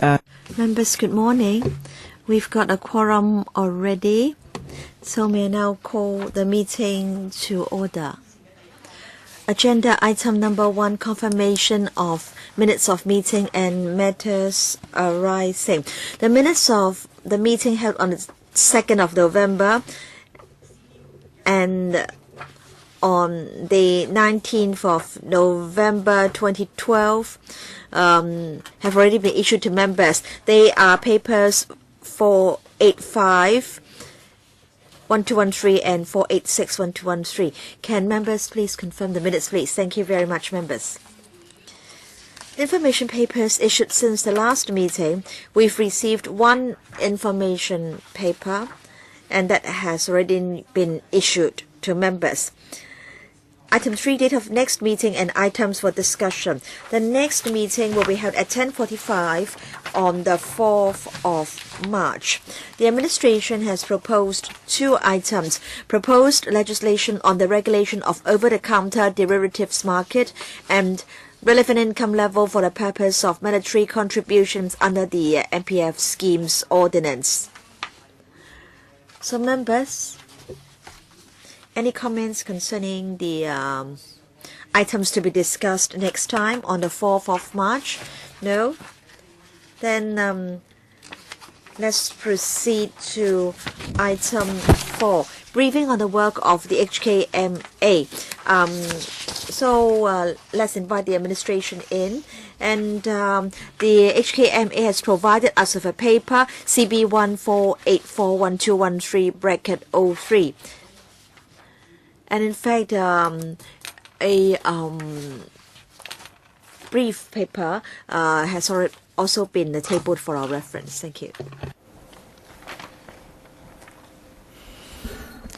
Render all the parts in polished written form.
Members, good morning. We've got a quorum already, so may I now call the meeting to order. Agenda item number 1, confirmation of minutes of meeting and matters arising. The minutes of the meeting held on the 2nd of November and on the 19th of November 2012 have already been issued to members. They are papers 485, 1213 and 486, 1213. Can members please confirm the minutes, please? Thank you very much, members. Information papers issued since the last meeting. We've received one information paper, and that has already been issued to members. Item 3, date of next meeting and items for discussion. The next meeting will be held at 10:45 on the 4th of March. The administration has proposed 2 items. Proposed legislation on the regulation of over-the-counter derivatives market and relevant income level for the purpose of mandatory contributions under the MPF schemes ordinance. So members, any comments concerning the items to be discussed next time on the 4th of March? No? Then let's proceed to item 4, briefing on the work of the HKMA. Let's invite the administration in. And the HKMA has provided us with a paper, CB14841213-03. And in fact, a brief paper has also been tabled for our reference. Thank you.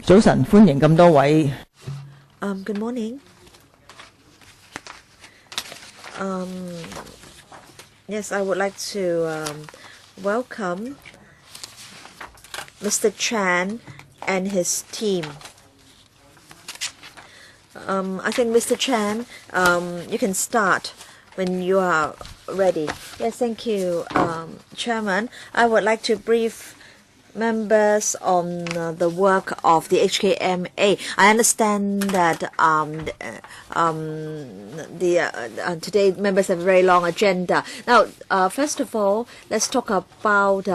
早晨，歡迎咁多位。Good morning. Yes, I would like to welcome Mr. Chan and his team. I think Mr. Chan, you can start when you are ready. Yes, thank you, Chairman. I would like to brief members on the work of the HKMA. I understand that today members have a very long agenda. Now, first of all, let's talk about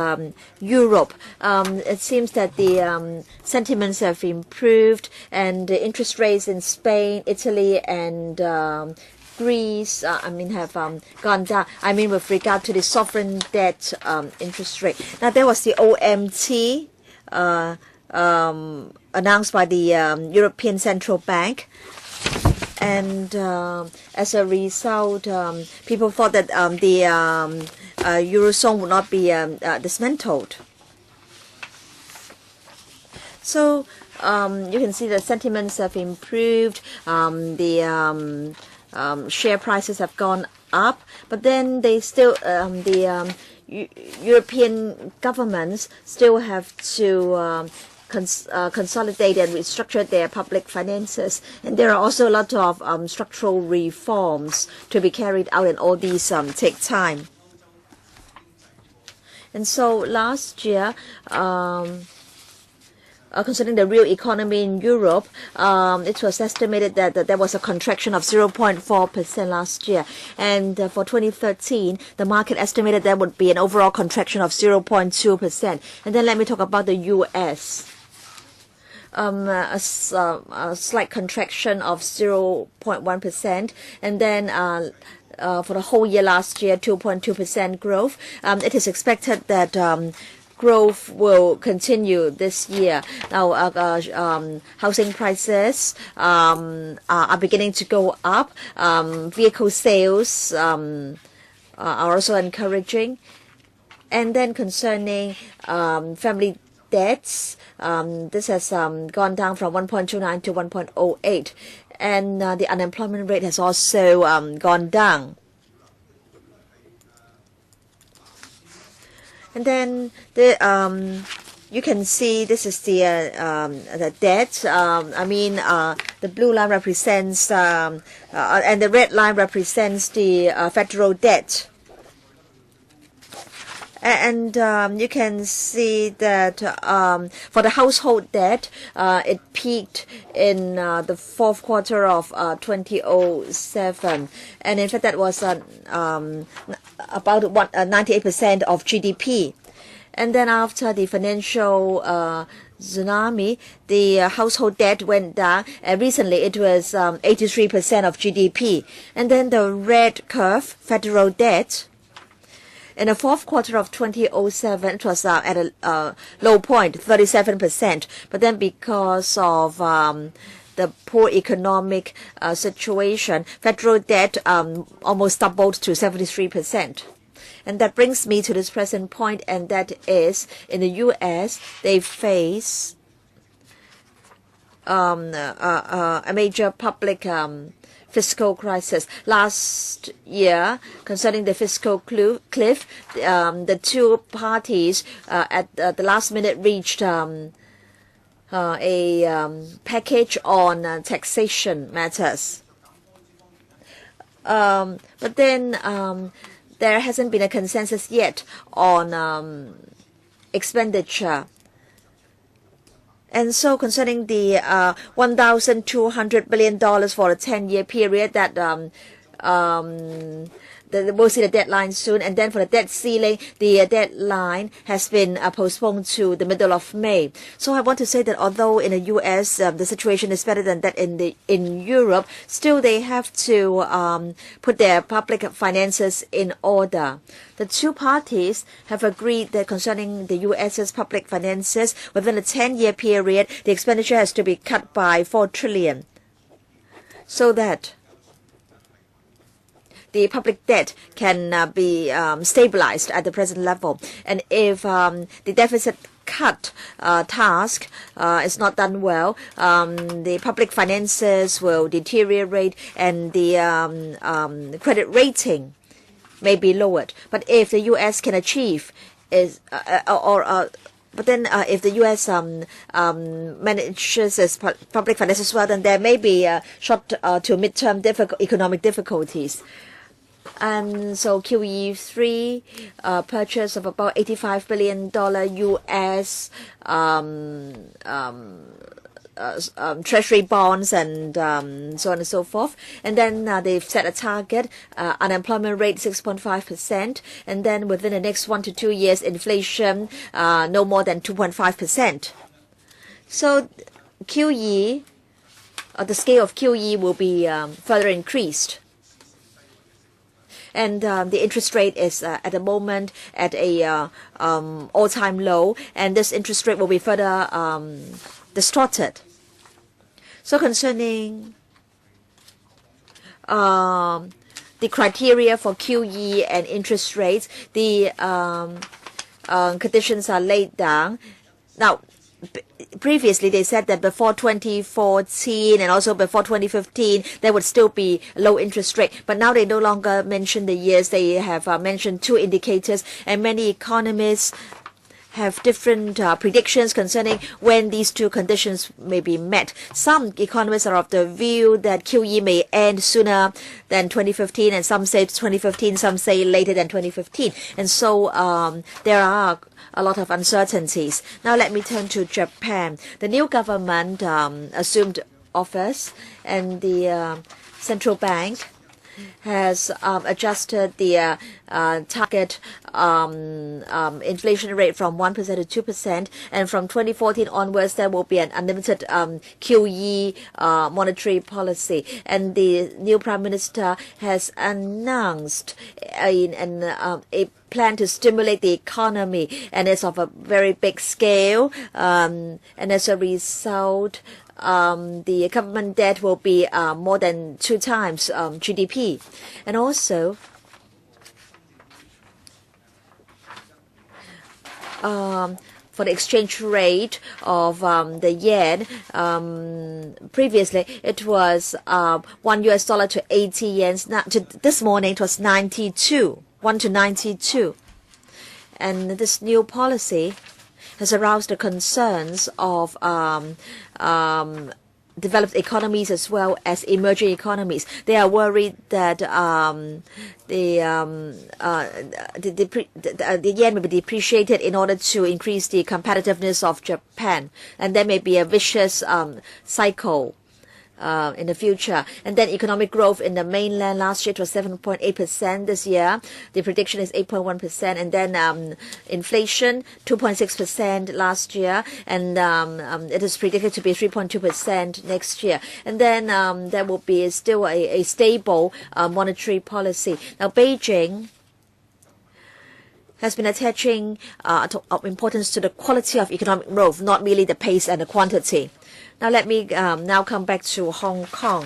Europe. It seems that the sentiments have improved, and the interest rates in Spain, Italy, and Greece, have gone down. With regard to the sovereign debt interest rate. Now, there was the OMT announced by the European Central Bank. And as a result, people thought that the Eurozone would not be dismantled. So you can see the sentiments have improved. Share prices have gone up, but then they still European governments still have to consolidate and restructure their public finances, and there are also a lot of structural reforms to be carried out, and all these take time. And so last year, concerning the real economy in Europe, it was estimated that there was a contraction of 0.4% last year. And for 2013, the market estimated there would be an overall contraction of 0.2%. And then let me talk about the U.S. A slight contraction of 0.1%. And then for the whole year last year, 2.2% growth. It is expected that growth will continue this year. Now, housing prices are beginning to go up. Vehicle sales are also encouraging. And then concerning family debts, this has gone down from 1.29 to 1.08. And the unemployment rate has also gone down. And then you can see this is the debt. The blue line represents and the red line represents the federal debt. And you can see that for the household debt, it peaked in the fourth quarter of 2007, and in fact that was about 98% of GDP. And then after the financial tsunami, the household debt went down, and recently it was 83% of GDP. And then the red curve, federal debt, in the fourth quarter of 2007, it was at a low point, 37%. But then because of the poor economic situation, federal debt almost doubled to 73%. And that brings me to this present point, and that is in the U.S. they face a major public fiscal crisis. Last year, concerning the fiscal cliff, the two parties at the last minute reached a package on taxation matters. But then there hasn't been a consensus yet on expenditure. And so concerning the $1,200 billion for a 10-year period that we'll see the deadline soon. And then for the debt ceiling, the deadline has been postponed to the middle of May. So I want to say that although in the U.S. The situation is better than that in Europe, still they have to put their public finances in order. The two parties have agreed that concerning the U.S.'s public finances, within a 10-year period, the expenditure has to be cut by $4 trillion, so that the public debt can be stabilized at the present level. And if the deficit cut task is not done well, the public finances will deteriorate and the credit rating may be lowered. But if the U.S. can achieve if the U.S. manages its public finances well, then there may be short to mid-term economic difficulties. And so QE3 purchase of about $85 billion U.S. Treasury bonds and so on and so forth. And then they've set a target, unemployment rate 6.5%, and then within the next 1 to 2 years, inflation no more than 2.5%. So QE, the scale of QE will be further increased. And the interest rate is at the moment at a all-time low, and this interest rate will be further distorted. So concerning the criteria for QE and interest rates, the conditions are laid down. Now, previously they said that before 2014 and also before 2015 there would still be low interest rate, but now they no longer mention the years. They have mentioned two indicators, and many economists have different predictions concerning when these two conditions may be met. Some economists are of the view that QE may end sooner than 2015, and some say 2015, some say later than 2015. And so there are a lot of uncertainties. Now let me turn to Japan. The new government assumed office, and the central bank has adjusted the target inflation rate from 1% to 2%, and from 2014 onwards there will be an unlimited QE monetary policy. And the new Prime Minister has announced a plan to stimulate the economy, and it's of a very big scale, and as a result the government debt will be more than 2 times GDP. And also for the exchange rate of the yen, previously it was $1 to 80 yen. Now, this morning it was 92, 1 to 92. And this new policy has aroused the concerns of developed economies as well as emerging economies. They are worried that the yen will be depreciated in order to increase the competitiveness of Japan, and there may be a vicious cycle in the future. And then economic growth in the mainland last year it was 7.8%. This year the prediction is 8.1%. And then inflation 2.6% last year, and it is predicted to be 3.2% next year. And then there will be still a stable monetary policy. Now Beijing has been attaching importance to the quality of economic growth, not merely the pace and the quantity. Now let me now come back to Hong Kong.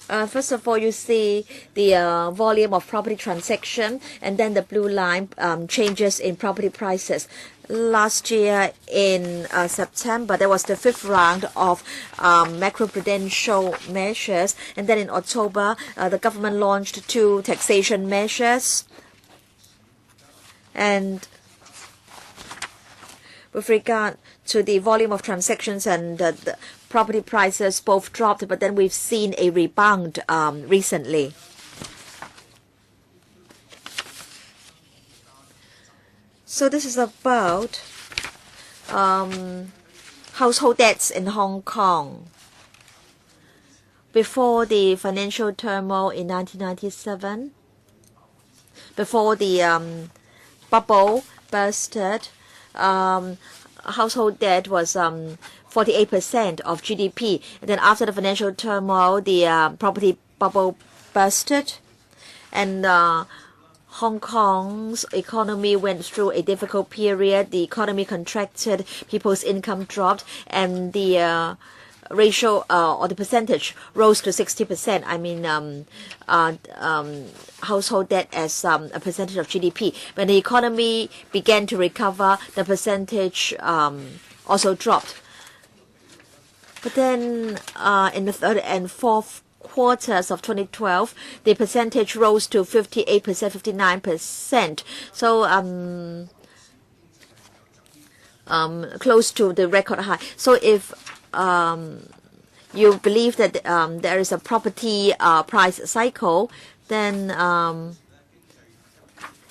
First of all, you see the volume of property transaction, and then the blue line changes in property prices. Last year in September, there was the 5th round of macroprudential measures, and then in October, the government launched 2 taxation measures. And with regard to the volume of transactions and the property prices, both dropped, but then we've seen a rebound recently. So this is about household debts in Hong Kong. Before the financial turmoil in 1997, before the bubble bursted, household debt was 48% of GDP. And then after the financial turmoil, the property bubble bursted, and Hong Kong's economy went through a difficult period. The economy contracted, people's income dropped, and the ratio or the percentage rose to 60%. I mean, household debt as a percentage of GDP. When the economy began to recover, the percentage also dropped. But then in the 3rd and 4th quarters of 2012, the percentage rose to 58%, 59%. So close to the record high. So if you believe that there is a property price cycle, then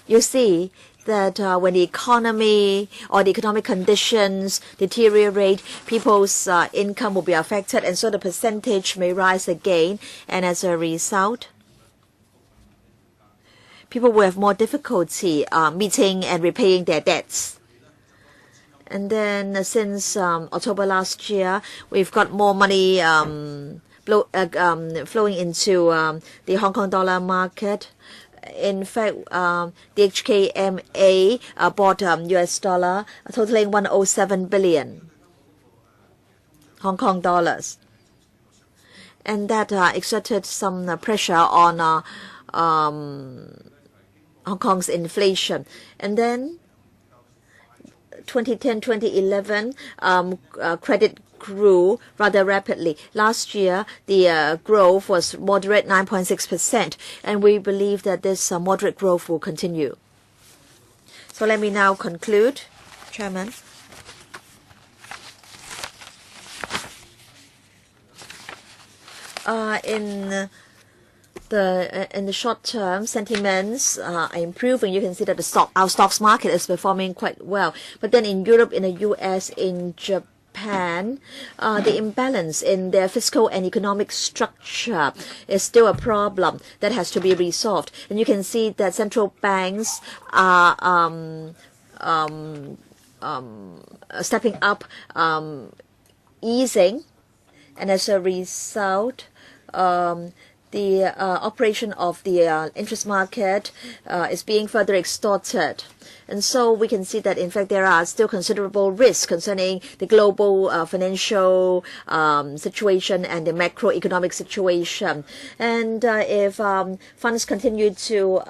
you see that when the economy or the economic conditions deteriorate, people's income will be affected, and so the percentage may rise again, and as a result, people will have more difficulty meeting and repaying their debts. And then since October last year, we've got more money flowing into the Hong Kong dollar market. In fact, the HKMA bought US dollar totaling 107 billion Hong Kong dollars. And that exerted some pressure on Hong Kong's inflation. And then 2010, 2011, credit grew rather rapidly. Last year, the growth was moderate, 9.6%, and we believe that this moderate growth will continue. So let me now conclude, Chairman. In the short term, sentiments are improving. You can see that our stocks market is performing quite well. But then in Europe, in the US, in Japan, the imbalance in their fiscal and economic structure is still a problem that has to be resolved. And you can see that central banks are stepping up, easing, and as a result, the operation of the interest market is being further extorted. And so we can see that, in fact, there are still considerable risks concerning the global financial situation and the macroeconomic situation. And if funds continue to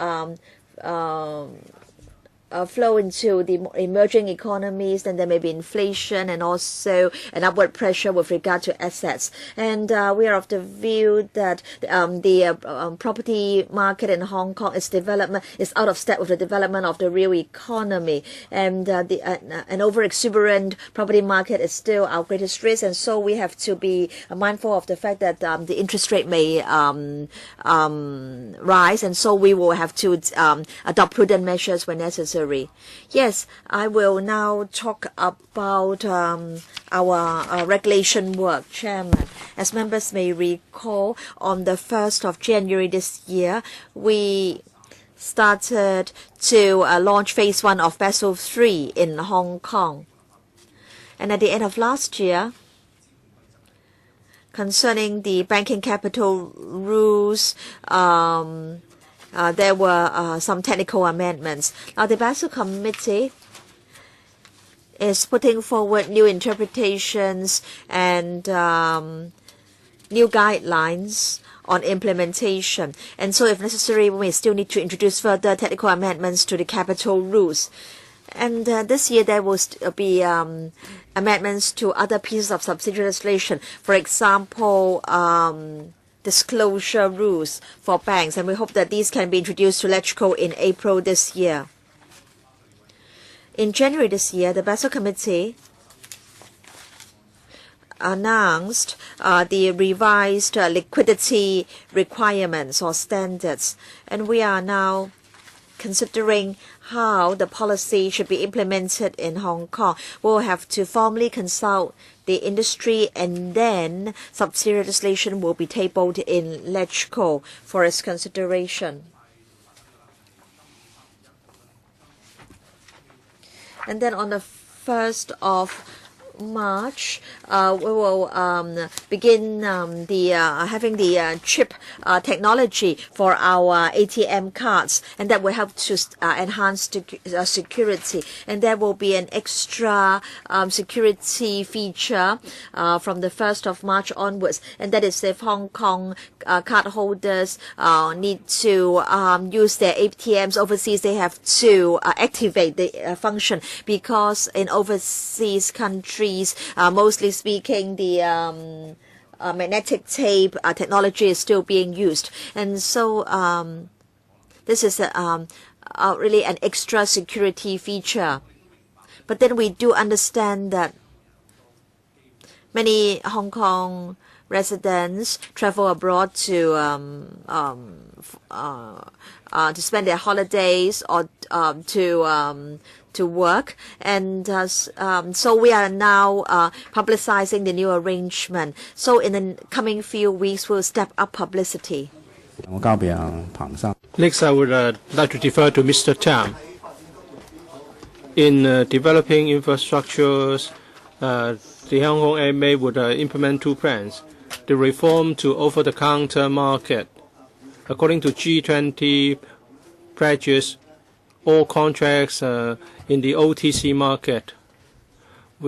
flow into the emerging economies, then there may be inflation and also an upward pressure with regard to assets. And we are of the view that the property market in Hong Kong, its development is out of step with the development of the real economy, and an over-exuberant property market is still our greatest risk, and so we have to be mindful of the fact that the interest rate may rise, and so we will have to adopt prudent measures when necessary. Yes, I will now talk about our regulation work, Chairman. As members may recall, on the 1st of January this year, we started to launch phase 1 of Basel III in Hong Kong. And at the end of last year, concerning the banking capital rules, there were some technical amendments. Now, the Basel Committee is putting forward new interpretations and new guidelines on implementation. And so, if necessary, we may still need to introduce further technical amendments to the capital rules. And this year, there will be amendments to other pieces of subsidiary legislation. For example, disclosure rules for banks, and we hope that these can be introduced to LegCo in April this year. In January this year, the Basel Committee announced the revised liquidity requirements or standards, and we are now considering how the policy should be implemented in Hong Kong. We'll have to formally consult the industry, and then subsidiary legislation will be tabled in LegCo for its consideration. And then on the 1st of March, we will begin having the chip technology for our ATM cards, and that will help to enhance the security. And there will be an extra security feature from the 1st of March onwards, and that is if Hong Kong card holders need to use their ATMs overseas, they have to activate the function, because in overseas countries, mostly speaking, the magnetic tape technology is still being used, and so this is really an extra security feature. But then we do understand that many Hong Kong residents travel abroad to spend their holidays or to work, and so we are now publicizing the new arrangement. So in the coming few weeks, we'll step up publicity. Next, I would like to defer to Mr. Tam. In developing infrastructures, the Hong Kong MA would implement 2 plans. The reform to over-the-counter market. According to G20 pledges, all contracts in the OTC market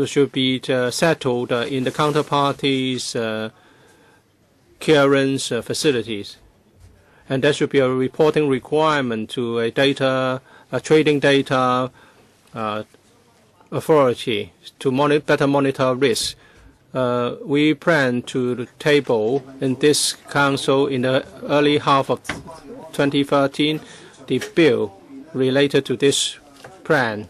should be settled in the counterparties' clearance facilities. And there should be a reporting requirement to a trading data authority to better monitor risk. We plan to table in this council in the early half of 2013 the bill related to this plan.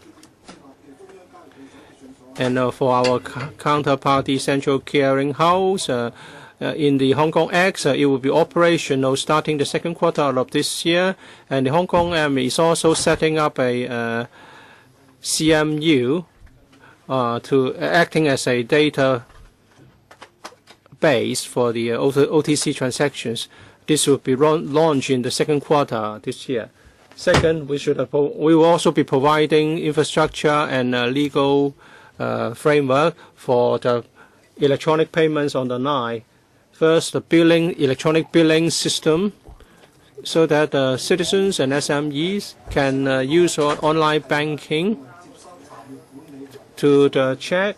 And for our counterparty central clearing house, in the Hong Kong Act, it will be operational starting the 2nd quarter of this year. And the Hong Kong is also setting up a CMU to acting as a data base for the OTC transactions. This will be launched in the 2nd quarter this year. Second, we will also be providing infrastructure and legal framework for the electronic payments on the line. First, the electronic billing system, so that citizens and SMEs can use online banking to check,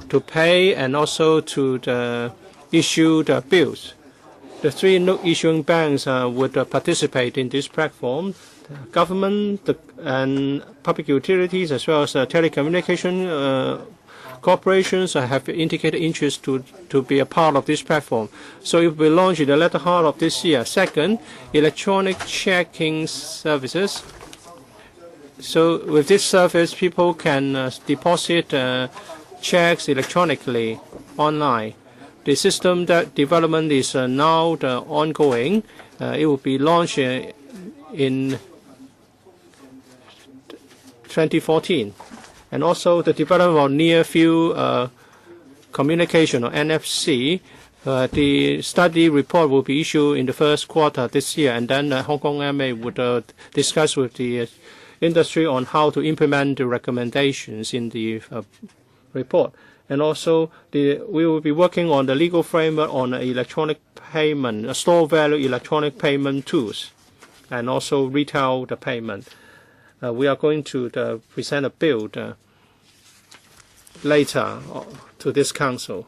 to pay, and also to issue the bills. The 3 note issuing banks would participate in this platform. government and public utilities as well as telecommunication corporations have indicated interest to be a part of this platform. So it will be launched in the latter half of this year. Second, electronic checking services. So with this service, people can deposit checks electronically online. The system development is now ongoing. It will be launched in 2014. And also the development of near-field communication, or NFC. The study report will be issued in the first quarter this year, and then Hong Kong MA would discuss with the industry on how to implement the recommendations in the report. And also, we will be working on the legal framework on electronic payment, store value electronic payment tools, and also retail payment. We are going to present a bill later to this council.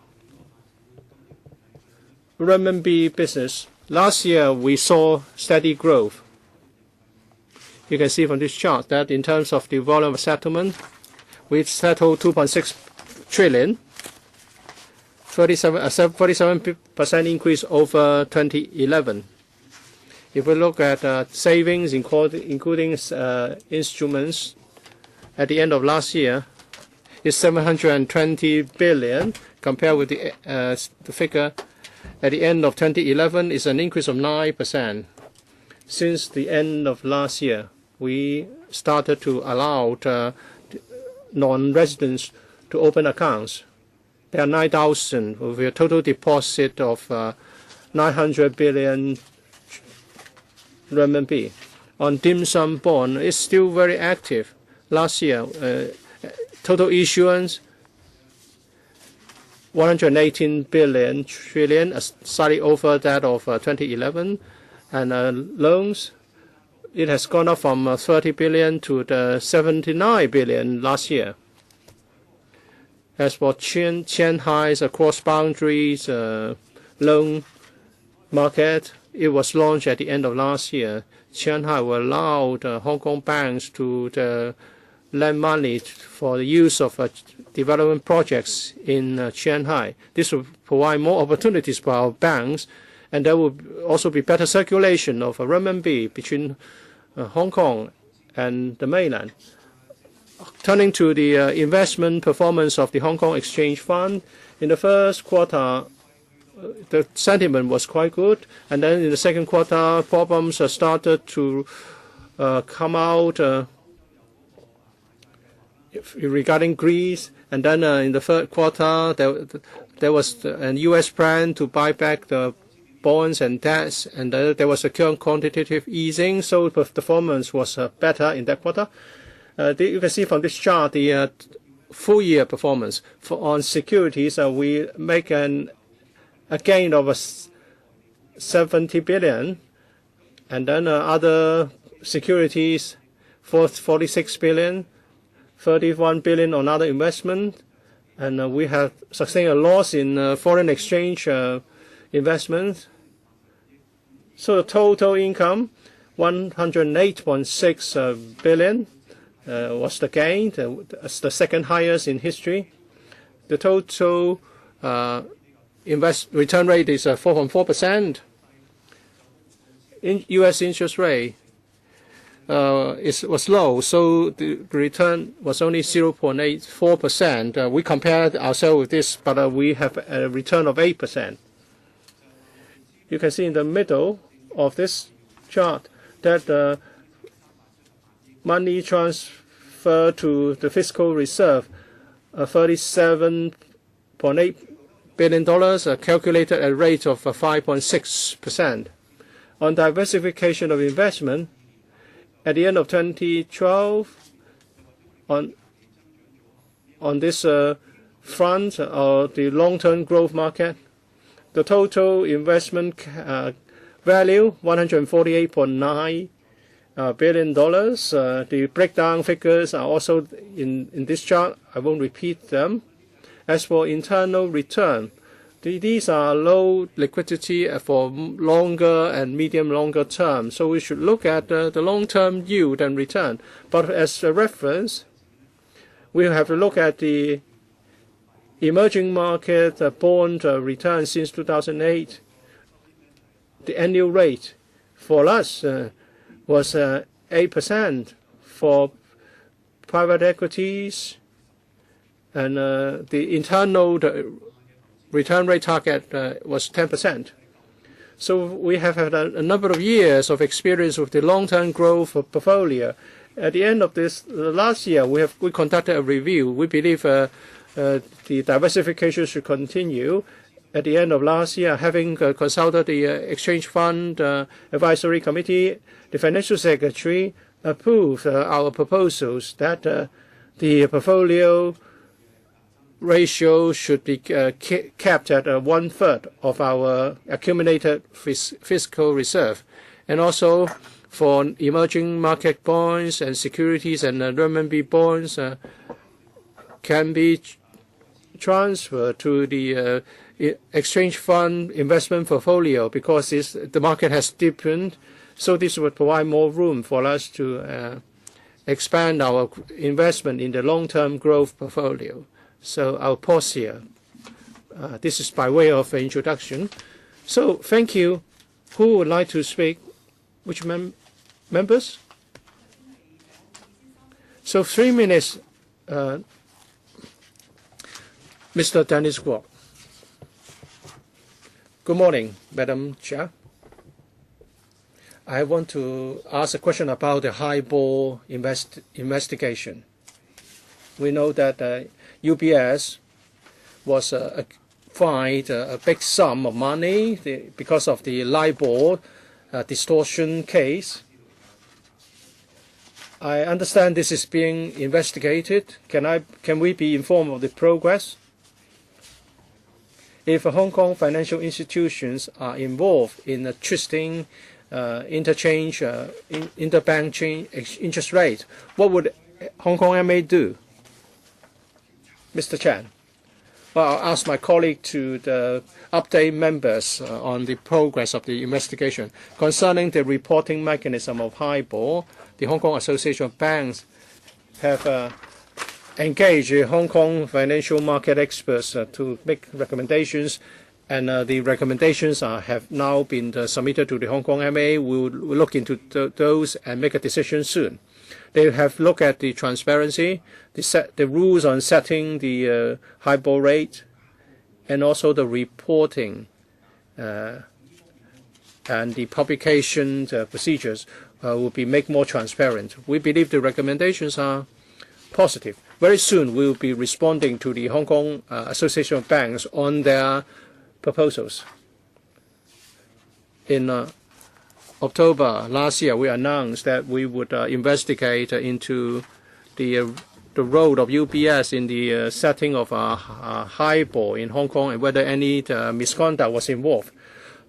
Renminbi business. Last year, we saw steady growth. You can see from this chart that in terms of the volume of settlement, we settled 2.6 trillion, 47% increase over 2011. If we look at savings, including instruments, at the end of last year, it's 720 billion, compared with the figure at the end of 2011 is an increase of 9%. Since the end of last year, we started to allow non-residents to open accounts. There are 9,000 with a total deposit of 900 billion renminbi. On dim sum bond, it's still very active. Last year, total issuance 118 billion trillion, slightly over that of 2011, and loans, it has gone up from 30 billion to 79 billion last year. As for Shanghai's cross-boundaries loan market, it was launched at the end of last year. Shanghai will allow the Hong Kong banks to lend money for the use of development projects in Shanghai. This will provide more opportunities for our banks, and there will also be better circulation of renminbi between Hong Kong and the mainland. Turning to the investment performance of the Hong Kong Exchange Fund, in the first quarter, the sentiment was quite good, and then in the second quarter, problems started to come out regarding Greece, and then in the third quarter, there was a U.S. plan to buy back the bonds and debts, and there was a quantitative easing, so the performance was better in that quarter. You can see from this chart the full year performance. On securities, we make a gain of 70 billion, and then other securities 46 billion, 31 billion on other investment, and we have sustained a loss in foreign exchange investments. So the total income 108.6 billion was the gain, the second highest in history. The total return rate is 4.4%. In U.S. interest rate was low, so the return was only 0.84%. We compared ourselves with this, but we have a return of 8%. You can see in the middle of this chart that money transfer to the fiscal reserve, $37.8 billion, calculated at a rate of 5.6%. On diversification of investment, at the end of 2012, on this front, the long-term growth market, the total investment value, $148.9 billion. The breakdown figures are also in this chart. I won't repeat them. As for internal return, These are low liquidity for longer and longer term. So we should look at the long-term yield and return. But as a reference, we have to look at the emerging market bond return since 2008. The annual rate for us was 8% for private equities, and the internal return rate target was 10%. So we have had a number of years of experience with the long-term growth portfolio. At the end of this last year, we conducted a review. We believe the diversification should continue. At the end of last year, having consulted the Exchange Fund Advisory Committee, the Financial Secretary approved our proposals that the portfolio ratio should be kept at 1/3 of our accumulated fiscal reserve. And also for emerging market bonds and securities and renminbi bonds can be transferred to the exchange fund investment portfolio because the market has deepened. So this would provide more room for us to expand our investment in the long-term growth portfolio. So I'll pause here. This is by way of introduction. So thank you. Who would like to speak? Which members? So 3 minutes. Mr. Dennis Kwok. Good morning, Madam Chair. I want to ask a question about the highball investigation. We know that UBS was fined a big sum of money because of the LIBOR distortion case. I understand this is being investigated. Can we be informed of the progress? If Hong Kong financial institutions are involved in twisting interbank interest rate, what would Hong Kong MA do? Mr. Chan. Well, I'll ask my colleague to update members on the progress of the investigation. Concerning the reporting mechanism of highball, the Hong Kong Association of Banks have engaged Hong Kong financial market experts to make recommendations, and the recommendations have now been submitted to the Hong Kong MA. We'll look into those and make a decision soon. They have looked at the transparency, the rules on setting the highball rate, and also the reporting and the publication procedures will be made more transparent. We believe the recommendations are positive. Very soon we will be responding to the Hong Kong Association of Banks on their proposals. In October last year, we announced that we would investigate into the role of UBS in the setting of a highball in Hong Kong and whether any misconduct was involved.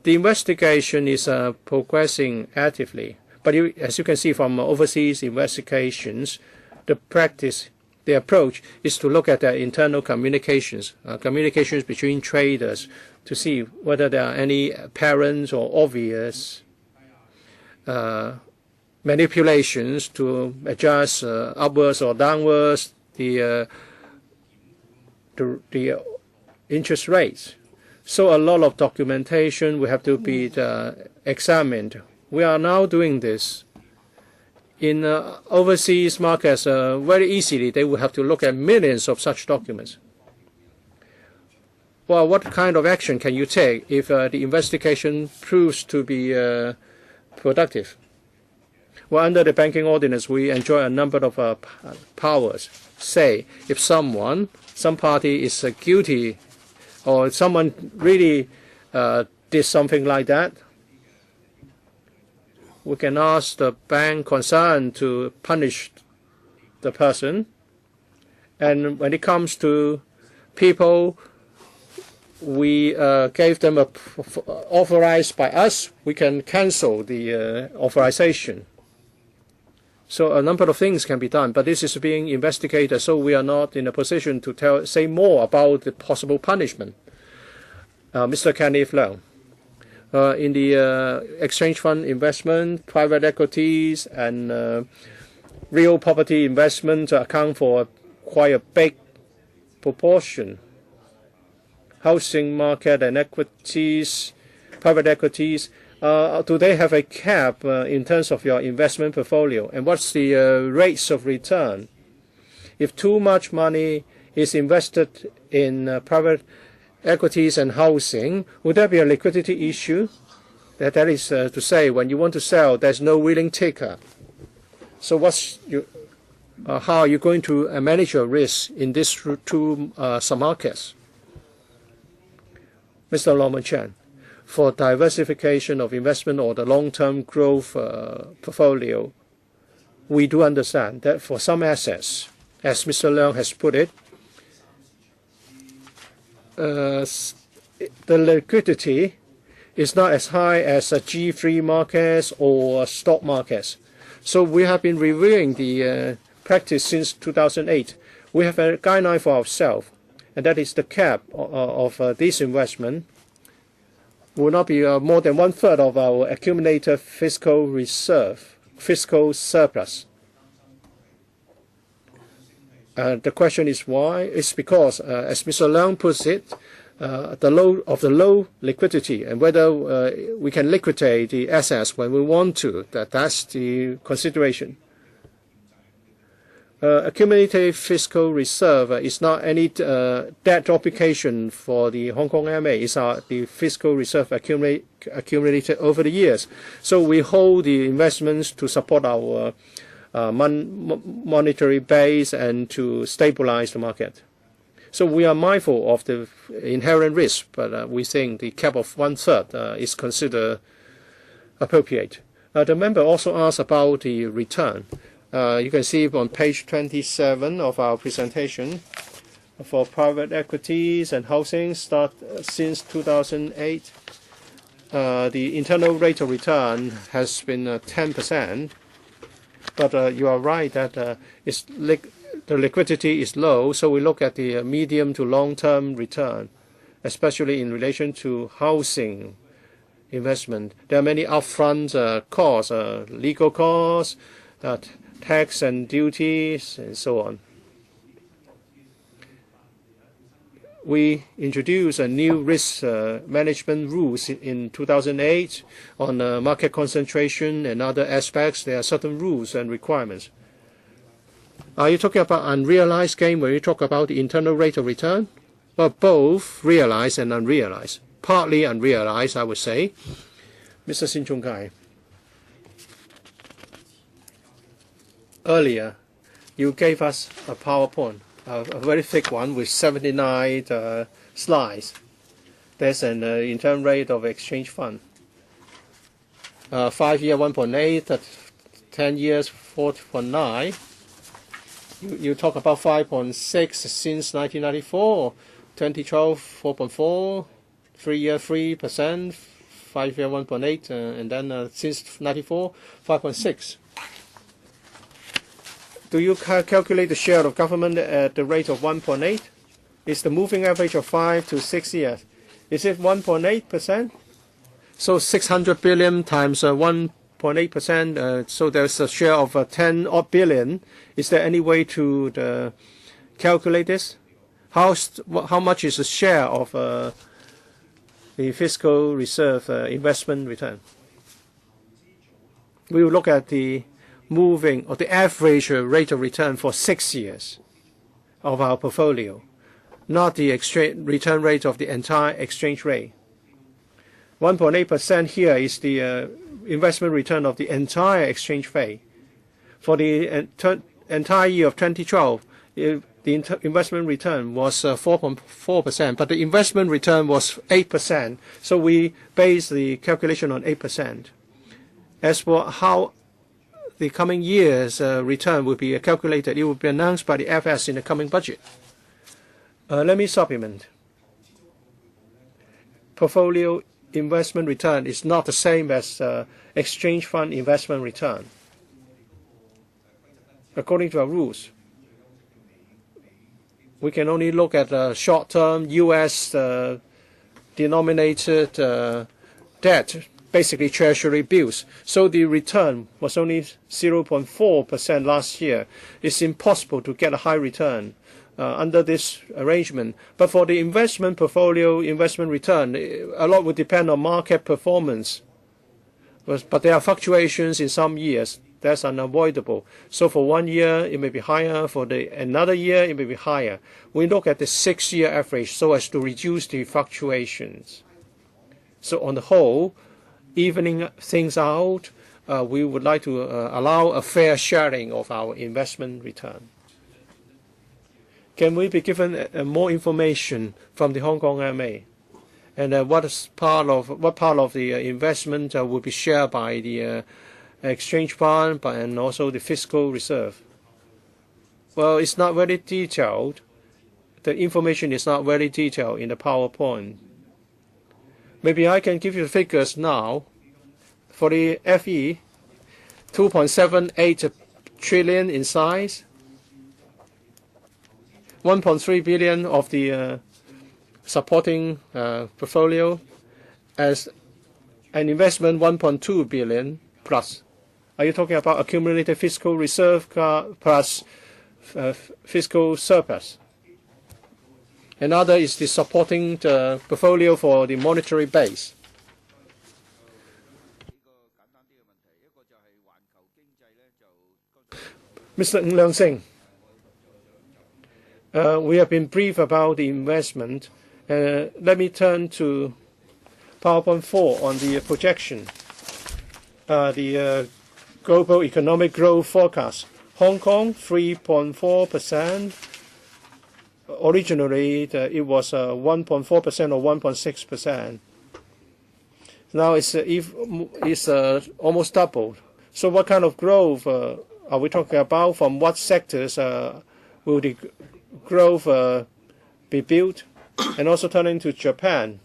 The investigation is progressing actively, but as you can see from overseas investigations, the approach is to look at their internal communications between traders to see whether there are any apparent or obvious manipulations to adjust upwards or downwards the interest rates. So a lot of documentation will have to be examined. We are now doing this. In overseas markets, very easily they will have to look at millions of such documents. Well, what kind of action can you take if the investigation proves to be productive? Well, under the Banking Ordinance, we enjoy a number of powers. Say, if some party is guilty or someone really did something like that, we can ask the bank concerned to punish the person. And when it comes to people we gave them authorized by us, we can cancel the authorization. So a number of things can be done, but this is being investigated, so we are not in a position to say more about the possible punishment. Mr. Kenneth Leung. In the exchange fund investment, private equities, and real property investment account for quite a big proportion. Housing market and equities, private equities, do they have a cap in terms of your investment portfolio? And what's the rates of return? If too much money is invested in private equities and housing, would there be a liquidity issue? That is to say, when you want to sell, there's no willing taker. So how are you going to manage your risk in these two sub-markets? Mr. Norman Chan, for diversification of investment or the long-term growth portfolio, we do understand that for some assets, as Mr. Leung has put it, the liquidity is not as high as G3 markets or stock markets. So we have been reviewing the practice since 2008. We have a guideline for ourselves, and that is the cap of this investment will not be more than 1/3 of our accumulated fiscal reserve, fiscal surplus. The question is why? It's because, as Mr. Leung puts it, the low liquidity and whether we can liquidate the assets when we want to. That's the consideration. Accumulated fiscal reserve is not any debt obligation for the Hong Kong MA. It's the fiscal reserve accumulated over the years. So we hold the investments to support our monetary base and to stabilize the market. So we are mindful of the inherent risk, but we think the cap of 1/3 is considered appropriate. The member also asked about the return. You can see on page 27 of our presentation for private equities and housing since 2008. The internal rate of return has been 10%, but you are right that the liquidity is low, so we look at the medium to long-term return, especially in relation to housing investment. There are many upfront costs, legal costs, tax and duties, and so on. We introduced a new risk management rules in 2008 on market concentration and other aspects. There are certain rules and requirements. Are you talking about unrealized gain when you talk about the internal rate of return? Well, both realized and unrealized. Partly unrealized, I would say. Mr. Sin Chung Kai. Earlier, you gave us a PowerPoint, a very thick one with 79 slides. There's an internal rate of exchange fund. 5-year 1.8, 10 years 4.9. You talk about 5.6 since 1994, 2012 4.4, 3-year 3%, 5-year 1.8, and then since 94 5.6. Do you calculate the share of government at the rate of 1.8? It's the moving average of 5 to 6 years. Is it 1.8%? So 600 billion times 1.8%. So there's a share of 10 odd billion. Is there any way to calculate this? How much is the share of the fiscal reserve investment return? We will look at the moving or the average rate of return for 6 years of our portfolio, not the return rate of the entire exchange rate. 1.8% here is the investment return of the entire exchange rate. For the entire year of 2012, the investment return was 4.4%, but the investment return was 8%. So we base the calculation on 8%. As for how the coming year's return will be calculated, it will be announced by the FS in the coming budget. Let me supplement. Portfolio investment return is not the same as exchange fund investment return. According to our rules, we can only look at short-term U.S. denominated debt, basically treasury bills. So the return was only 0.4% last year. It's impossible to get a high return under this arrangement. But for the investment portfolio, investment return, a lot would depend on market performance. But there are fluctuations in some years. That's unavoidable. So for 1 year, it may be higher. For another year, it may be higher. We look at the 6-year average so as to reduce the fluctuations. So on the whole, evening things out, we would like to allow a fair sharing of our investment return. Can we be given more information from the Hong Kong MA? And what part of the investment will be shared by the exchange fund and also the fiscal reserve? Well, it's not very detailed. The information is not very detailed in the PowerPoint. Maybe I can give you the figures now. For the FE, 2.78 trillion in size, 1.3 billion of the supporting portfolio, as an investment 1.2 billion plus. Are you talking about accumulated fiscal reserve plus fiscal surplus? Another is the supporting the portfolio for the monetary base. Mr. Ng Leung Sing, we have been briefed about the investment. Let me turn to PowerPoint 4 on the projection. The global economic growth forecast. Hong Kong, 3.4%. Originally, it was 1.4% or 1.6%. Now it's almost doubled. So what kind of growth are we talking about? From what sectors will the growth be built? And also turning to Japan,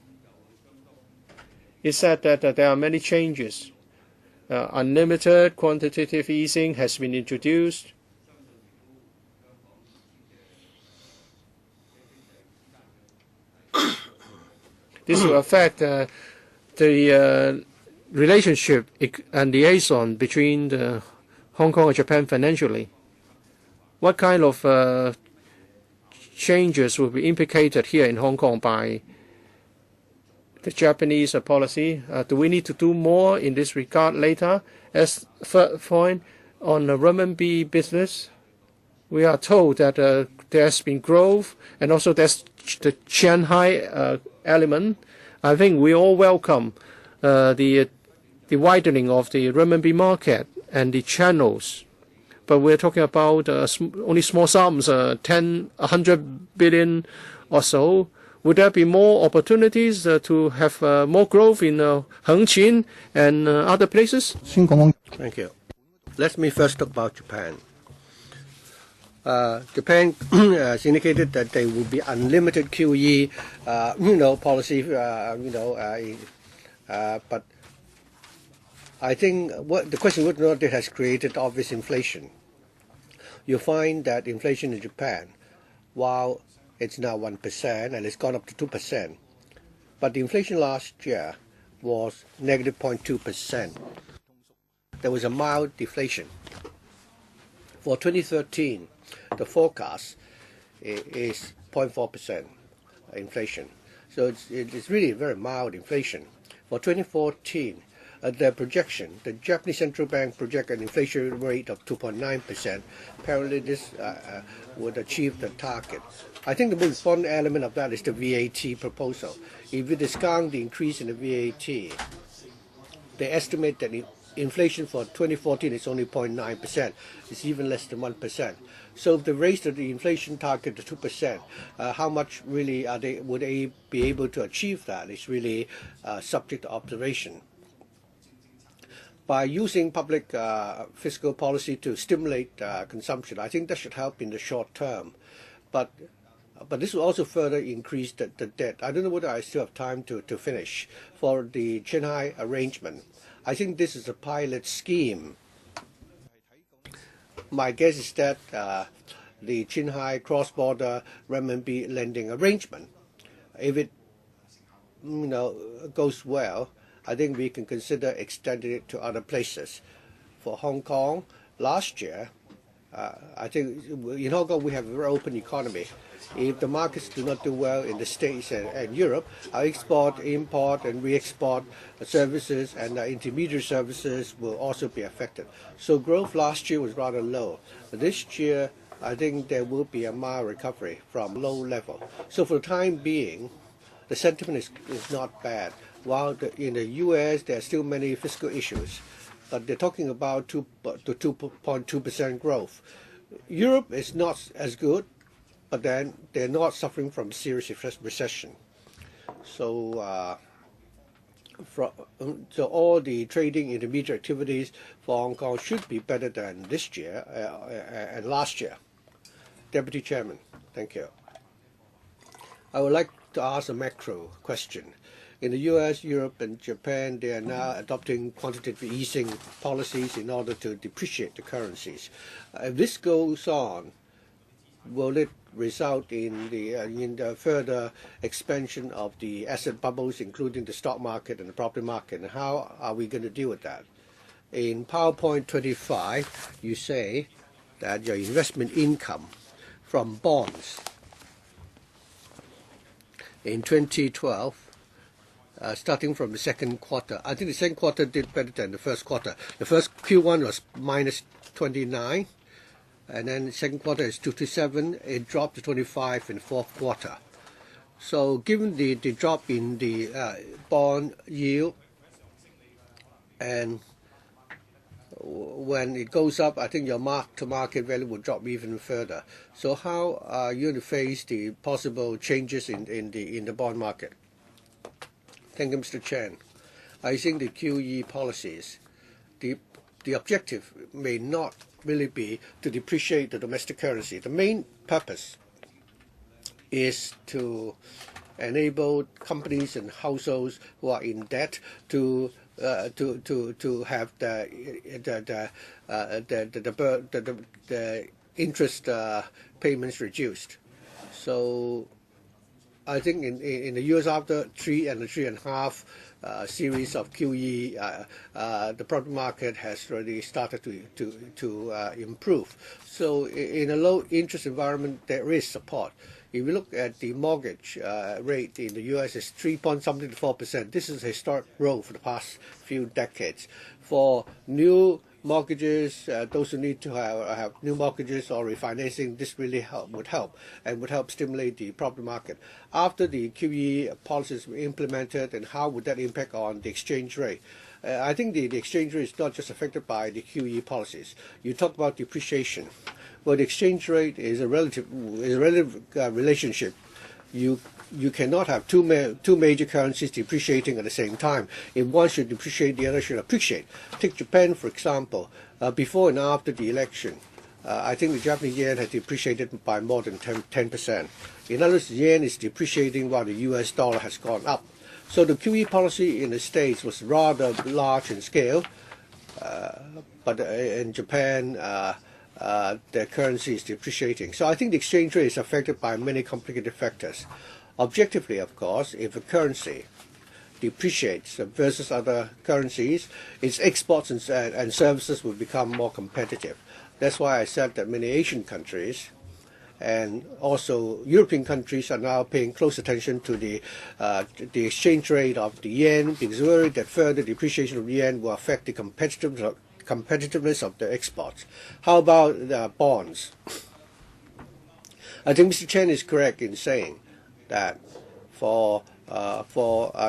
it said that there are many changes. Unlimited quantitative easing has been introduced. This will affect the relationship and liaison between the Hong Kong and Japan financially. What kind of changes will be implicated here in Hong Kong by the Japanese policy? Do we need to do more in this regard later? As third point, on the renminbi business, we are told that there has been growth, and also there's the Shanghai element. I think we all welcome the widening of the renminbi market and the channels. But we're talking about only small sums, 100 billion or so. Would there be more opportunities to have more growth in Hengqin and other places? Thank you. Let me first talk about Japan. Japan has indicated that there will be unlimited QE, policy, but I think what the question would not it has created obvious inflation. You find that inflation in Japan, while it's now 1% and it's gone up to 2%, but the inflation last year was negative 0.2%. There was a mild deflation. For 2013, the forecast is 0.4% inflation. So it's really very mild inflation. For 2014, the projection, the Japanese Central Bank project an inflation rate of 2.9%. Apparently this would achieve the target. I think the most important element of that is the VAT proposal. If you discount the increase in the VAT, they estimate that inflation for 2014 is only 0.9%. It's even less than 1%. So if they raise the inflation target to 2%, how much really would they be able to achieve that? It's really subject to observation. By using public fiscal policy to stimulate consumption, I think that should help in the short term. But this will also further increase the debt. I don't know whether I still have time to finish. For the Shanghai arrangement, I think this is a pilot scheme. My guess is that the Shanghai cross-border renminbi lending arrangement, if it goes well, I think we can consider extending it to other places. For Hong Kong, last year, I think in Hong Kong we have a very open economy. If the markets do not do well in the States and Europe, our export, import, and re-export services and intermediary services will also be affected. So growth last year was rather low. This year, I think there will be a mild recovery from low level. So for the time being, the sentiment is not bad. While in the U.S. there are still many fiscal issues, but they're talking about 2.2% growth. Europe is not as good, but then they're not suffering from serious recession. So, so all the trading intermediate activities for Hong Kong should be better than this year and last year. Deputy Chairman, thank you. I would like to ask a macro question. In the US, Europe, and Japan, they are now adopting quantitative easing policies in order to depreciate the currencies. If this goes on, will it result in the further expansion of the asset bubbles, including the stock market and the property market? And how are we going to deal with that? In PowerPoint 25, you say that your investment income from bonds in 2012, starting from the second quarter. I think the second quarter did better than the first quarter. The first Q1 was minus 29, and then the second quarter is 227. It dropped to 25 in the fourth quarter. So given the drop in the bond yield, and when it goes up, I think your mark-to-market value will drop even further. So how are you going to face the possible changes in the bond market? Thank you, Mr. Chen. I think the QE policies, the objective may not really be to depreciate the domestic currency. The main purpose is to enable companies and households who are in debt to have the interest payments reduced. So I think in the years after 3 and 3.5 series of QE, the property market has already started to improve. So in a low interest environment, there is support. If you look at the mortgage rate in the U.S., it's 3-something to 4%. This is a historic growth for the past few decades. For new mortgages, those who need to have new mortgages or refinancing, this really would help stimulate the property market. After the QE policies were implemented, and how would that impact on the exchange rate? I think the exchange rate is not just affected by the QE policies. You talk about depreciation. Well, the exchange rate is a relative relationship. You cannot have two major currencies depreciating at the same time. If one should depreciate, the other should appreciate. Take Japan, for example. Before and after the election, I think the Japanese yen had depreciated by more than 10%. In other words, the yen is depreciating while the US dollar has gone up. So the QE policy in the States was rather large in scale, but in Japan, their currency is depreciating. So I think the exchange rate is affected by many complicated factors. Objectively, of course, if a currency depreciates versus other currencies, its exports and services will become more competitive. That's why I said that many Asian countries and also European countries are now paying close attention to the exchange rate of the yen, because we're worried that further depreciation of the yen will affect the competitiveness of the exports. How about the bonds? I think Mr. Chen is correct in saying that for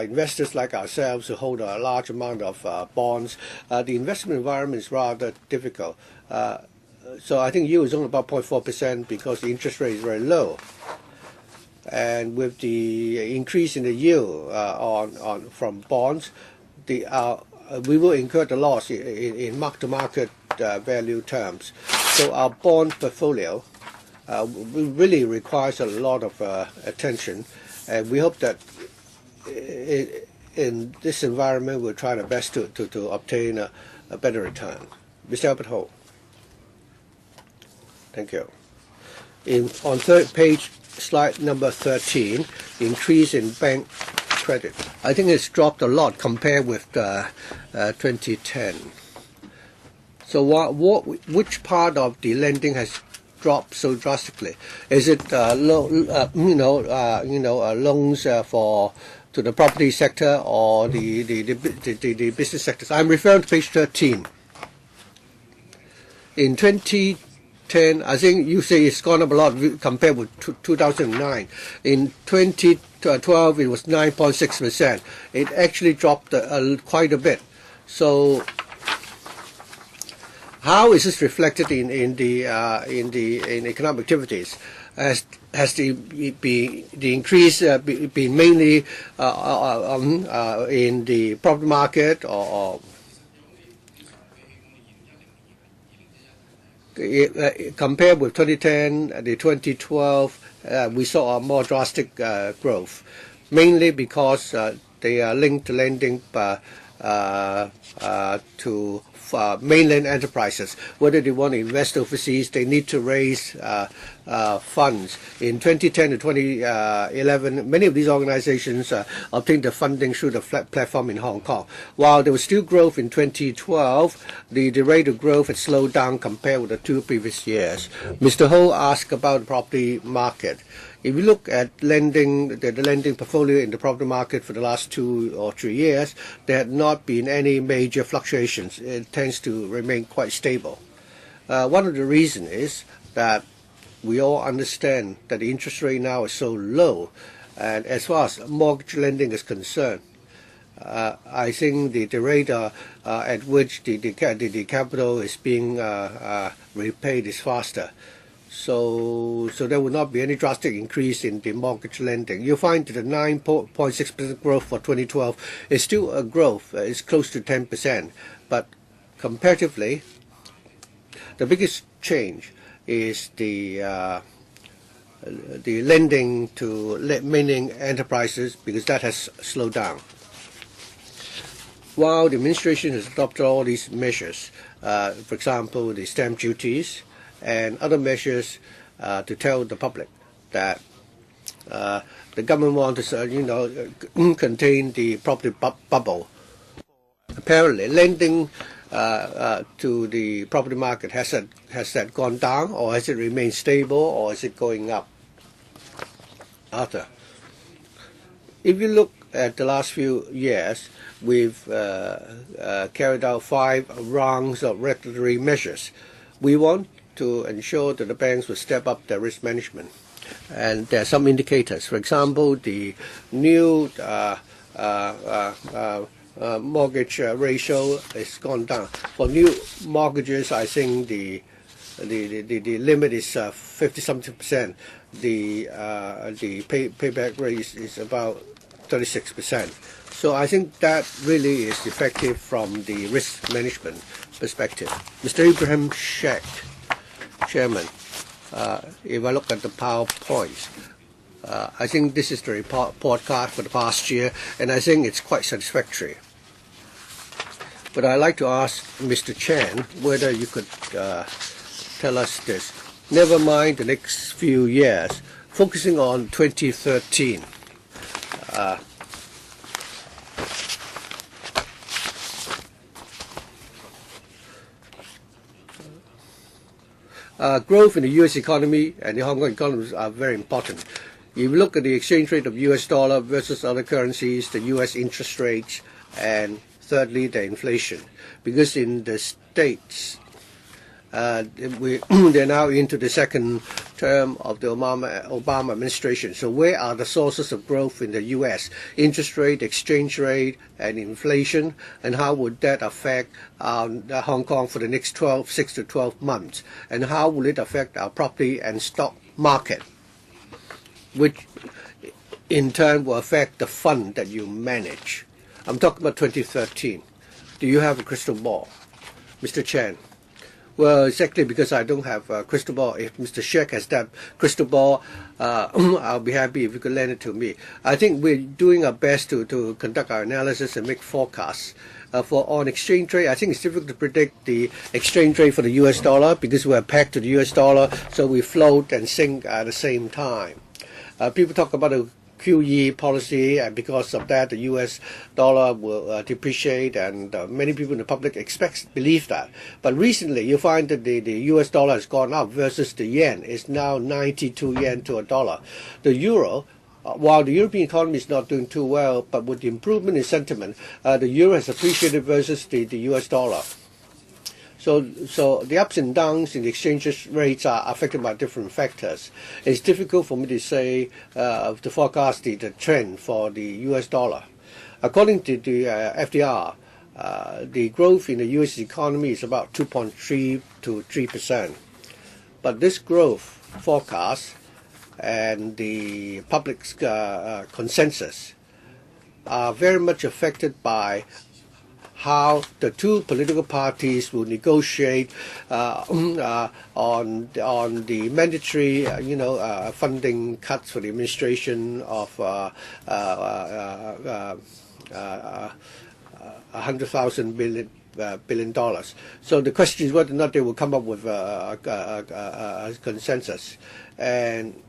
investors like ourselves who hold a large amount of bonds, the investment environment is rather difficult. So I think yield is only about 0.4% because the interest rate is very low. And with the increase in the yield from bonds, we will incur the loss in mark-to-market value terms. So our bond portfolio really requires a lot of attention, and we hope that in this environment we'll try our best to obtain a better return. Mr. Albert Ho. Thank you. On third page, slide number 13, increase in bank credit. I think it's dropped a lot compared with 2010. So which part of the lending has dropped so drastically? Is it loans to the property sector or the business sectors? I'm referring to page 13. In 2010, I think you say it's gone up a lot compared with 2009. In 2012, it was 9.6%. It actually dropped quite a bit. So how is this reflected in economic activities? Has the increase been mainly in the property market, or compared with 2010, the 2012, we saw a more drastic growth, mainly because they are linked to lending to mainland enterprises. Whether they want to invest overseas, they need to raise funds. In 2010 to 2011, many of these organizations obtained the funding through the platform in Hong Kong. While there was still growth in 2012, the rate of growth had slowed down compared with the 2 previous years. Mr. Ho asked about the property market. If you look at lending, the lending portfolio in the property market for the last 2 or 3 years, there had not been any major fluctuations. It tends to remain quite stable. One of the reasons is that we all understand that the interest rate now is so low, and as far as mortgage lending is concerned, I think the rate at which the capital is being repaid is faster. So there will not be any drastic increase in the mortgage lending. You'll find that the 9.6% growth for 2012 is still a growth. It's close to 10%. But comparatively, the biggest change is the lending to mainland enterprises, because that has slowed down. While the administration has adopted all these measures, for example, the stamp duties and other measures to tell the public that the government wants to, contain the property bubble. Apparently, lending to the property market, has that gone down, or has it remained stable, or is it going up? Arthur, if you look at the last few years, we've carried out 5 rounds of regulatory measures. We want to ensure that the banks will step up their risk management. And there are some indicators. For example, the new mortgage ratio has gone down. For new mortgages, I think the limit is 50-something%. The payback rate is about 36%. So I think that really is effective from the risk management perspective. Mr. Ibrahim Sheikh, Chairman, if I look at the PowerPoint, I think this is the report card for the past year, and I think it's quite satisfactory. But I'd like to ask Mr. Chan whether you could tell us this. Never mind the next few years, focusing on 2013. Growth in the U.S. economy and the Hong Kong economy are very important. If you look at the exchange rate of U.S. dollar versus other currencies, the U.S. interest rates, and thirdly, the inflation. Because in the States, they're now into the second term of the Obama administration. So where are the sources of growth in the U.S.? Interest rate, exchange rate, and inflation, and how would that affect Hong Kong for the next 6 to 12 months? And how will it affect our property and stock market, which in turn will affect the fund that you manage? I'm talking about 2013. Do you have a crystal ball? Mr. Chan. Well, exactly, because I don't have a crystal ball. If Mr. Sheikh has that crystal ball, I'll be happy if you could lend it to me. I think we're doing our best to conduct our analysis and make forecasts. On exchange rate, I think it's difficult to predict the exchange rate for the U.S. dollar because we're pegged to the U.S. dollar, so we float and sink at the same time. People talk about a QE policy, and because of that, the U.S. dollar will depreciate, and many people in the public believe that. But recently, you find that the U.S. dollar has gone up versus the yen. It's now 92 yen to a dollar. The euro, while the European economy is not doing too well, but with the improvement in sentiment, the euro has appreciated versus the U.S. dollar. So the ups and downs in the exchange rates are affected by different factors. It's difficult for me to say, to forecast the trend for the U.S. dollar. According to the FDR, the growth in the U.S. economy is about 2.3 to 3%. But this growth forecast and the public's consensus are very much affected by how the two political parties will negotiate on the mandatory, funding cuts for the administration of $100,000 billion. So the question is whether or not they will come up with a consensus, and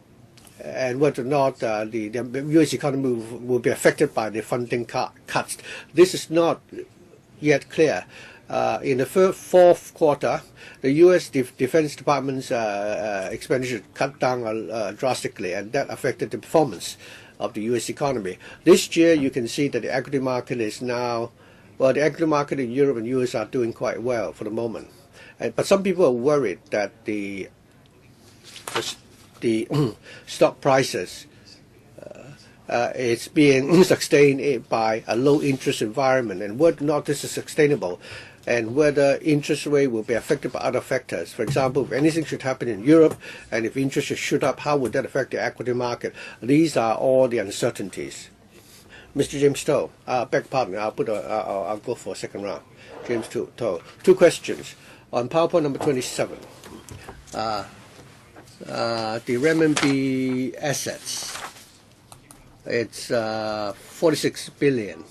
whether or not the U.S. economy will be affected by the funding cuts. This is not yet clear. In the fourth quarter, the U.S. Defense Department's expenditure cut down drastically, and that affected the performance of the U.S. economy. This year, you can see that the equity market is now, the equity market in Europe and U.S. are doing quite well for the moment. But some people are worried that the stock prices it's being sustained by a low interest environment, and whether or not this is sustainable, and whether interest rate will be affected by other factors. For example, if anything should happen in Europe, and if interest should shoot up, how would that affect the equity market? These are all the uncertainties. Mr. James Toh, beg pardon, I'll go for a second round. James Toh. Two questions on PowerPoint number 27. The renminbi assets. It's 46 billion.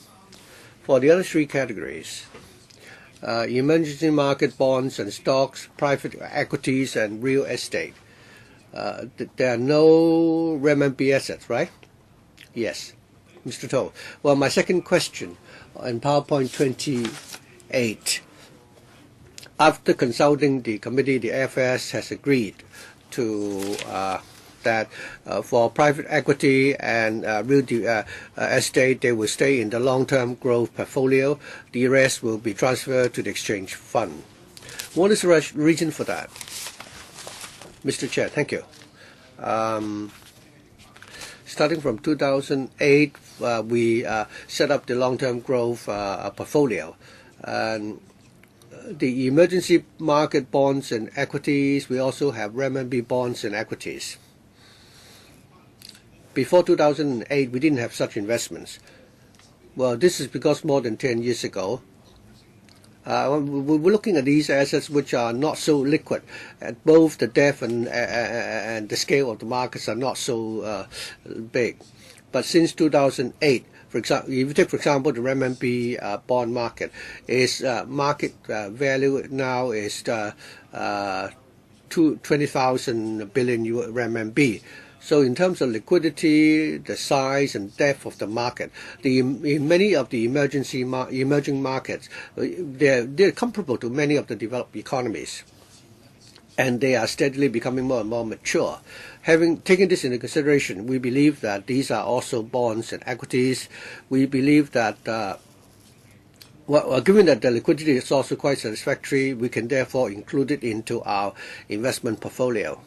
For the other three categories, emergency market bonds and stocks, private equities, and real estate, there are no renminbi assets, right? Yes. Mr. Toh. Well, my second question on PowerPoint 28. After consulting the committee, the FS has agreed to that for private equity and real estate, they will stay in the long-term growth portfolio. The rest will be transferred to the exchange fund. What is the reason for that? Mr. Chair, thank you. Starting from 2008, we set up the long-term growth portfolio. And the emergency market bonds and equities, we also have renminbi bonds and equities. Before 2008, we didn't have such investments. Well, this is because more than 10 years ago, we're looking at these assets which are not so liquid. Both the depth and the scale of the markets are not so big. But since 2008, for example, if you take, for example, the renminbi bond market, its market value now is 20,000 billion renminbi. So in terms of liquidity, the size and depth of the market, in many of the emerging markets, they're comparable to many of the developed economies, and they are steadily becoming more and more mature. Having taken this into consideration, we believe that these are also bonds and equities. We believe that given that the liquidity is also quite satisfactory, we can therefore include it into our investment portfolio.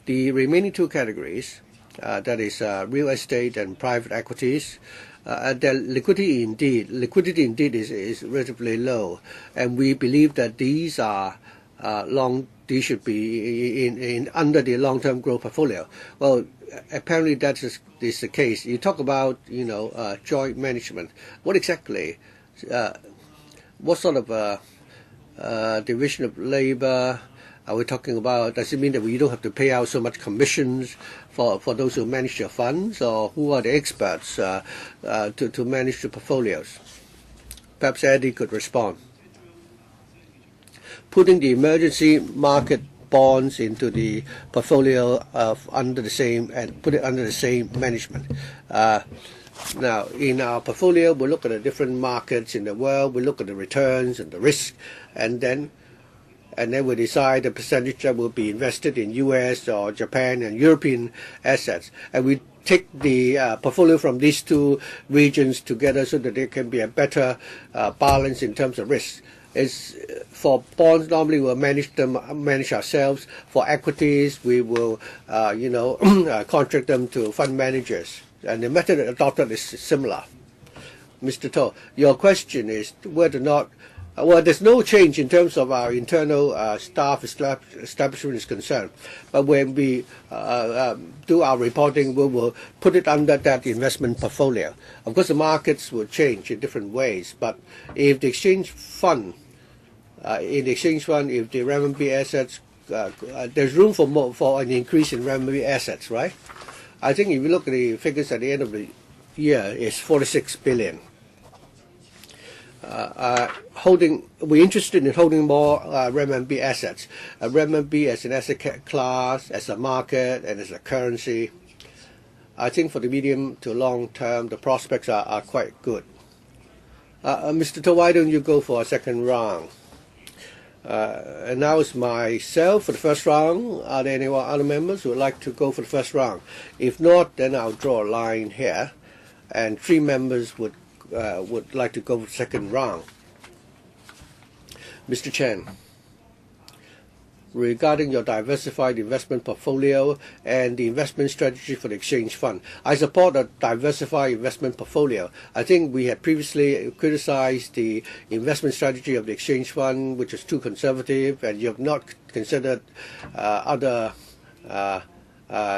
The remaining two categories, that is real estate and private equities, the liquidity indeed is relatively low, and we believe that these are these should be under the long-term growth portfolio. Well, apparently that is the case. You talk about joint management. What exactly? What sort of division of labor are we talking about? Does it mean that we don't have to pay out so much commissions for those who manage your funds, or who are the experts to manage the portfolios? Perhaps Eddie could respond. Putting the emergency market bonds into the portfolio under the same and put it under the same management. Now, in our portfolio, we look at the different markets in the world. We look at the returns and the risk, and then we decide the percentage that will be invested in U.S. or Japan and European assets, and we take the portfolio from these two regions together so that there can be a better balance in terms of risk. For bonds, normally we'll manage ourselves. For equities, we will contract them to fund managers, and the method adopted is similar. Mr. To, your question is whether or not. Well, there's no change in terms of our internal staff establishment is concerned. But when we do our reporting, we will put it under that investment portfolio. Of course, the markets will change in different ways. But if the exchange fund, if the renminbi assets, there's room for an increase in renminbi assets, right? I think if you look at the figures at the end of the year, it's 46 billion. We're interested in holding more renminbi assets. Renminbi as an asset class, as a market, and as a currency. I think for the medium to long term, the prospects are quite good. Mr. To, why don't you go for a second round? And now it's myself for the first round. Are there any other members who would like to go for the first round? If not, then I'll draw a line here, and 3 members would like to go for the second round. Mr. Chen, regarding your diversified investment portfolio and the investment strategy for the exchange fund, I support a diversified investment portfolio. I think we had previously criticized the investment strategy of the exchange fund, which is too conservative, and you have not considered other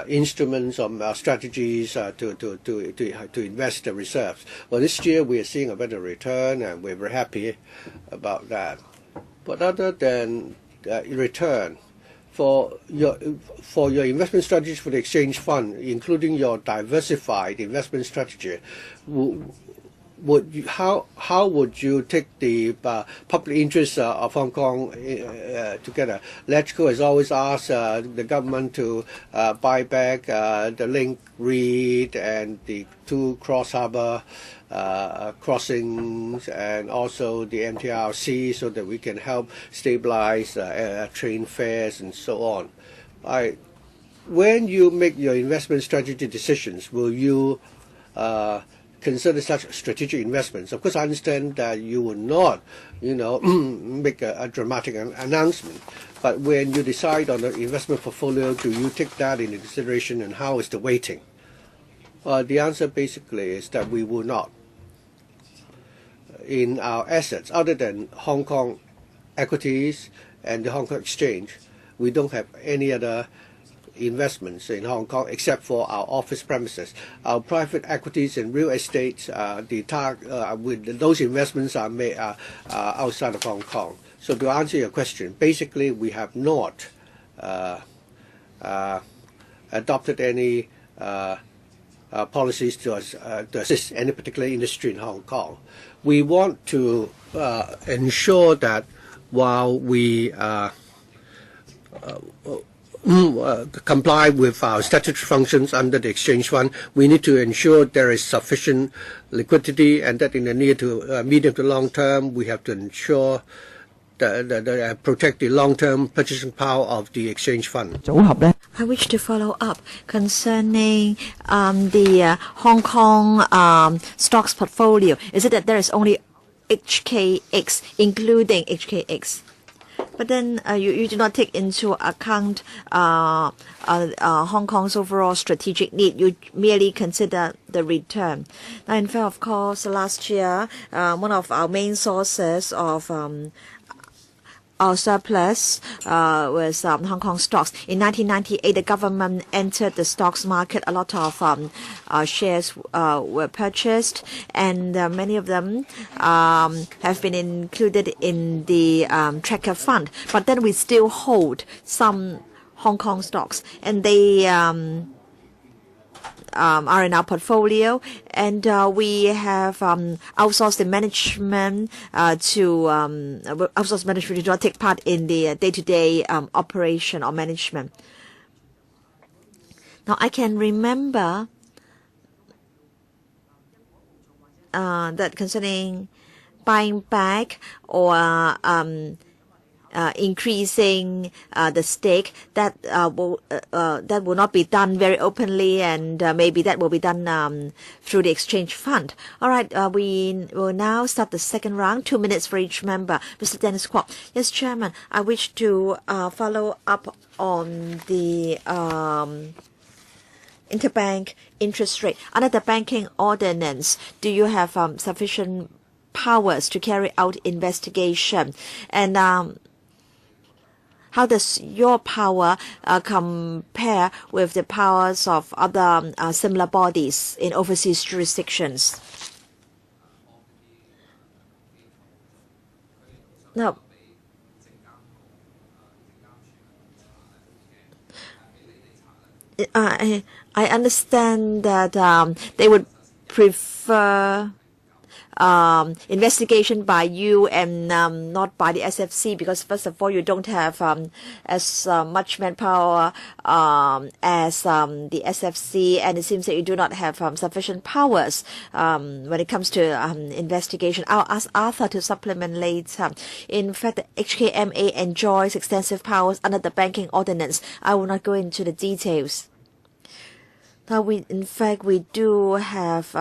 instruments or strategies to invest the reserves. Well, this year we are seeing a better return, and we're very happy about that. But other than return, for your investment strategies for the exchange fund, including your diversified investment strategy, how would you take the public interest of Hong Kong together? LegCo has always asked the government to buy back the Link Reed and the 2 cross-harbour crossings, and also the MTRC, so that we can help stabilize train fares and so on. When you make your investment strategy decisions, will you consider such strategic investments? Of course, I understand that you will not, make a dramatic announcement. But when you decide on the investment portfolio, do you take that into consideration, and how is the weighting? The answer basically is that we will not. In our assets, other than Hong Kong equities and the Hong Kong exchange, we don't have any other investments in Hong Kong except for our office premises. Our private equities and real estate, with those investments are made outside of Hong Kong. So to answer your question, basically we have not adopted any policies to assist any particular industry in Hong Kong. We want to ensure that while we comply with our statutory functions under the exchange fund, we need to ensure there is sufficient liquidity, and that in the near to medium to long term, we have to ensure that protect the long-term purchasing power of the exchange fund. I wish to follow up concerning the Hong Kong stocks portfolio. Is it that there is only HKX, including HKX? But then you do not take into account Hong Kong's overall strategic need. You merely consider the return. Now, in fact, of course, last year, one of our main sources of our surplus was Hong Kong stocks. In 1998, the government entered the stocks market. A lot of shares were purchased, and many of them have been included in the tracker fund. But then we still hold some Hong Kong stocks, and they are in our portfolio, and we have outsourced the management to not take part in the day-to-day operation or management. Now I can remember that concerning buying back or increasing the stake, that will not be done very openly, and maybe that will be done through the exchange fund. All right, we will now start the second round. 2 minutes for each member. Mr. Dennis Kwok. Yes, Chairman. I wish to follow up on the interbank interest rate. Under the banking ordinance, do you have sufficient powers to carry out investigation? And how does your power compare with the powers of other similar bodies in overseas jurisdictions? Now, I understand that they would prefer investigation by you and not by the SFC, because first of all, you don't have as much manpower as the SFC, and it seems that you do not have sufficient powers when it comes to investigation. I'll ask Arthur to supplement later. In fact, the HKMA enjoys extensive powers under the banking ordinance. I will not go into the details. Now, in fact, we do have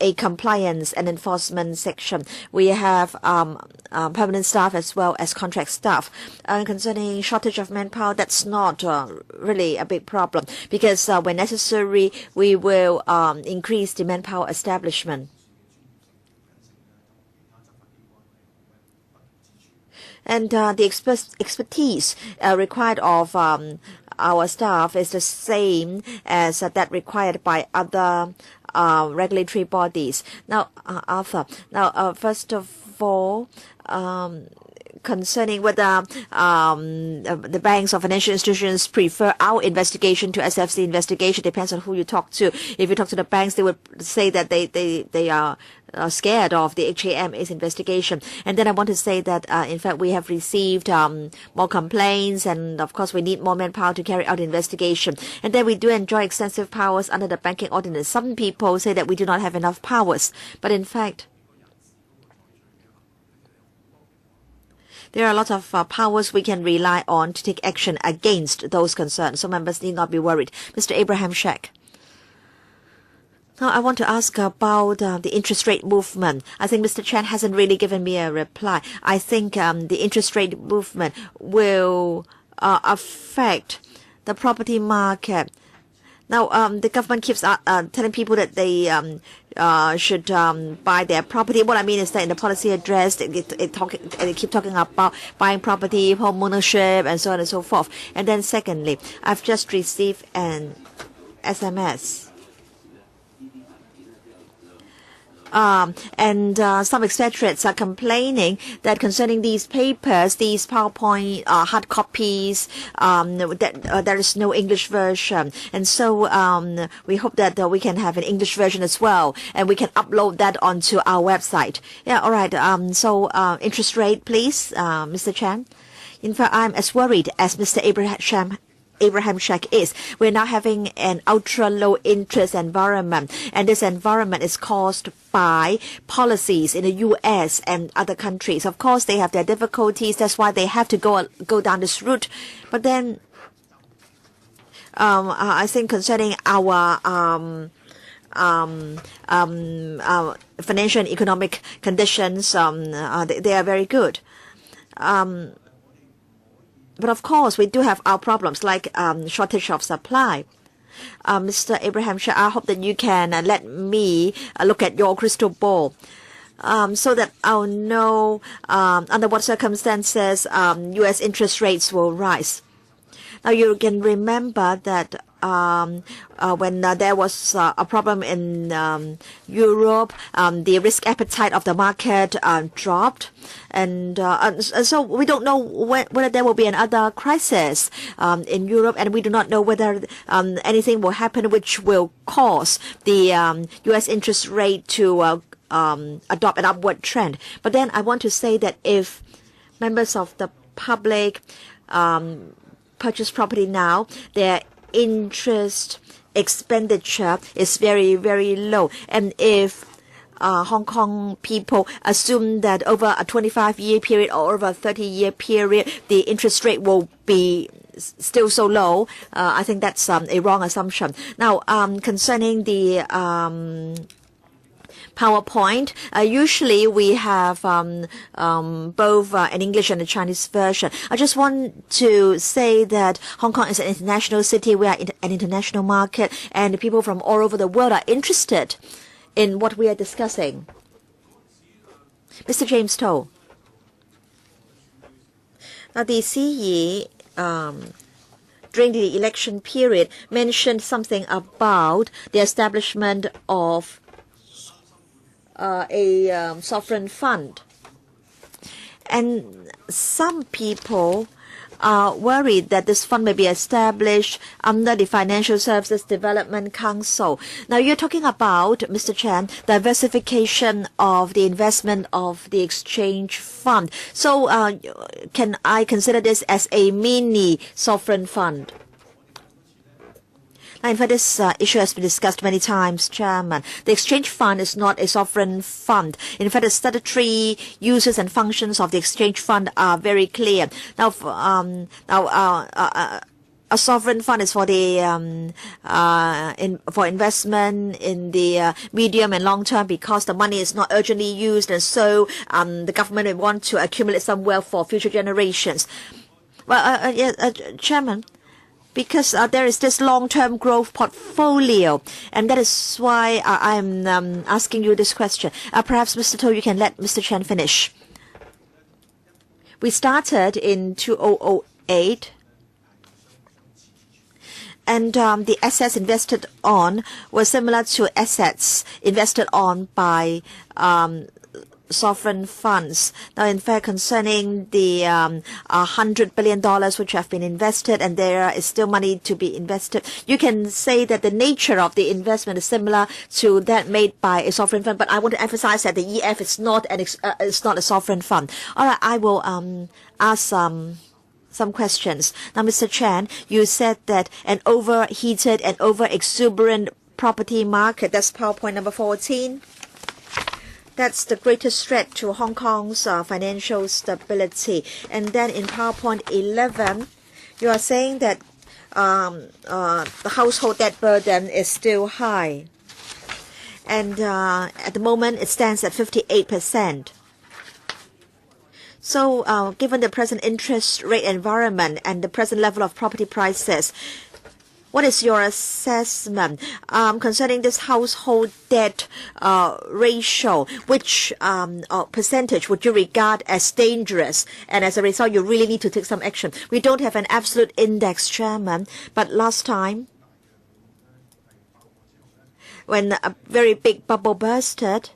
a compliance and enforcement section. We have permanent staff as well as contract staff. Concerning shortage of manpower, that's not really a big problem, because when necessary, we will increase the manpower establishment. And the expertise required of our staff is the same as that required by other regulatory bodies. Now, Arthur, first of all, concerning whether the banks or financial institutions prefer our investigation to SFC investigation, depends on who you talk to. If you talk to the banks, they would say that they are scared of the HKMA's investigation. And then I want to say that, in fact, we have received more complaints, and of course we need more manpower to carry out investigation. And then we do enjoy extensive powers under the banking ordinance. Some people say that we do not have enough powers, but in fact, there are a lot of powers we can rely on to take action against those concerned, so members need not be worried. Mr. Abraham Sheck. Now, I want to ask about the interest rate movement. I think Mr. Chan hasn't really given me a reply. I think the interest rate movement will affect the property market. Now, the government keeps telling people that they should buy their property. What I mean is that in the policy address, they keep talking about buying property, home ownership, and so on and so forth. And then secondly, I've just received an SMS. And some expatriates are complaining that concerning these papers, these PowerPoint hard copies, that there is no English version. And so we hope that we can have an English version as well, and we can upload that onto our website. Yeah, all right. So interest rate, please, Mr. Chan. In fact, I'm as worried as Mr. Abraham Sheck is. We're now having an ultra-low interest environment, and this environment is caused by policies in the U.S. and other countries. Of course, they have their difficulties. That's why they have to go down this route. But then, I think concerning our financial and economic conditions, they are very good. But of course, we do have our problems like shortage of supply. Mr. Abraham Shah, I hope that you can let me look at your crystal ball so that I'll know under what circumstances U.S. interest rates will rise. Now you can remember that when there was a problem in Europe, the risk appetite of the market dropped, and so we don't know whether there will be another crisis in Europe, and we do not know whether anything will happen which will cause the U.S. interest rate to adopt an upward trend. But then I want to say that if members of the public purchase property now, their interest expenditure is very, very low. And if Hong Kong people assume that over a 25-year period or over a 30-year period, the interest rate will be still so low, I think that's a wrong assumption. Now, concerning the PowerPoint. Usually we have both an English and a Chinese version. I just want to say that Hong Kong is an international city. We are in an international market, and people from all over the world are interested in what we are discussing. Mr. James Toh. Now, the CE during the election period mentioned something about the establishment of a sovereign fund. And some people are worried that this fund may be established under the Financial Services Development Council. Now, you're talking about, Mr. Chan, diversification of the investment of the exchange fund. So can I consider this as a mini sovereign fund? Now, in fact, this issue has been discussed many times, Chairman. The exchange fund is not a sovereign fund. In fact, the statutory uses and functions of the exchange fund are very clear. Now, a sovereign fund is for the for investment in the medium and long term, because the money is not urgently used, and so the government will want to accumulate some wealth for future generations. Well, Chairman, because there is this long-term growth portfolio, and that is why I'm asking you this question. Perhaps, Mr. Toh, you can let Mr. Chen finish. We started in 2008, and the assets invested on were similar to assets invested on by sovereign funds. Now, in fact, concerning the $100 billion which have been invested, and there is still money to be invested, you can say that the nature of the investment is similar to that made by a sovereign fund. But I want to emphasize that the EF is not it's not a sovereign fund. All right, I will ask some questions. Now, Mr. Chan, you said that an overheated and over-exuberant property market, that's PowerPoint number 14. That's the greatest threat to Hong Kong's financial stability. And then in PowerPoint 11, you are saying that the household debt burden is still high. And at the moment, it stands at 58%. So given the present interest rate environment and the present level of property prices, what is your assessment concerning this household debt ratio? Which percentage would you regard as dangerous? And as a result, you really need to take some action. We don't have an absolute index, Chairman, but last time, when a very big bubble bursted,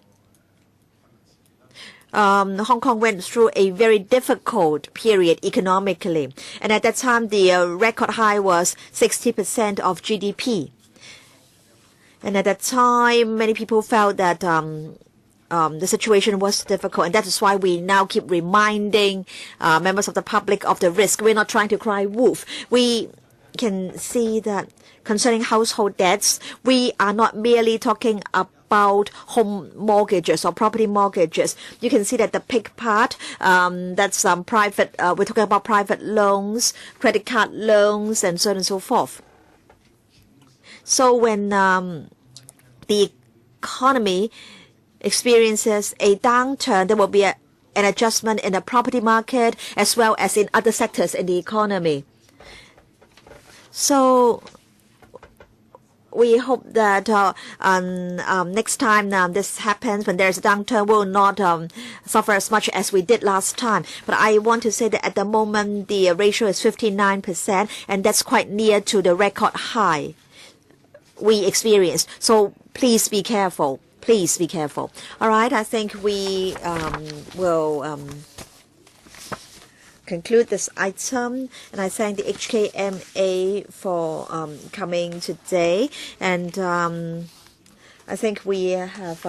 Hong Kong went through a very difficult period economically. And at that time, the record high was 60% of GDP. And at that time, many people felt that the situation was difficult. And that is why we now keep reminding members of the public of the risk. We're not trying to cry wolf. We can see that concerning household debts, we are not merely talking about home mortgages or property mortgages. You can see that the pink part, that's private, we're talking about private loans, credit card loans, and so on and so forth. So when the economy experiences a downturn, there will be an adjustment in the property market as well as in other sectors in the economy. So we hope that next time this happens, when there's a downturn, we will not suffer as much as we did last time. But I want to say that at the moment, the ratio is 59%, and that's quite near to the record high we experienced. So please be careful. Please be careful. All right, I think we will conclude this item, and I thank the HKMA for coming today, and I think we have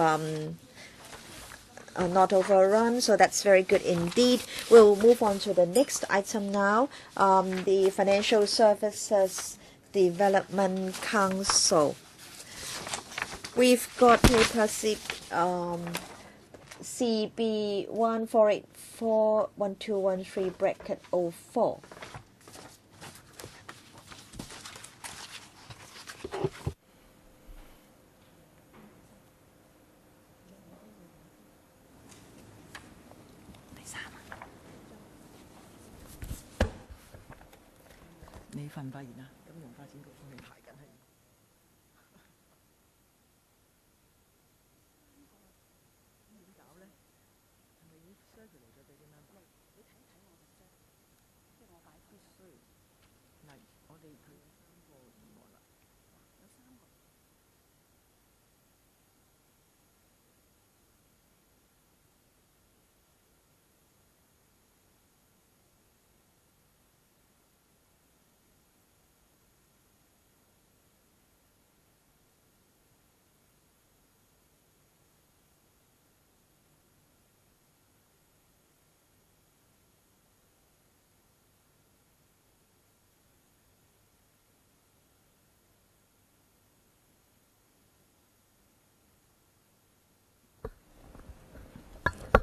not overrun, so that's very good indeed. We'll move on to the next item now, the Financial Services Development Council. We've got paper CB 14841213/04.你份發言啊，金融發展局幫你排緊係。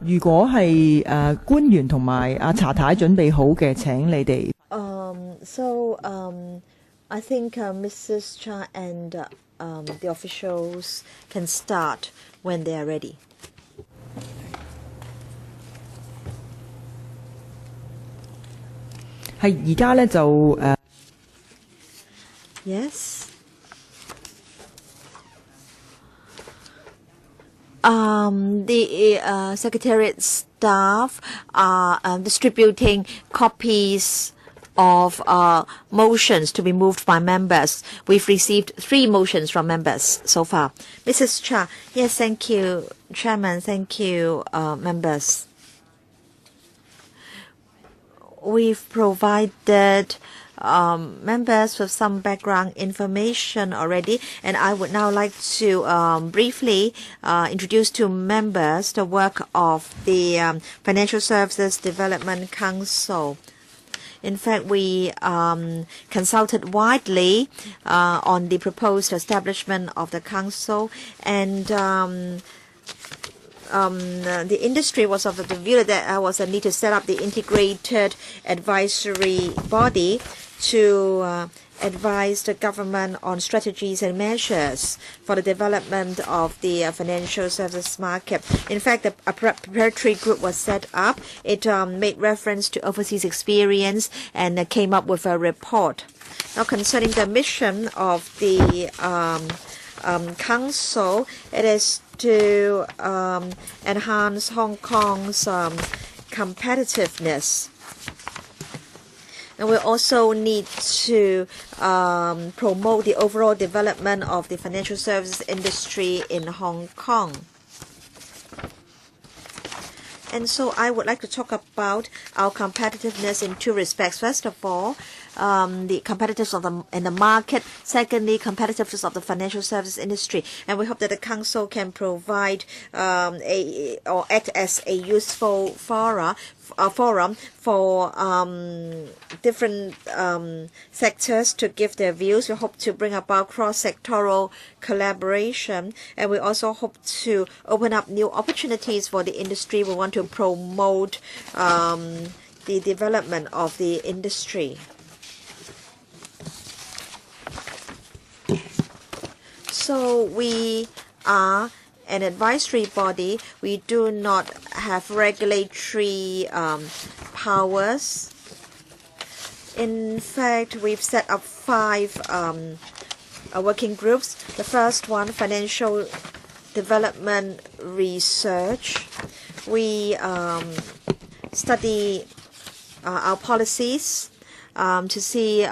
如果係官員同埋阿查太準備好嘅，請你哋。I think Mrs. Cha and the officials can start when they are ready. 係而家咧就Yes. The Secretariat staff are distributing copies of motions to be moved by members. We've received 3 motions from members so far. Mrs. Cha, yes, thank you, Chairman, thank you, members. We've provided members with some background information already, and I would now like to briefly introduce to members the work of the Financial Services Development Council. In fact, we consulted widely on the proposed establishment of the council, and the industry was of the view that there was a need to set up the integrated advisory body to advise the government on strategies and measures for the development of the financial services market. In fact, a preparatory group was set up. It made reference to overseas experience and came up with a report. Now, concerning the mission of the council, it is to enhance Hong Kong's competitiveness. And we also need to promote the overall development of the financial services industry in Hong Kong. And so I would like to talk about our competitiveness in 2 respects. First of all, the competitiveness in the market. Secondly, competitiveness of the financial service industry. And we hope that the council can provide or act as a useful forum for different sectors to give their views. We hope to bring about cross-sectoral collaboration, and we also hope to open up new opportunities for the industry. We want to promote the development of the industry. So we are an advisory body. We do not have regulatory powers. In fact, we've set up 5 working groups. The first one, financial development research. We study our policies to see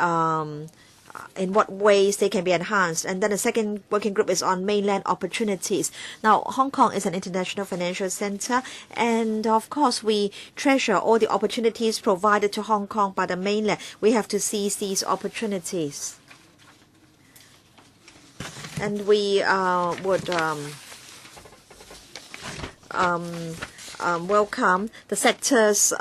in what ways they can be enhanced. And then the second working group is on mainland opportunities. Now, Hong Kong is an international financial center, and of course, we treasure all the opportunities provided to Hong Kong by the mainland. We have to seize these opportunities. And we would welcome the sector's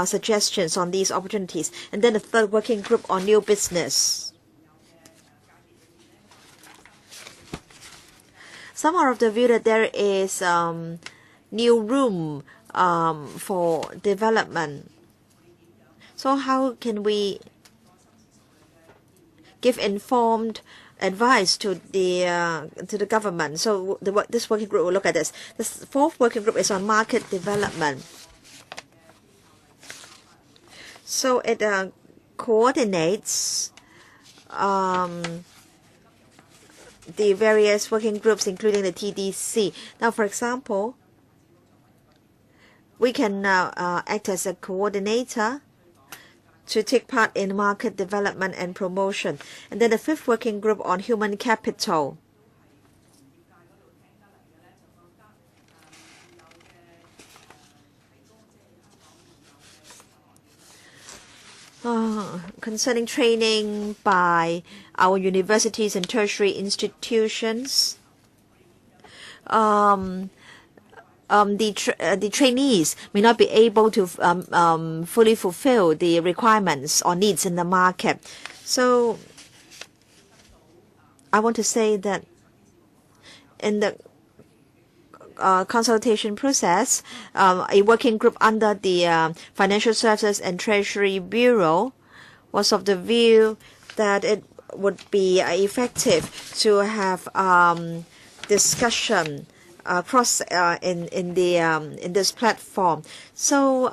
suggestions on these opportunities. And then the third working group on new business. Some are of the view that there is new room for development. So how can we give informed advice to the government? So this working group will look at this. The fourth working group is on market development. So it coordinates the various working groups, including the TDC. Now, for example, we can now act as a coordinator to take part in market development and promotion. And then the fifth working group on human capital. Concerning training by our universities and tertiary institutions, the trainees may not be able to fully fulfill the requirements or needs in the market. So I want to say that in the consultation process, a working group under the Financial Services and Treasury Bureau was of the view that it would be effective to have discussion across in this platform. So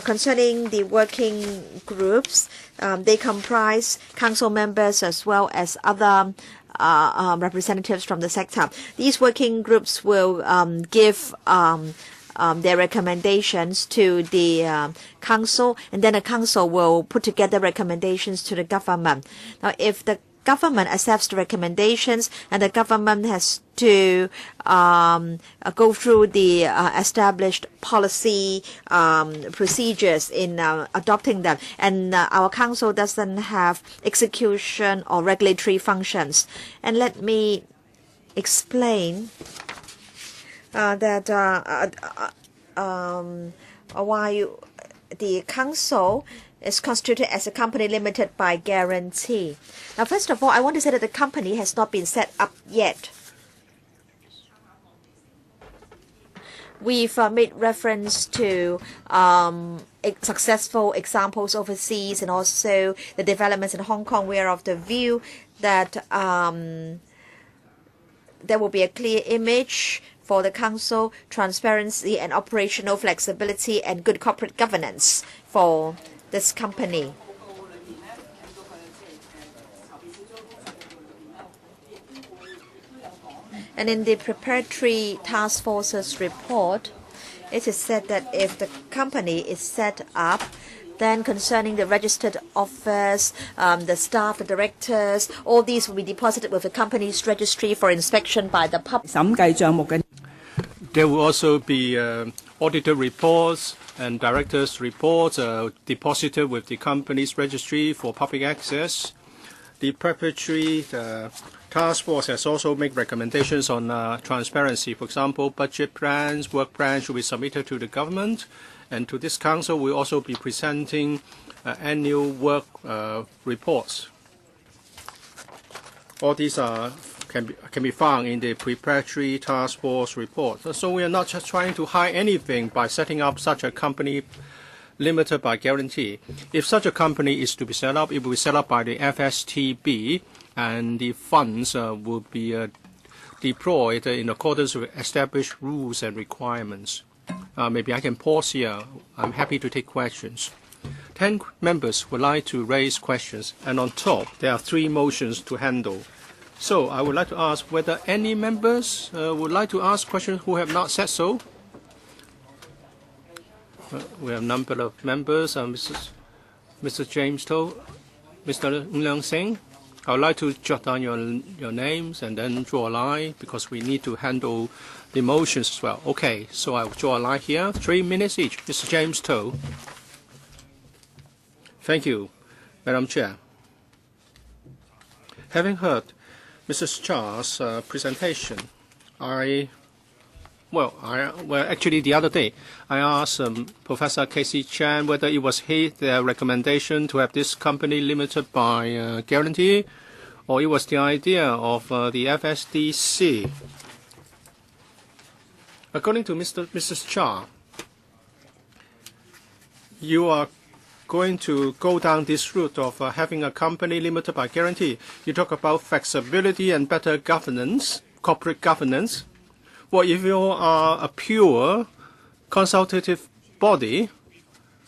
concerning the working groups, they comprise council members as well as other representatives from the sector. These working groups will give their recommendations to the council, and then the council will put together recommendations to the government. Now, if the government accepts the recommendations, and the government has to go through the established policy procedures in adopting them. And our council doesn't have execution or regulatory functions. And let me explain that why the council is constituted as a company limited by guarantee. Now, first of all, I want to say that the company has not been set up yet. We've made reference to successful examples overseas and also the developments in Hong Kong. We are of the view that there will be a clear image for the council, transparency and operational flexibility, and good corporate governance for this company. And in the preparatory task force's report, it is said that if the company is set up, then concerning the registered office, the staff, the directors, all these will be deposited with the company's registry for inspection by the public. There will also be auditor reports and directors' reports deposited with the company's registry for public access. The preparatory task force has also made recommendations on transparency. For example, budget plans, work plans should be submitted to the government. And to this council, we'll also be presenting annual work reports. All these can be found in the preparatory task force report. So we are not just trying to hide anything by setting up such a company limited by guarantee. If such a company is to be set up, it will be set up by the FSTB, and the funds will be deployed in accordance with established rules and requirements. Maybe I can pause here. I'm happy to take questions. 10 members would like to raise questions, and on top, there are 3 motions to handle. So I would like to ask whether any members would like to ask questions who have not said so. We have a number of members. Mr. James To, Mr. Ng Sing. I would like to jot down your names and then draw a line because we need to handle the motions as well. Okay, so I will draw a line here. 3 minutes each. Mr. James To. Thank you, Madam Chair. Having heard Mrs. Char's presentation, actually the other day, I asked Professor Casey Chan whether it was their recommendation to have this company limited by guarantee, or it was the idea of the FSDC. According to Mrs. Cha, you are going to go down this route of having a company limited by guarantee. You talk about flexibility and better governance, corporate governance. Well, if you are a pure consultative body,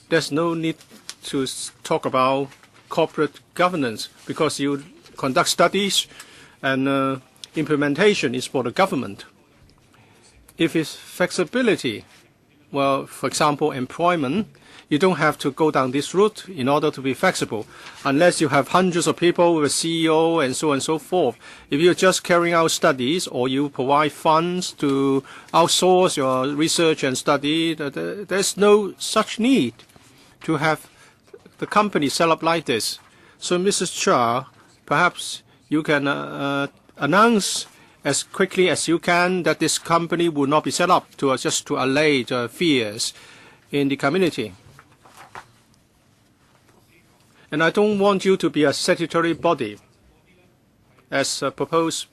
there's no need to talk about corporate governance because you conduct studies and implementation is for the government. If it's flexibility, well, for example, employment, you don't have to go down this route in order to be flexible, unless you have hundreds of people with a CEO and so on and so forth. If you're just carrying out studies or you provide funds to outsource your research and study, there's no such need to have the company set up like this. So, Mrs. Cha, perhaps you can announce as quickly as you can that this company will not be set up just to allay the fears in the community. And I don't want you to be a statutory body, as proposed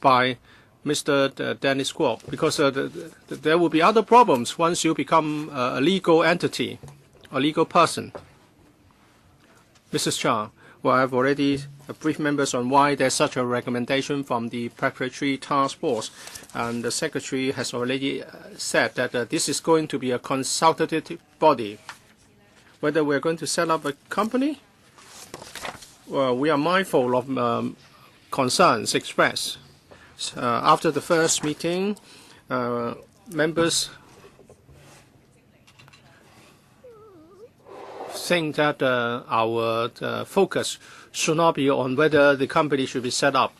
by Mr. Dennis Kwok, because there will be other problems once you become a legal entity, a legal person. Mrs. Cha, well, I've already briefed members on why there's such a recommendation from the preparatory task force, and the Secretary has already said that this is going to be a consultative body. Whether we're going to set up a company, well, we are mindful of concerns expressed. After the first meeting, members think that our focus should not be on whether the company should be set up.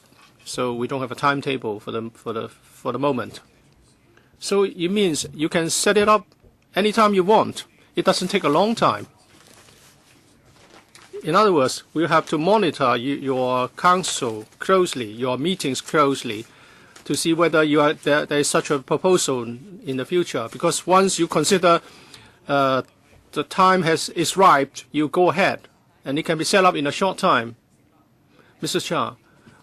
So we don't have a timetable for the moment. So it means you can set it up anytime you want. It doesn't take a long time. In other words, we have to monitor your council closely, your meetings closely, to see whether there is such a proposal in the future. Because once you consider the time is ripe, you go ahead, and it can be set up in a short time. Mr. Cha,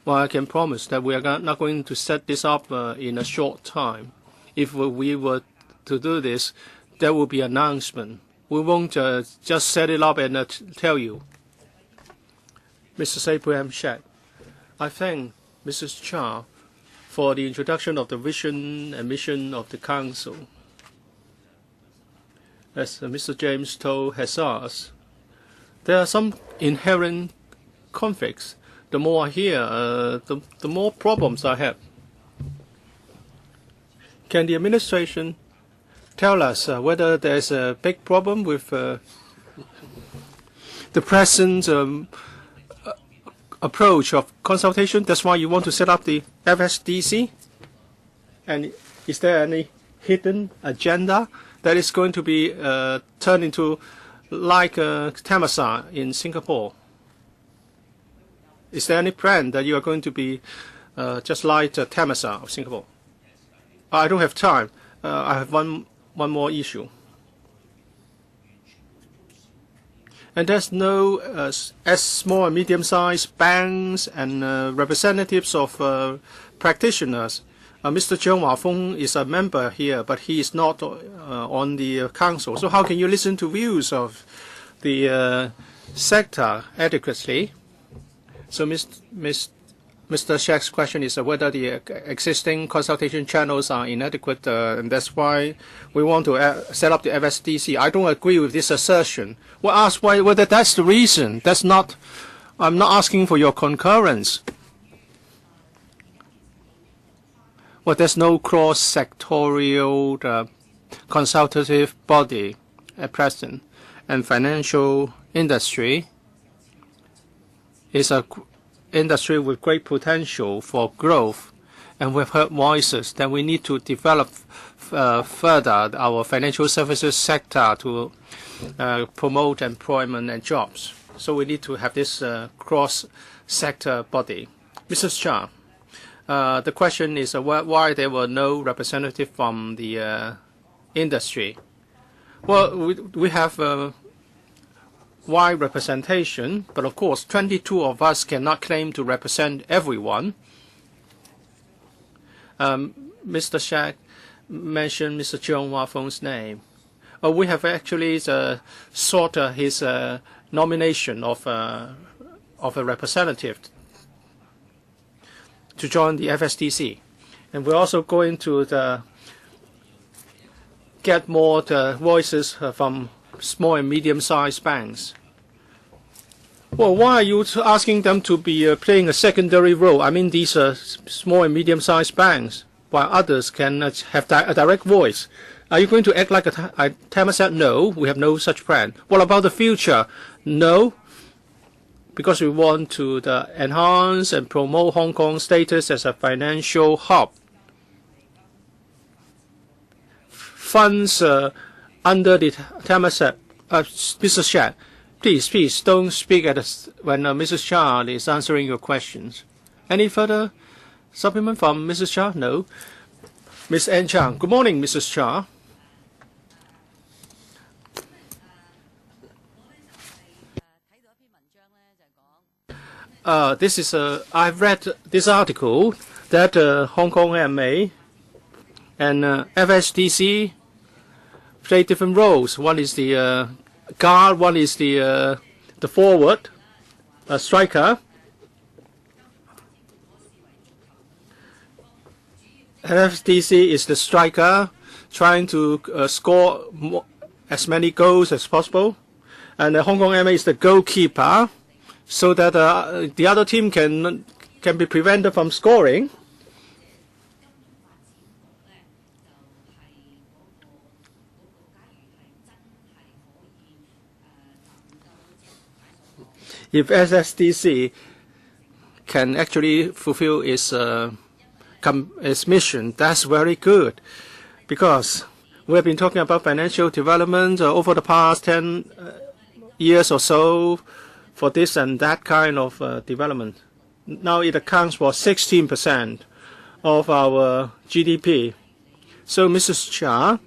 well, I can promise that we are not going to set this up in a short time. If we were to do this, there will be an announcement. We won't just set it up and tell you. Mr. Abraham Shek, I thank Mrs. Cha for the introduction of the vision and mission of the Council. As Mr. James To has asked, there are some inherent conflicts. The more I hear, the more problems I have. Can the administration tell us whether there's a big problem with the present approach of consultation? That's why you want to set up the FSDC? And is there any hidden agenda that is going to be turned into like Thammasat in Singapore? Is there any plan that you are going to be just like Thammasat of Singapore? I don't have time. I have one more issue. And there's no as small and medium-sized banks and representatives of practitioners. Mr. Cheung Wah-fung is a member here, but he is not on the council. So how can you listen to views of the sector adequately? So Mr. Shek's question is whether the existing consultation channels are inadequate, and that's why we want to set up the FSDC. I don't agree with this assertion. We'll ask whether that's the reason. That's not. I'm not asking for your concurrence. Well, there's no cross-sectorial consultative body at present, and financial industry is a industry with great potential for growth, and we've heard voices that we need to develop further our financial services sector to promote employment and jobs. So we need to have this cross-sector body. Mrs. Cha, the question is why there were no representatives from the industry. Well, we have wide representation, but of course 22 of us cannot claim to represent everyone. Mr. Shek mentioned Mr. Cheong Wah Fong's name. We have actually sought his nomination of a representative to join the FSDC. And we're also going to get more voices from small and medium-sized banks. Well, why are you asking them to be playing a secondary role? I mean, these are small and medium-sized banks, while others can have a direct voice. Are you going to act like a Thammasat? No, we have no such plan. What about the future? No, because we want to enhance and promote Hong Kong's status as a financial hub. Funds under the Thammasat. Mr. Shek, please don't speak when Mrs. Cha is answering your questions. Any further supplement from Mrs. Cha? No. Ms. Ann Chang. Good morning, Mrs. Cha. I've read this article that Hong Kong MA and FSDC play different roles. One is the guard, one is the forward, striker. FSDC is the striker, trying to score as many goals as possible, and Hong Kong MA is the goalkeeper, so that the other team can be prevented from scoring. If SSDC can actually fulfill its mission, that's very good, because we have been talking about financial development over the past 10 years or so for this and that kind of development. Now it accounts for 16% of our GDP. So Mrs. Cha,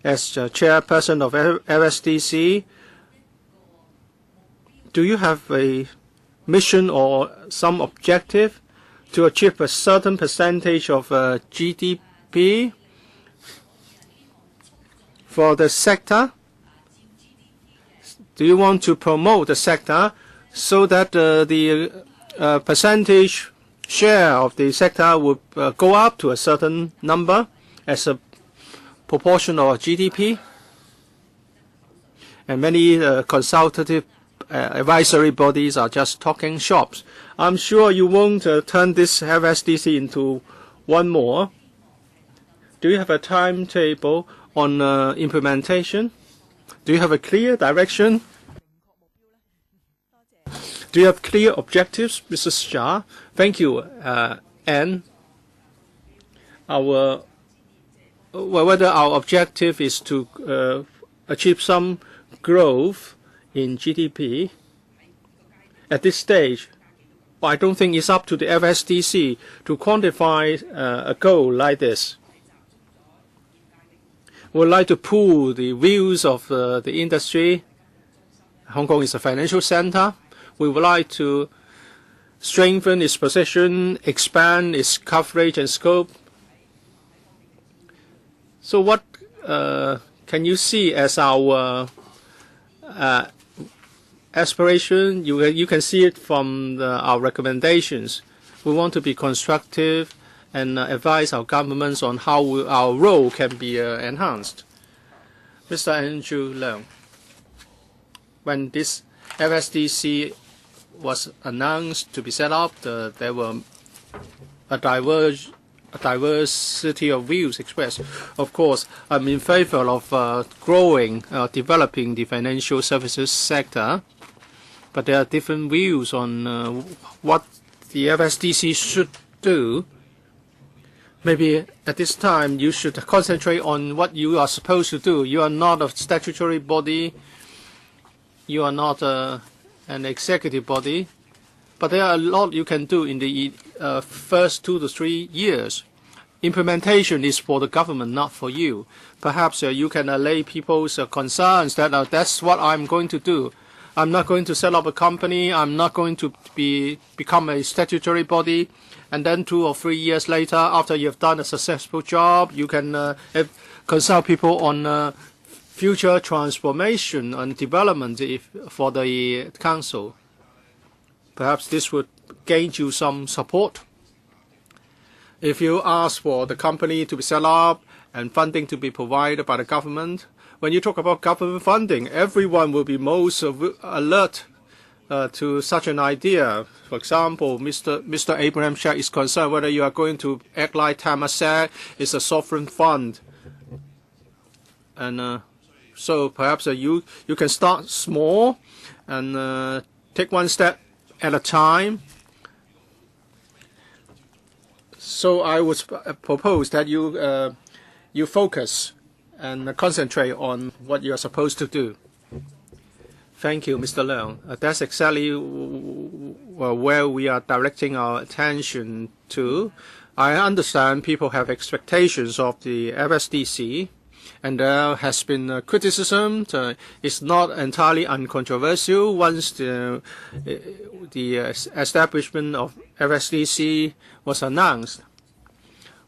as chairperson of FSDC, do you have a mission or some objective to achieve a certain percentage of GDP for the sector? Do you want to promote the sector so that the percentage share of the sector would go up to a certain number as a proportion of GDP? And many consultative advisory bodies are just talking shops. I'm sure you won't turn this FSDC into one more. Do you have a timetable on implementation? Do you have a clear direction? Do you have clear objectives, Mrs. Shah? Thank you. And whether our objective is to achieve some growth in GDP at this stage, I don't think it's up to the FSDC to quantify a goal like this. We would like to pool the views of the industry. Hong Kong is a financial center. We would like to strengthen its position, expand its coverage and scope. So what can you see as our aspiration, you can see it from our recommendations. We want to be constructive and advise our governments on how our role can be enhanced. Mr. Andrew Leung, when this FSDC was announced to be set up, there were a diversity of views expressed. Of course, I'm in favor of growing, developing the financial services sector, but there are different views on what the FSDC should do. Maybe at this time you should concentrate on what you are supposed to do. You are not a statutory body. You are not an executive body. But there are a lot you can do in the first 2 to 3 years. Implementation is for the government, not for you. Perhaps you can allay people's concerns that that's what I'm going to do. I'm not going to set up a company. I'm not going to become a statutory body. And then 2 or 3 years later, after you've done a successful job, you can consult people on future transformation and development for the council. Perhaps this would gain you some support. If you ask for the company to be set up and funding to be provided by the government, when you talk about government funding, everyone will be most alert to such an idea. For example, Mr. Abraham Shah is concerned whether you are going to act like Temasek is a sovereign fund. And so perhaps you can start small and take one step at a time. So I would propose that you focus and concentrate on what you are supposed to do. Thank you, Mr. Leung. That's exactly where we are directing our attention to. I understand people have expectations of the FSDC, and there has been criticism. It's not entirely uncontroversial once the establishment of FSDC was announced.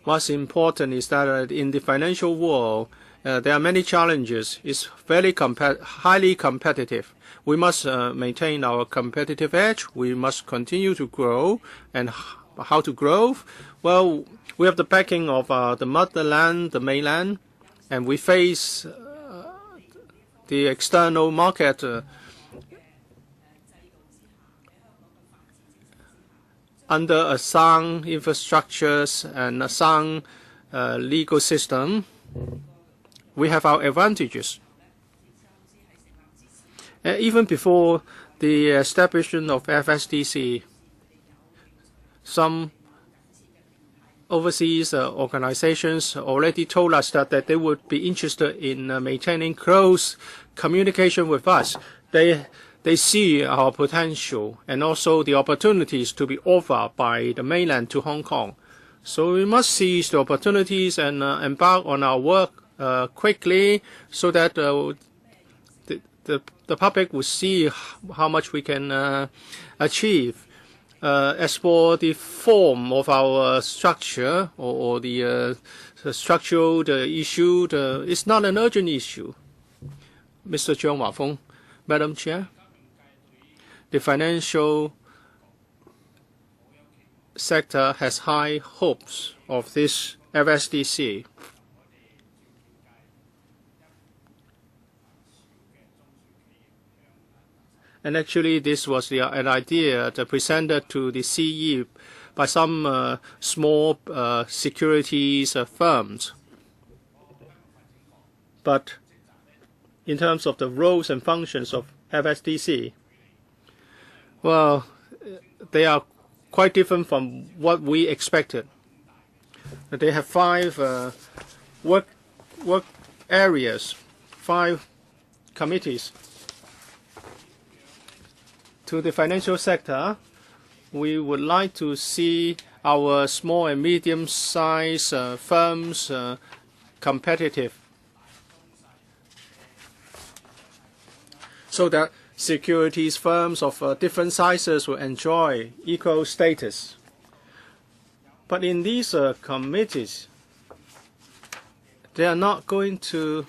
What's important is that in the financial world, there are many challenges. It's very highly competitive. We must maintain our competitive edge. We must continue to grow. And how to grow? Well, we have the backing of the motherland, the mainland, and we face the external market under a sound infrastructures and a sound legal system. We have our advantages. Even before the establishment of FSDC, some overseas organizations already told us that they would be interested in maintaining close communication with us. They see our potential and also the opportunities to be offered by the mainland to Hong Kong. So we must seize the opportunities and embark on our work quickly so that the public will see how much we can achieve. As for the form of our structure or the structural issue, it's not an urgent issue. Mr. Cheong Wah Fong, Madam Chair, the financial sector has high hopes of this FSDC. And actually, this was an idea presented to the CE by some small securities firms. But in terms of the roles and functions of FSDC, well, they are quite different from what we expected. They have 5 work areas, 5 committees. To the financial sector, we would like to see our small and medium-sized firms competitive, so that securities firms of different sizes will enjoy equal status. But in these committees, they are not going to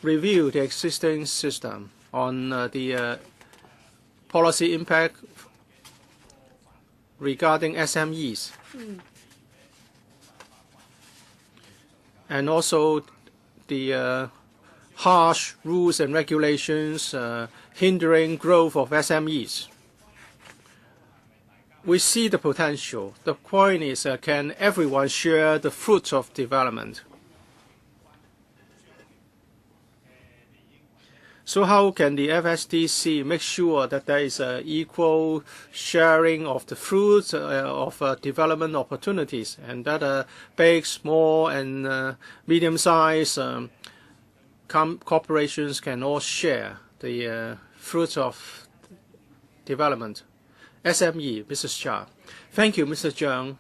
review the existing system on the policy impact regarding SMEs. And also the harsh rules and regulations hindering growth of SMEs. We see the potential. The point is, can everyone share the fruits of development? So how can the FSDC make sure that there is equal sharing of the fruits of development opportunities, and that big, small, and medium-sized corporations can all share the fruits of development? SME, Mrs. Cha. Thank you, Mr. Zhang,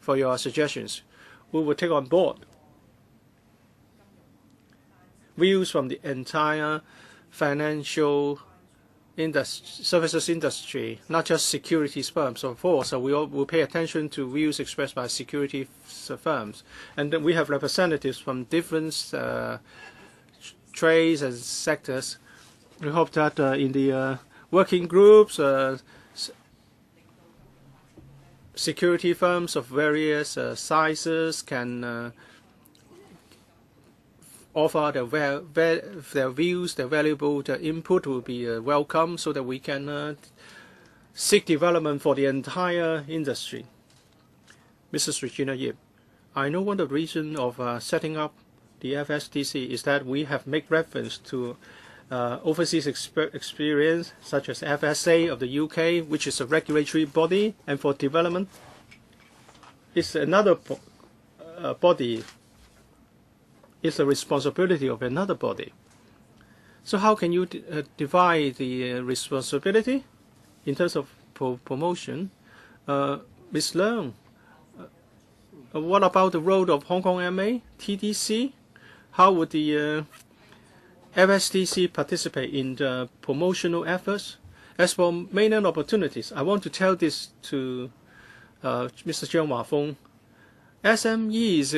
for your suggestions. We will take on board views from the entire financial services industry, not just securities firms, of course. So we all will pay attention to views expressed by security firms. And then we have representatives from different trades and sectors. We hope that in the working groups, security firms of various sizes can offer their views, their valuable input will be welcome, so that we can seek development for the entire industry. Mrs. Regina Yip, I know one of the reasons of setting up the FSDC is that we have made reference to overseas experience, such as FSA of the UK, which is a regulatory body, and for development, it's another body. It's the responsibility of another body. So how can you divide the responsibility in terms of promotion? Ms. Leung, what about the role of Hong Kong MA, TDC? How would the FSDC participate in the promotional efforts? As for mainland opportunities, I want to tell this to Mr. Jiang Wafeng. SMEs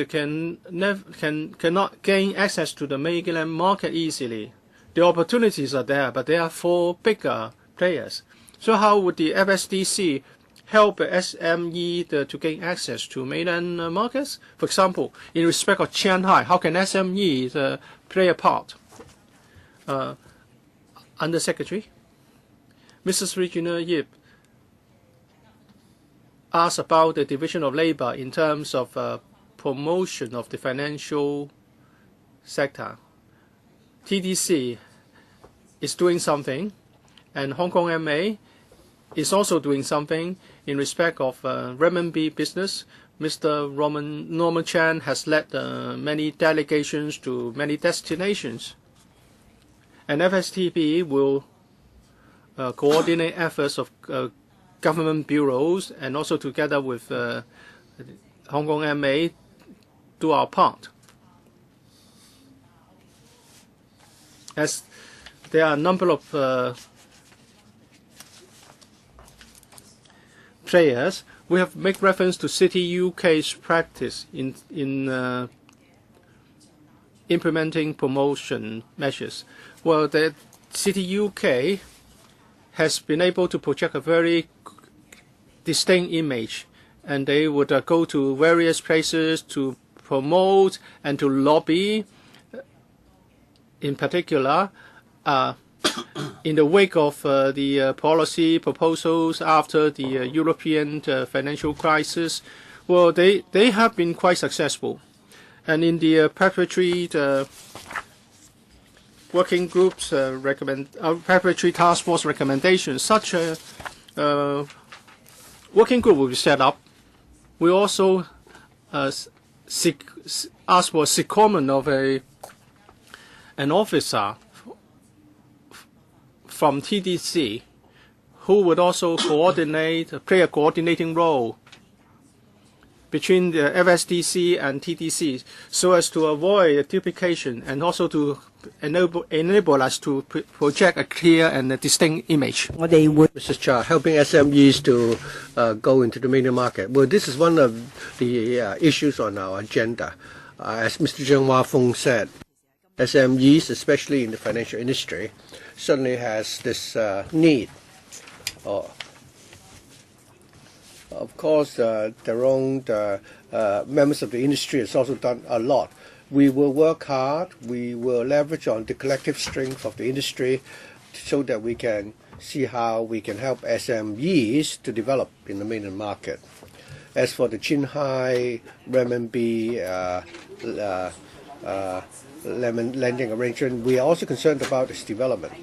cannot gain access to the mainland market easily. The opportunities are there, but they are for bigger players. So how would the FSDC help SME to gain access to mainland markets? For example, in respect of Shanghai, how can SME play a part? Undersecretary, Mrs. Regina Yip asked about the division of labor in terms of promotion of the financial sector. TDC is doing something, and Hong Kong MA is also doing something in respect of renminbi business. Mr. Norman Chan has led many delegations to many destinations. And FSTB will coordinate efforts of government bureaus, and also together with Hong Kong MA do our part. As there are a number of players, we have made reference to City UK's practice in implementing promotion measures. Well, the City UK has been able to project a very distinct image, and they would go to various places to promote and to lobby, in particular, in the wake of the policy proposals after the European financial crisis. Well, they have been quite successful. And in the preparatory working groups preparatory task force recommendations, such a working group will be set up. We also ask for a secondment of an officer from TDC who would also play a coordinating role between the FSDC and TDC, so as to avoid duplication and also to enable us to project a clear and a distinct image. Mrs. Cha, helping SMEs to go into the mainland market. Well, this is one of the issues on our agenda. As Mr. Jiang Wafeng said, SMEs, especially in the financial industry, certainly has this need Of course, their own members of the industry has also done a lot. We will work hard. We will leverage on the collective strength of the industry so that we can see how we can help SMEs to develop in the mainland market. As for the Qinghai renminbi lending arrangement, we are also concerned about its development.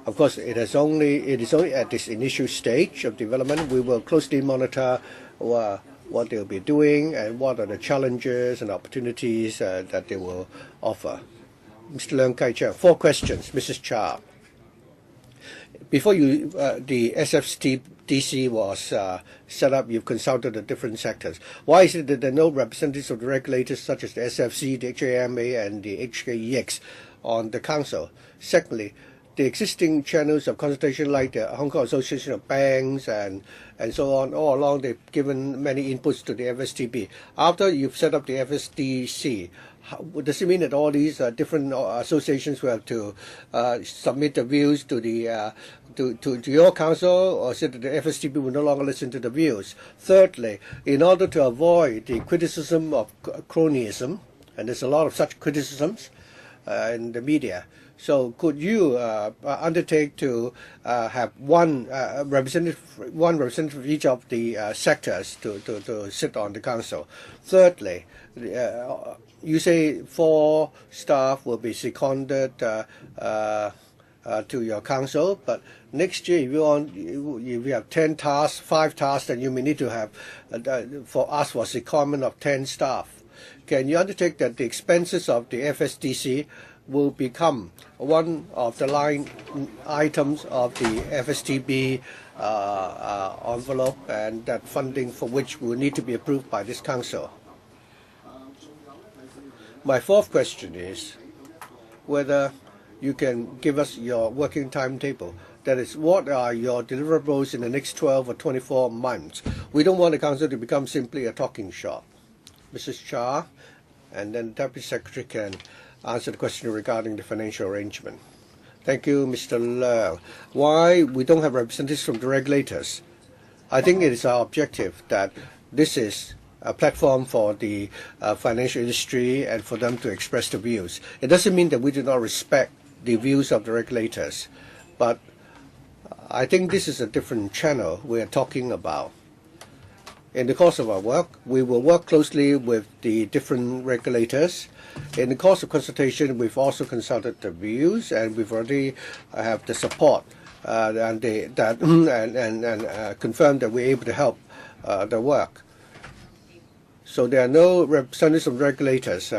Of course, it is only at this initial stage of development. We will closely monitor what they'll be doing and what are the challenges and opportunities that they will offer. Mr. Leung Kai-chiang, 4 questions. Mrs. Cha. Before the SFTDC was set up, you've consulted the different sectors. Why is it that there are no representatives of the regulators such as the SFC, the HAMA, and the HKEX on the council? Secondly, the existing channels of consultation like the Hong Kong Association of Banks and so on, all along they've given many inputs to the FSTB. After you've set up the FSDC, does it mean that all these different associations will have to submit the views to the to your council, or is it that the FSTB will no longer listen to the views? Thirdly, in order to avoid the criticism of cronyism, and there's a lot of such criticisms in the media, so could you undertake to have one representative of each of the sectors to sit on the council? Thirdly, you say 4 staff will be seconded to your council, but next year if you have 10 tasks, 5 tasks, then you may need to have ask for secondment of 10 staff. Can you undertake that the expenses of the FSDC will become one of the line items of the FSTB envelope, and that funding for which will need to be approved by this council? My 4th question is whether you can give us your working timetable. That is, what are your deliverables in the next 12 or 24 months? We don't want the council to become simply a talking shop. Mrs. Cha, and then the Deputy Secretary can answer the question regarding the financial arrangement. Thank you, Mr. Leung. Why we don't have representatives from the regulators? I think it is our objective that this is a platform for the financial industry and for them to express their views. It doesn't mean that we do not respect the views of the regulators, but I think this is a different channel we are talking about. In the course of our work, we will work closely with the different regulators. In the course of consultation, we've also consulted the views, and we've already have the support and confirmed that we're able to help the work. So there are no representatives of regulators.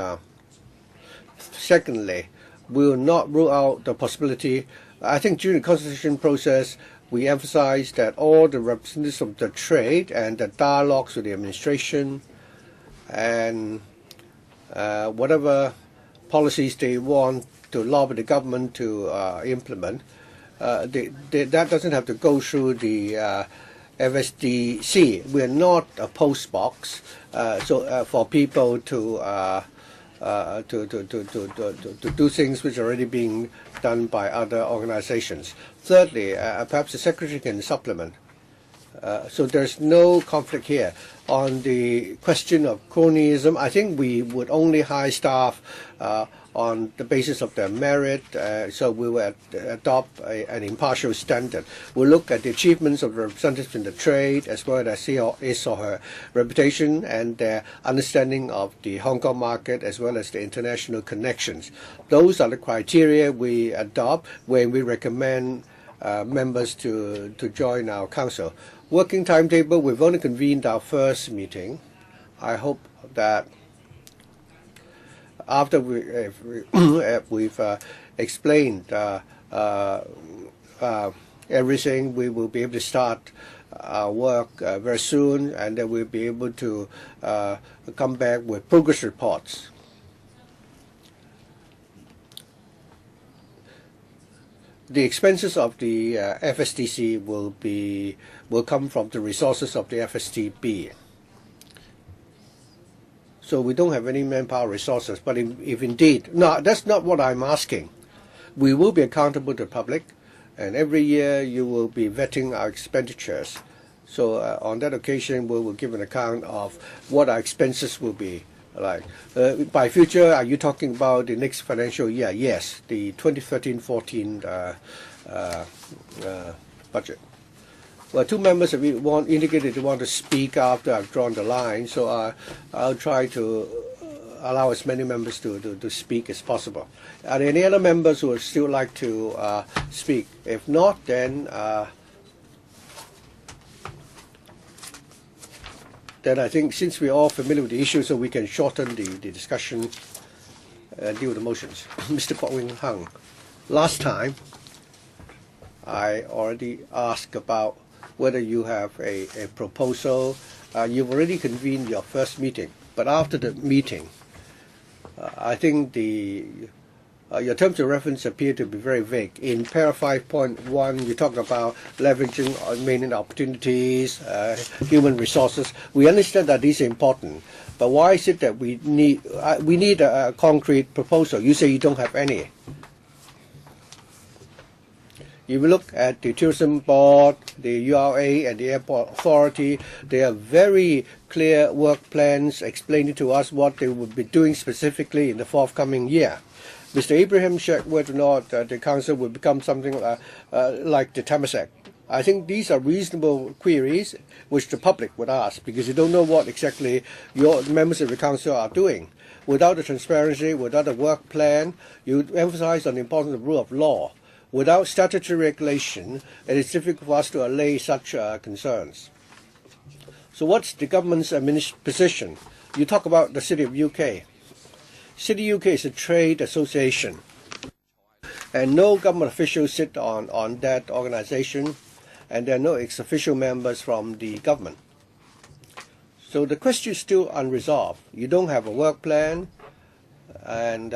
Secondly, we will not rule out the possibility. I think during the consultation process, we emphasized that all the representatives of the trade and the dialogues with the administration and whatever policies they want to lobby the government to implement, that doesn't have to go through the FSDC. We're not a post box, for people to do things which are already being done by other organizations. Thirdly, perhaps the Secretary can supplement. So there's no conflict here. On the question of cronyism, I think we would only hire staff on the basis of their merit, so we will adopt an impartial standard. We'll look at the achievements of representatives in the trade, as well as his or her reputation and their understanding of the Hong Kong market, as well as the international connections. Those are the criteria we adopt when we recommend members to join our council. Working timetable, we've only convened our first meeting. I hope that after we've explained everything, we will be able to start our work very soon, and then we'll be able to come back with progress reports. The expenses of the FSDC will come from the resources of the FSTB. So we don't have any manpower resources. But if indeed, no, that's not what I'm asking. We will be accountable to the public, And every year you will be vetting our expenditures. So on that occasion, we will give an account of what our expenses will be like. By future, are you talking about the next financial year? Yes, the 2013-14 budget. Well, two members have indicated they want to speak after I've drawn the line, so I'll try to allow as many members to speak as possible. Are there any other members who would still like to speak? If not, then I think since we're all familiar with the issue, so we can shorten the discussion and deal with the motions. Mr. Kwok Wing Hung, last time I already asked about whether you have a proposal. You've already convened your first meeting, but after the meeting, I think your terms of reference appear to be very vague. In para 5.1, you talk about leveraging remaining opportunities, human resources. We understand that these are important, but why is it that we need a concrete proposal? You say you don't have any. If you look at the Tourism Board, the URA, and the Airport Authority, they have very clear work plans explaining to us what they will be doing specifically in the forthcoming year. Mr. Abraham checked whether or not the Council will become something like the Temasek. I think these are reasonable queries which the public would ask, because you don't know what exactly your members of the Council are doing. Without the transparency, without a work plan, you emphasize on the importance of the rule of law. Without statutory regulation, it is difficult for us to allay such concerns. So what's the government's position? You talk about the City of UK. City UK is a trade association, and no government officials sit on that organization, and there are no ex-official members from the government. So the question is still unresolved. You don't have a work plan, and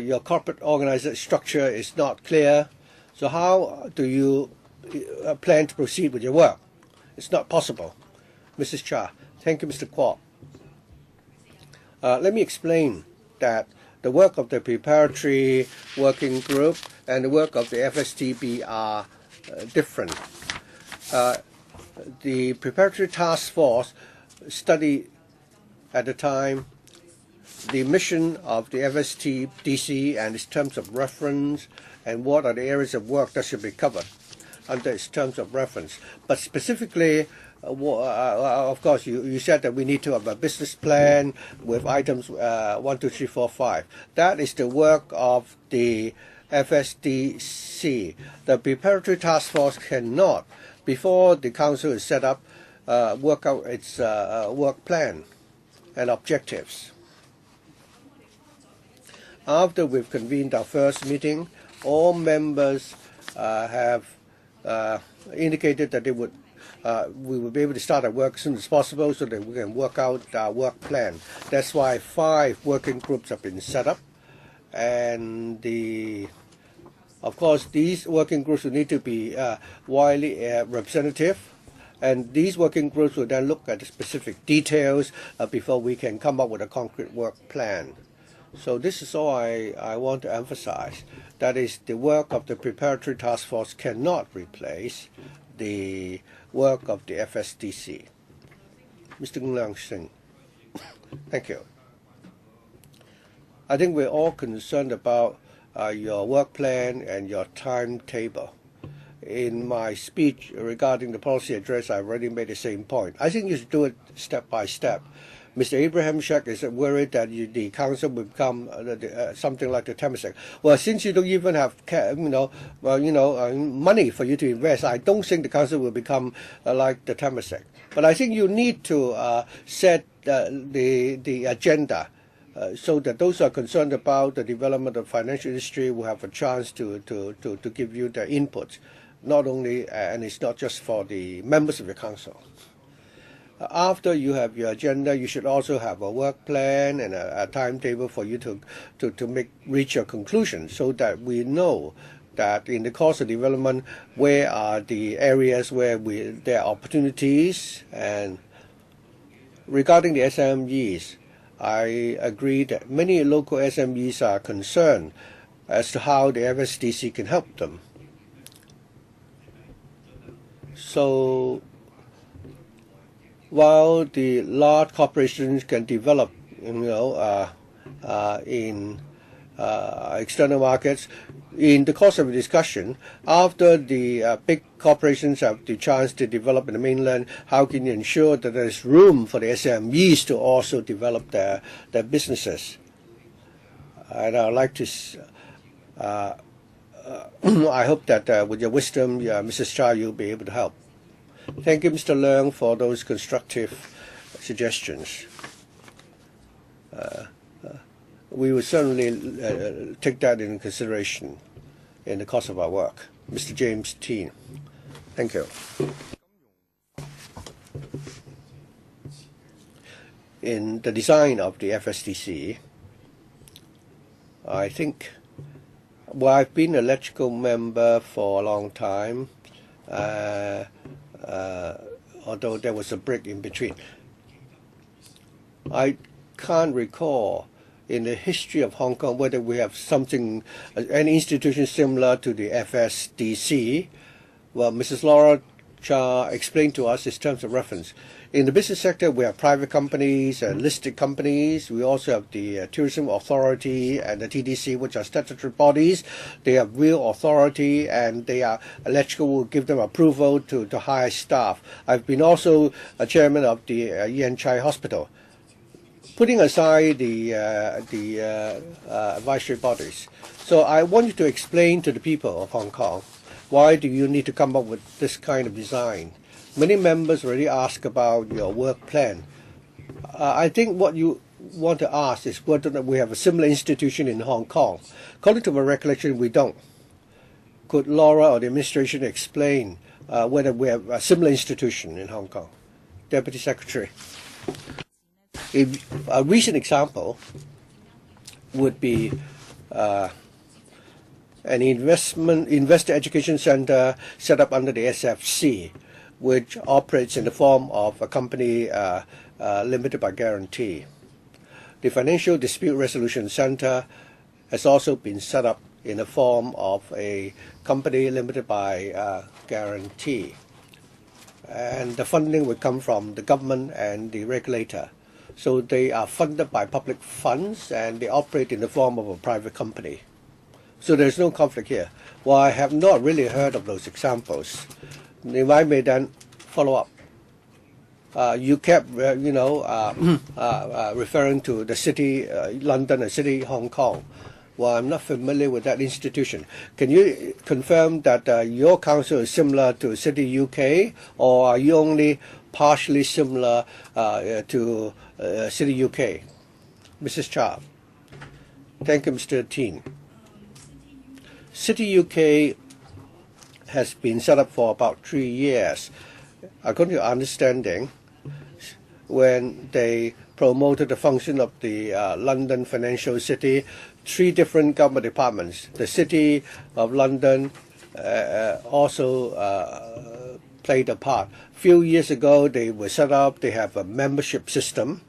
your corporate organization structure is not clear. So how do you plan to proceed with your work? It's not possible. Mrs. Cha. Thank you, Mr. Kwok. Let me explain that the work of the preparatory working group and the work of the FSTB are different. The preparatory task force studied at the time the mission of the FSTDC and its terms of reference, and what are the areas of work that should be covered under its terms of reference. But specifically, of course, you said that we need to have a business plan with items 1, 2, 3, 4, 5. That is the work of the FSDC. The preparatory task force cannot, before the council is set up, work out its work plan and objectives. After we've convened our first meeting, all members have indicated that they would we will be able to start our work as soon as possible so that we can work out our work plan. That's why 5 working groups have been set up, and of course these working groups will need to be widely representative, and these working groups will then look at the specific details before we can come up with a concrete work plan. So this is all I want to emphasize. That is, the work of the preparatory task force cannot replace the work of the FSDC. Mr. Ng Liang Sing. Thank you. I think we're all concerned about your work plan and your timetable. In my speech regarding the policy address, I've already made the same point. I think you should do it step by step. Mr. Abraham Sheikh is worried that the council will become something like the Temasek. Well, since you don't even have money for you to invest, I don't think the council will become like the Temasek. But I think you need to set the agenda so that those who are concerned about the development of financial industry will have a chance to give you their input. Not only, and it's not just for the members of the council. After you have your agenda, you should also have a work plan and a timetable for you to reach your conclusion, so that we know that in the course of development, where are the areas where there are opportunities. And regarding the SMEs, I agree that many local SMEs are concerned as to how the FSDC can help them. So while the large corporations can develop, in external markets, in the course of the discussion, after the big corporations have the chance to develop in the mainland, how can you ensure that there's room for the SMEs to also develop their businesses? And I'd like to, I hope that with your wisdom, Mrs. Cha, you'll be able to help. Thank you, Mr. Leung, for those constructive suggestions. We will certainly take that into consideration in the course of our work. Mr. James Teen. Thank you. In the design of the FSDC, I think, well, I've been an electrical member for a long time, although there was a break in between. I can't recall in the history of Hong Kong whether we have something, any institution similar to the FSDC. Well, Mrs. Laura Cha explained to us its terms of reference. In the business sector, we have private companies and listed companies. We also have the Tourism Authority and the TDC, which are statutory bodies. They have real authority, and they are electrical will give them approval to hire staff. I've been also a chairman of the Yen Chai Hospital. Putting aside the advisory bodies, so I want you to explain to the people of Hong Kong, why do you need to come up with this kind of design? Many members already asked about your work plan. I think what you want to ask is whether we have a similar institution in Hong Kong. According to my recollection, we don't. Could Laura or the administration explain whether we have a similar institution in Hong Kong? Deputy Secretary. A recent example would be an investor education center set up under the SFC, which operates in the form of a company limited by guarantee. The Financial Dispute Resolution Center has also been set up in the form of a company limited by guarantee. And the funding would come from the government and the regulator. So they are funded by public funds and they operate in the form of a private company. So there's no conflict here. Well, I have not really heard of those examples. If I may then follow up. You kept, referring to the city London and city Hong Kong. Well, I'm not familiar with that institution. Can you confirm that your council is similar to City UK, or are you only partially similar to City UK? Mrs. Cha. Thank you, Mr. Teen. City UK has been set up for about 3 years. According to understanding, when they promoted the function of the London Financial City, 3 different government departments, the City of London also played a part. A few years ago, they were set up, they have a membership system.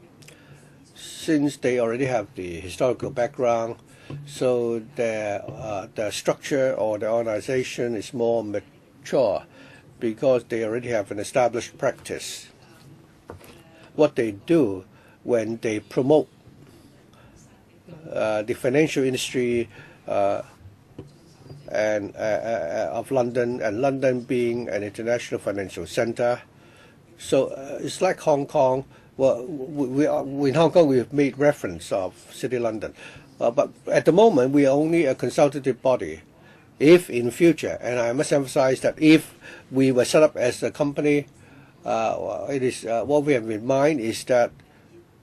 Since they already have the historical background, so their structure or the organization is more mature because they already have an established practice. What they do when they promote the financial industry and of London, and London being an international financial center, so it's like Hong Kong. Well, in Hong Kong, we have made reference of City London. But at the moment, we are only a consultative body. If in future, and I must emphasize that if we were set up as a company, it is what we have in mind is that,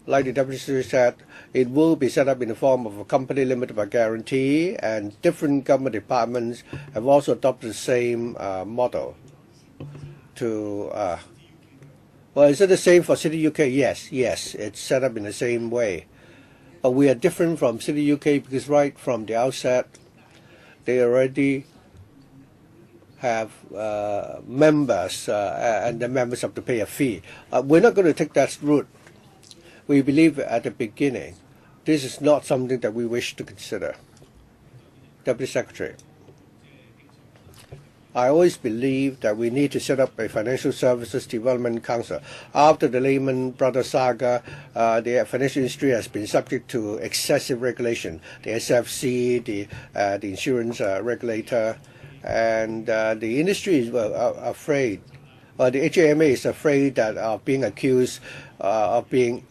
like the Deputy Secretary said, it will be set up in the form of a company limited by guarantee, and different government departments have also adopted the same model. Well, is it the same for City UK? Yes, it's set up in the same way. But we are different from City UK because right from the outset, they already have members, and the members have to pay a fee. We're not going to take that route. We believe at the beginning, this is not something that we wish to consider. Deputy Secretary. I always believe that we need to set up a Financial Services Development Council. After the Lehman Brothers saga, the financial industry has been subject to excessive regulation. The SFC, the insurance regulator, and the industry is afraid. The HAMA is afraid that of being accused of being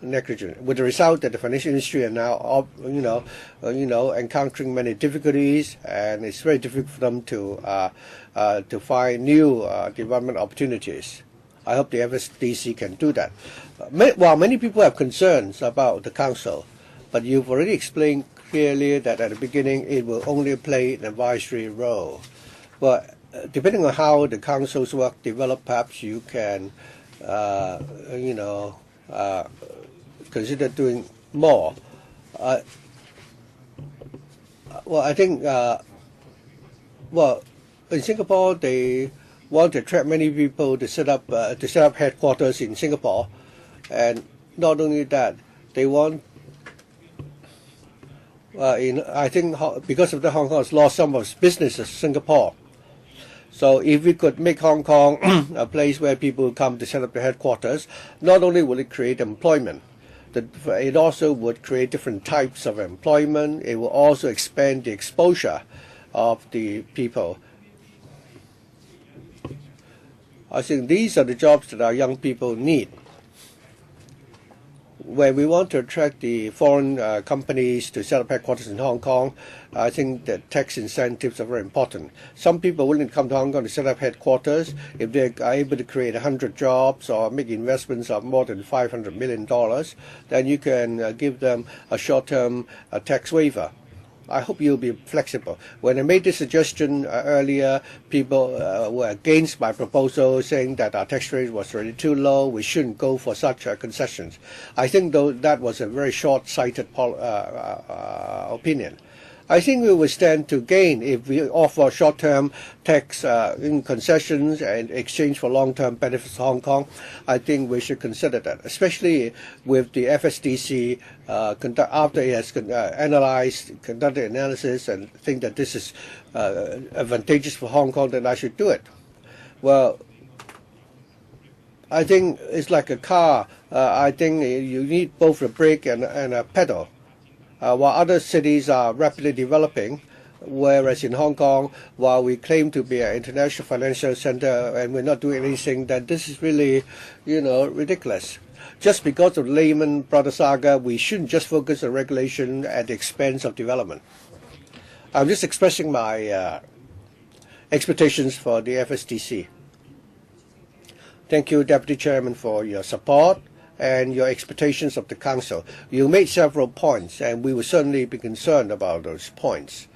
negligent, with the result that the financial industry are now, encountering many difficulties, and it's very difficult for them to find new development opportunities. I hope the FSDC can do that. While many people have concerns about the council, but you've already explained clearly that at the beginning it will only play an advisory role. But depending on how the council's work develop, perhaps you can, consider doing more. I think, in Singapore they want to attract many people to set up headquarters in Singapore, and not only that, they want. I think because of the Hong Kong has lost some of its business in Singapore. So if we could make Hong Kong a place where people come to set up the headquarters, not only will it create employment, it also would create different types of employment. It will also expand the exposure of the people. I think these are the jobs that our young people need. When we want to attract the foreign companies to set up headquarters in Hong Kong, I think that tax incentives are very important. Some people are willing to come to Hong Kong to set up headquarters. If they are able to create 100 jobs or make investments of more than $500 million, then you can give them a short-term tax waiver. I hope you'll be flexible. When I made this suggestion earlier, people were against my proposal, saying that our tax rate was already too low. We shouldn't go for such concessions. I think, though, that was a very short-sighted opinion. I think we will stand to gain if we offer short-term tax concessions and exchange for long-term benefits to Hong Kong. I think we should consider that, especially with the FSDC after it has conducted analysis and think that this is advantageous for Hong Kong, then I should do it. Well, I think it's like a car. I think you need both a brake and a pedal. While other cities are rapidly developing, whereas in Hong Kong, while we claim to be an international financial center and we're not doing anything, then this is really, ridiculous. Just because of the Lehman Brothers saga, we shouldn't just focus on regulation at the expense of development. I'm just expressing my expectations for the FSDC. Thank you, Deputy Chairman, for your support and your expectations of the Council. You made several points, and we will certainly be concerned about those points.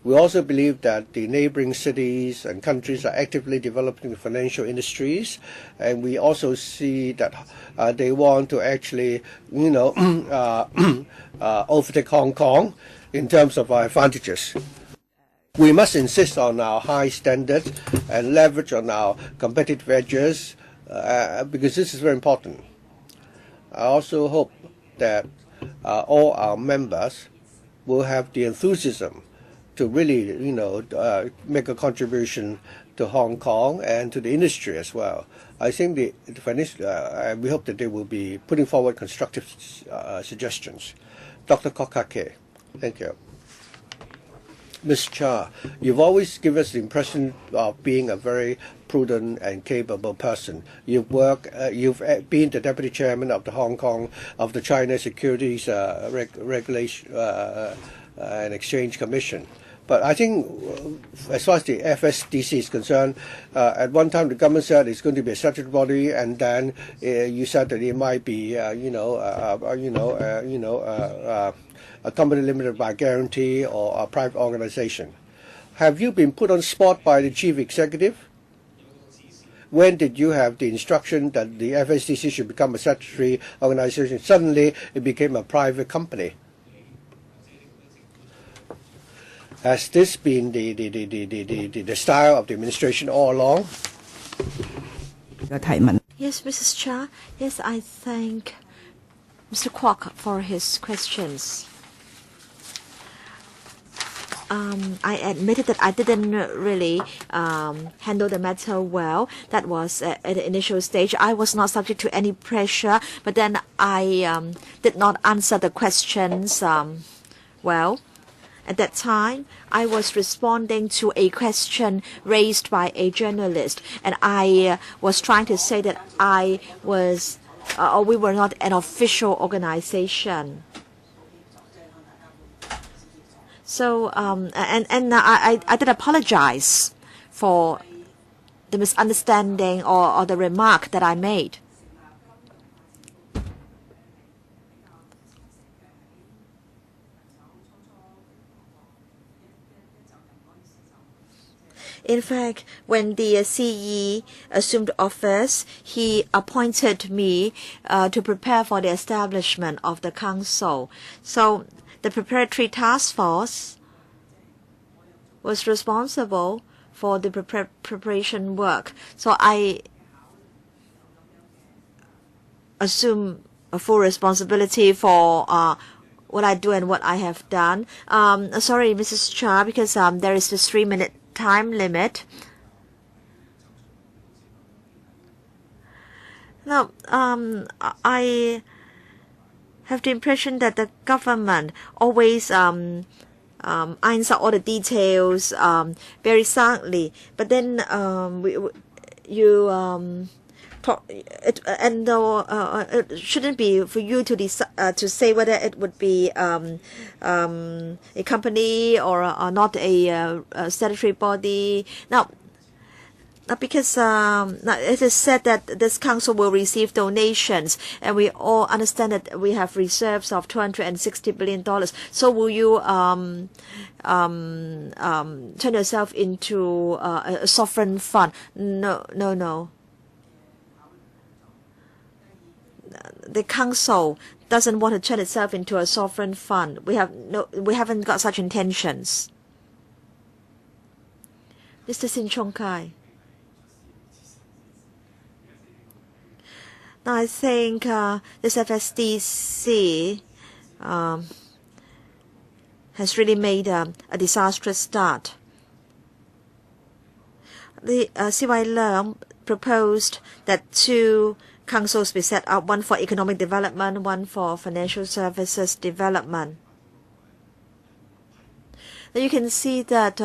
We also believe that the neighboring cities and countries are actively developing the financial industries, and we also see that they want to actually, overtake Hong Kong in terms of our advantages. We must insist on our high standards and leverage on our competitive edges, because this is very important. I also hope that all our members will have the enthusiasm to really, make a contribution to Hong Kong and to the industry as well. I think the financial, we hope that they will be putting forward constructive suggestions. Dr. Kokake, thank you. Ms. Cha, you've always given us the impression of being a very prudent and capable person. You've been the deputy chairman of the China Securities Regulation and Exchange Commission. But I think, as far as the FSDC is concerned, at one time the government said it's going to be a statutory body, and then you said that it might be, a company limited by guarantee or a private organization. Have you been put on spot by the chief executive? When did you have the instruction that the FSDC should become a statutory organization? Suddenly it became a private company. Has this been the style of the administration all along? Yes, Mrs. Cha. Yes, I thank Mr. Kwok for his questions. I admitted that I didn't really handle the matter well. That was at the initial stage. I was not subject to any pressure, but then I did not answer the questions well. At that time, I was responding to a question raised by a journalist, and I was trying to say that I was, or we were not an official organization. So, I did apologize for the misunderstanding or the remark that I made. In fact, when the CE assumed office, he appointed me to prepare for the establishment of the council. So the preparatory task force was responsible for the preparation work. So I assume a full responsibility for what I do and what I have done. Sorry, Mrs. Cha, because there is this 3-minute time limit. Now, I have the impression that the government always irons out all the details very soundly, but then it shouldn't be for you to say whether it would be a company or not a statutory body. Now, because it is said that this council will receive donations, and we all understand that we have reserves of $260 billion. So will you turn yourself into a sovereign fund? No. The council doesn't want to turn itself into a sovereign fund. We haven't got such intentions. Mr. Sin Chung Kai. Now I think this FSDC has really made a disastrous start. The CY Leung proposed that 2 councils be set up, one for economic development, one for financial services development. Now you can see that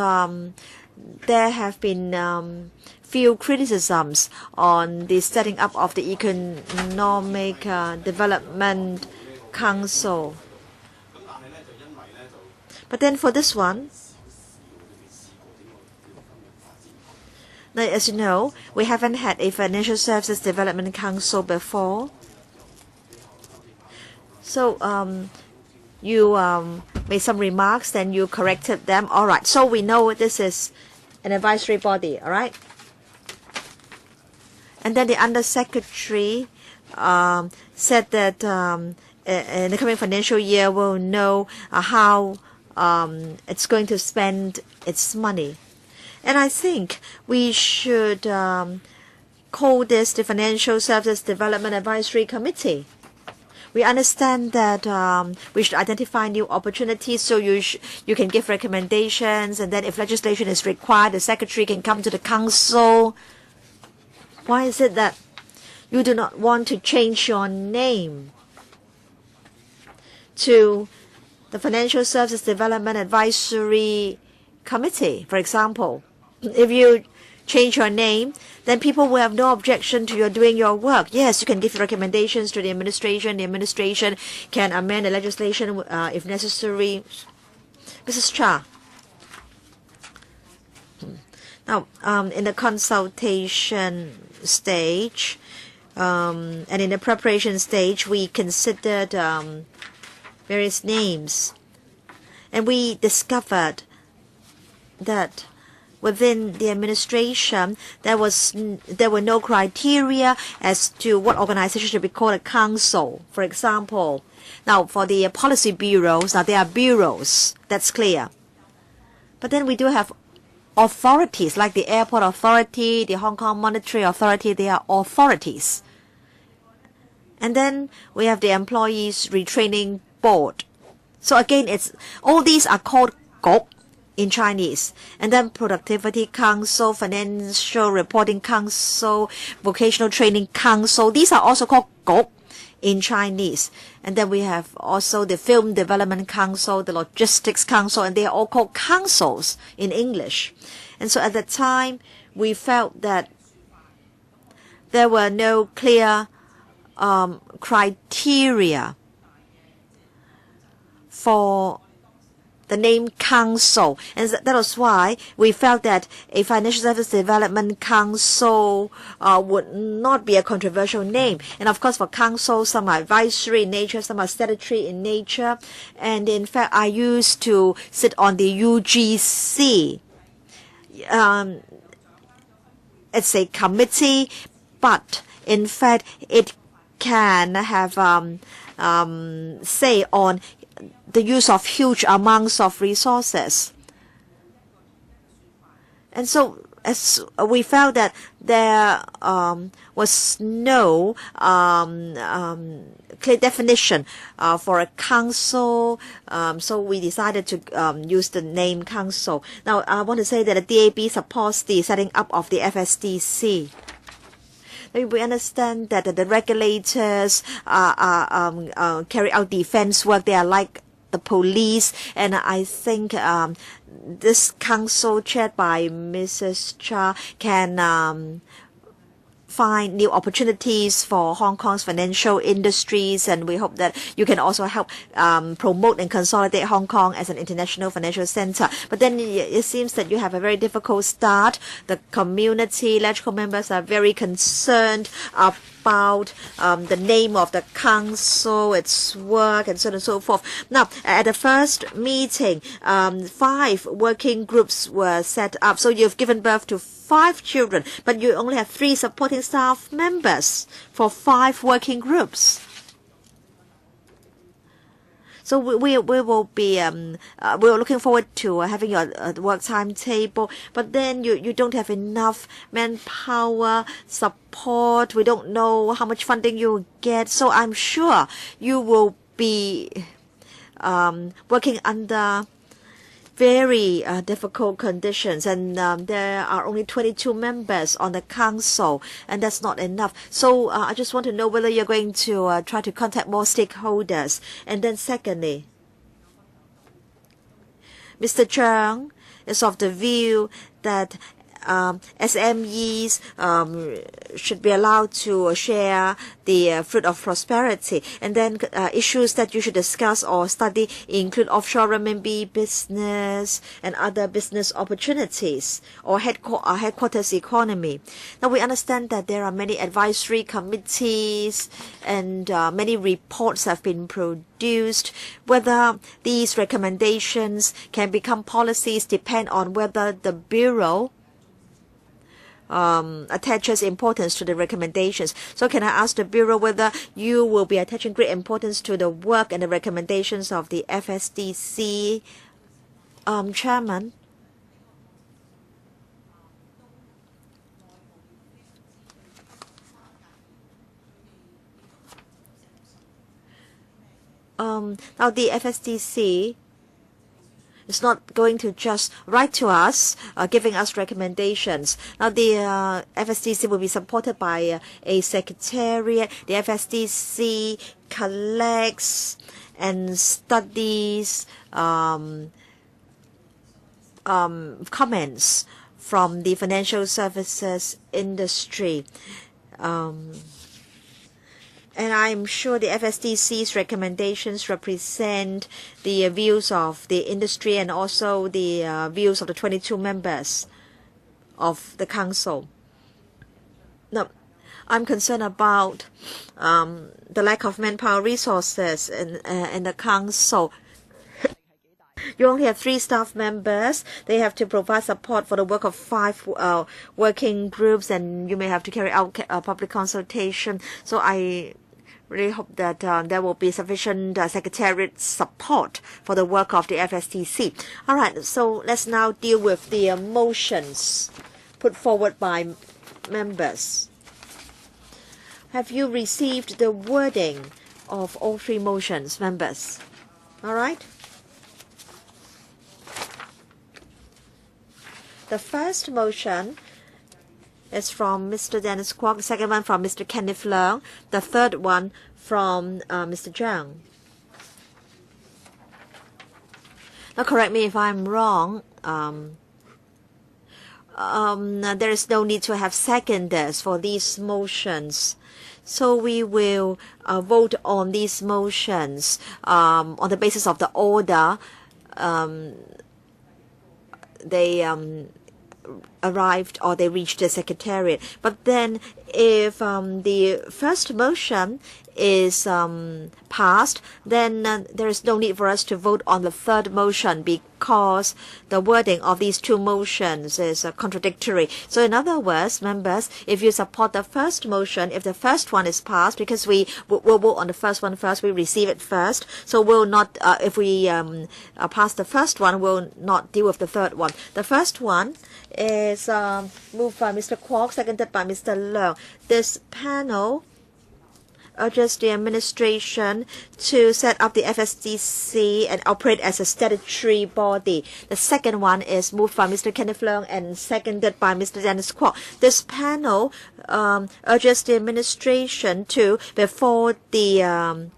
there have been few criticisms on the setting up of the Economic Development Council. But then for this one, now, as you know, we haven't had a Financial Services Development Council before. So you made some remarks, then you corrected them. All right, so we know this is an advisory body, all right? And then the Undersecretary said that in the coming financial year we'll know how it's going to spend its money. And I think we should call this the Financial Services Development Advisory Committee. We understand that we should identify new opportunities, so you can give recommendations, and then if legislation is required, the Secretary can come to the Council. Why is it that you do not want to change your name to the Financial Services Development Advisory Committee, for example? If you change your name, then people will have no objection to your doing your work. Yes, you can give recommendations to the administration. The administration can amend the legislation if necessary. Mrs. Cha. Now, in the consultation stage and in the preparation stage, we considered various names, and we discovered that within the administration, there were no criteria as to what organization should be called a council. For example, now for the policy bureaus, now there are bureaus, that's clear. But then we do have authorities like the Airport Authority, the Hong Kong Monetary Authority. They are authorities. And then we have the Employees Retraining Board. So again, all these are called GOP. in Chinese. And then Productivity Council, Financial Reporting Council, Vocational Training Council. These are also called 局 in Chinese. And then we have also the Film Development Council, the Logistics Council, and they are all called councils in English. And so at the time, we felt that there were no clear criteria for the name council, and that was why we felt that a Financial Service Development Council would not be a controversial name. And of course, for council, some are advisory in nature, some are statutory in nature. And in fact, I used to sit on the UGC. It's a committee, but in fact, it can have say on the use of huge amounts of resources. And so as we felt that there was no clear definition for a council, so we decided to use the name council. Now, I want to say that the DAB supports the setting up of the FSDC. We understand that the regulators carry out defense work. They are like the police, and I think this council chaired by Mrs. Cha can find new opportunities for Hong Kong's financial industries, and we hope that you can also help promote and consolidate Hong Kong as an international financial center. But then it seems that you have a very difficult start. The community, electrical members are very concerned about the name of the council, its work, and so on and so forth. Now, at the first meeting, 5 working groups were set up. So you've given birth to 5 children, but you only have 3 supporting staff members for 5 working groups. So we will be we're looking forward to having your work timetable, but then you don't have enough manpower support. We don't know how much funding you will get. So I'm sure you will be working under very difficult conditions, and there are only 22 members on the council, and that's not enough. So I just want to know whether you're going to try to contact more stakeholders. And then secondly, Mr. Cheung is of the view that SMEs should be allowed to share the fruit of prosperity. And then issues that you should discuss or study include offshore renminbi business and other business opportunities, or headquarters economy. Now, we understand that there are many advisory committees and many reports have been produced. Whether these recommendations can become policies depend on whether the Bureau attaches importance to the recommendations. So can I ask the Bureau whether you will be attaching great importance to the work and the recommendations of the FSDC chairman? Now the FSDC is not going to just write to us, giving us recommendations. Now, the FSDC will be supported by a secretariat. The FSDC collects and studies comments from the financial services industry. And I'm sure the FSDC's recommendations represent the views of the industry and also the views of the 22 members of the council. Now, I'm concerned about the lack of manpower resources in the council. You only have 3 staff members. They have to provide support for the work of 5 working groups, and you may have to carry out public consultation. So I really hope that there will be sufficient secretariat support for the work of the FSDC. All right, so let's now deal with the motions put forward by members. Have you received the wording of all 3 motions, members? All right. The first motion is from Mr. Dennis Kwok, the second one from Mr. Kenneth Leung, the third one from Mr. Zhang. Now correct me if I'm wrong. There is no need to have seconders for these motions. So we will vote on these motions on the basis of the order they arrived or they reached the secretariat. But then if the first motion is passed, then there is no need for us to vote on the third motion because the wording of these two motions is contradictory. So in other words, members, if you support the first motion, if the first one is passed, because we will vote on the first one first, we receive it first, so we'll not, if we pass the first one, we'll not deal with the third one. The first one is moved by Mr. Kwok, seconded by Mr. Leung. This panel urges the administration to set up the FSDC and operate as a statutory body. The second one is moved by Mr. Kenneth Leung and seconded by Mr. Dennis Kwok. This panel urges the administration to, before the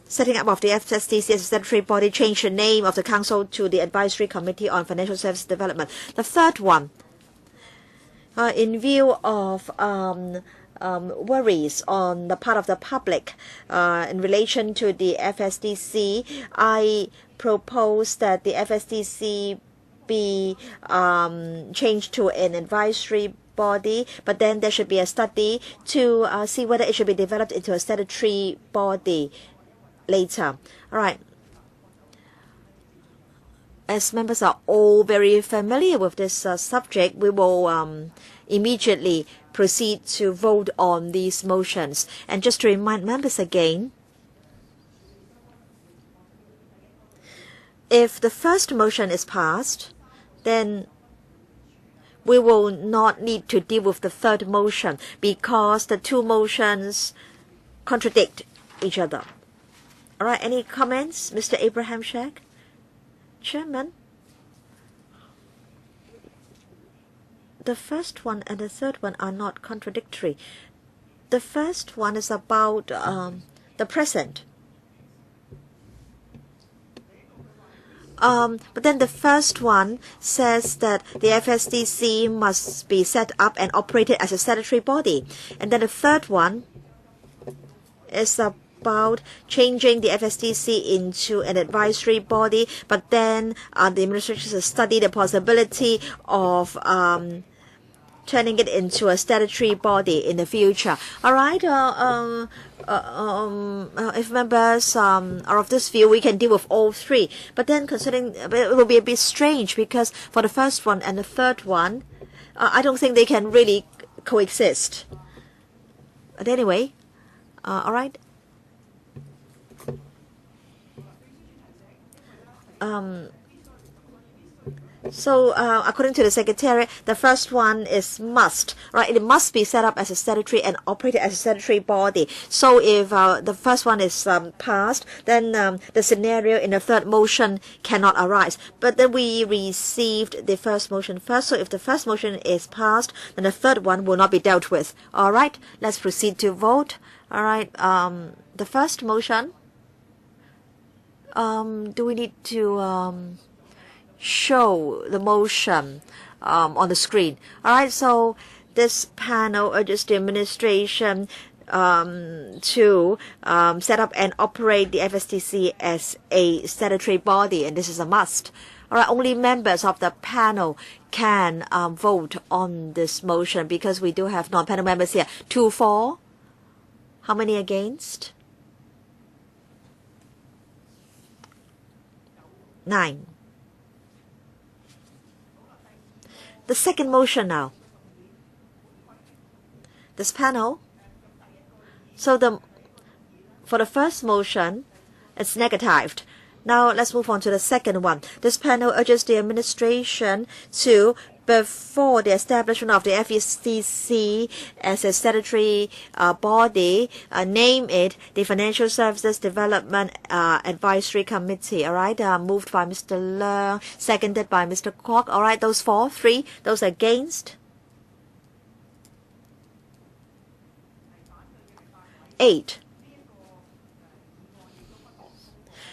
setting up of the FSDC as a statutory body, change the name of the council to the Advisory Committee on Financial Services Development. The third one, in view of worries on the part of the public in relation to the FSDC, I propose that the FSDC be changed to an advisory body, but then there should be a study to see whether it should be developed into a statutory body later. All right. As members are all very familiar with this subject, we will immediately proceed to vote on these motions. And just to remind members again, if the first motion is passed, then we will not need to deal with the third motion because the two motions contradict each other. All right, any comments, Mr. Abraham Sheikh? Chairman, the first one and the third one are not contradictory. The first one is about the present. But then the first one says that the FSDC must be set up and operated as a statutory body. And then the third one is about changing the FSDC into an advisory body, but then the administration has studied the possibility of turning it into a statutory body in the future. All right. If members are of this view, we can deal with all three. But then considering it will be a bit strange because for the first one and the third one, I don't think they can really coexist. But anyway, all right. So according to the Secretary, the first one is must, right? It must be set up as a statutory and operated as a statutory body. So if the first one is passed, then the scenario in the third motion cannot arise. But then we received the first motion first. So if the first motion is passed, then the third one will not be dealt with. All right, let's proceed to vote. All right, the first motion. Do we need to show the motion on the screen? All right, so this panel urges the administration to set up and operate the FSDC as a statutory body, and this is a must. All right, only members of the panel can vote on this motion because we do have non-panel members here. 2 for. How many against? 9. The second motion now. This panel. So for the first motion, it's negatived. Now let's move on to the second one. This panel urges the administration to before the establishment of the FECC as a statutory body, name it the Financial Services Development Advisory Committee. All right, moved by Mr. Leung, seconded by Mr. Kwok. All right, those 3, those against. 8.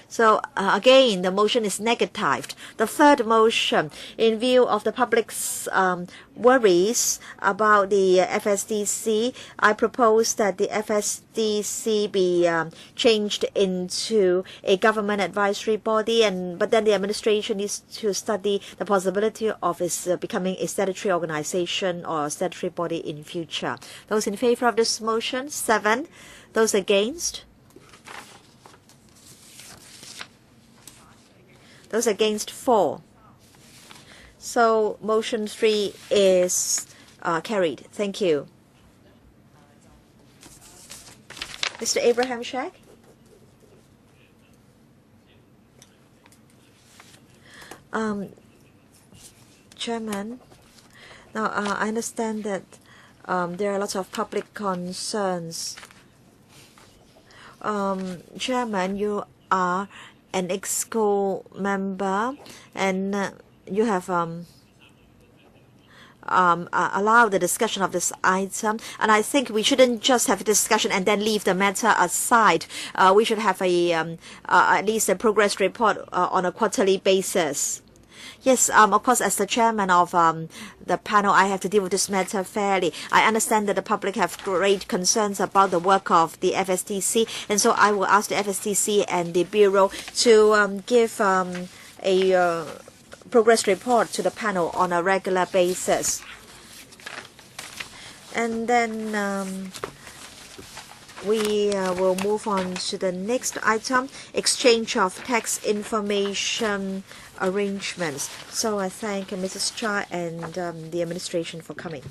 So again, the motion is negatived. The third motion, in view of the public's worries about the FSDC, I propose that the FSDC be changed into a government advisory body, but then the administration needs to study the possibility of its becoming a statutory organization or a statutory body in future. Those in favor of this motion, 7. Those against? Those against, 4. So motion 3 is carried. Thank you. Mr. Abraham Shek? Chairman, now I understand that there are lots of public concerns. Chairman, you are an EXCO member, and you have allowed the discussion of this item, and I think we shouldn't just have a discussion and then leave the matter aside. We should have at least a progress report on a quarterly basis. Yes, of course, as the chairman of the panel, I have to deal with this matter fairly. I understand that the public have great concerns about the work of the FSDC, and so I will ask the FSDC and the Bureau to give a progress report to the panel on a regular basis. And then we will move on to the next item, exchange of tax information arrangements. So I thank Mrs. Cha and the administration for coming.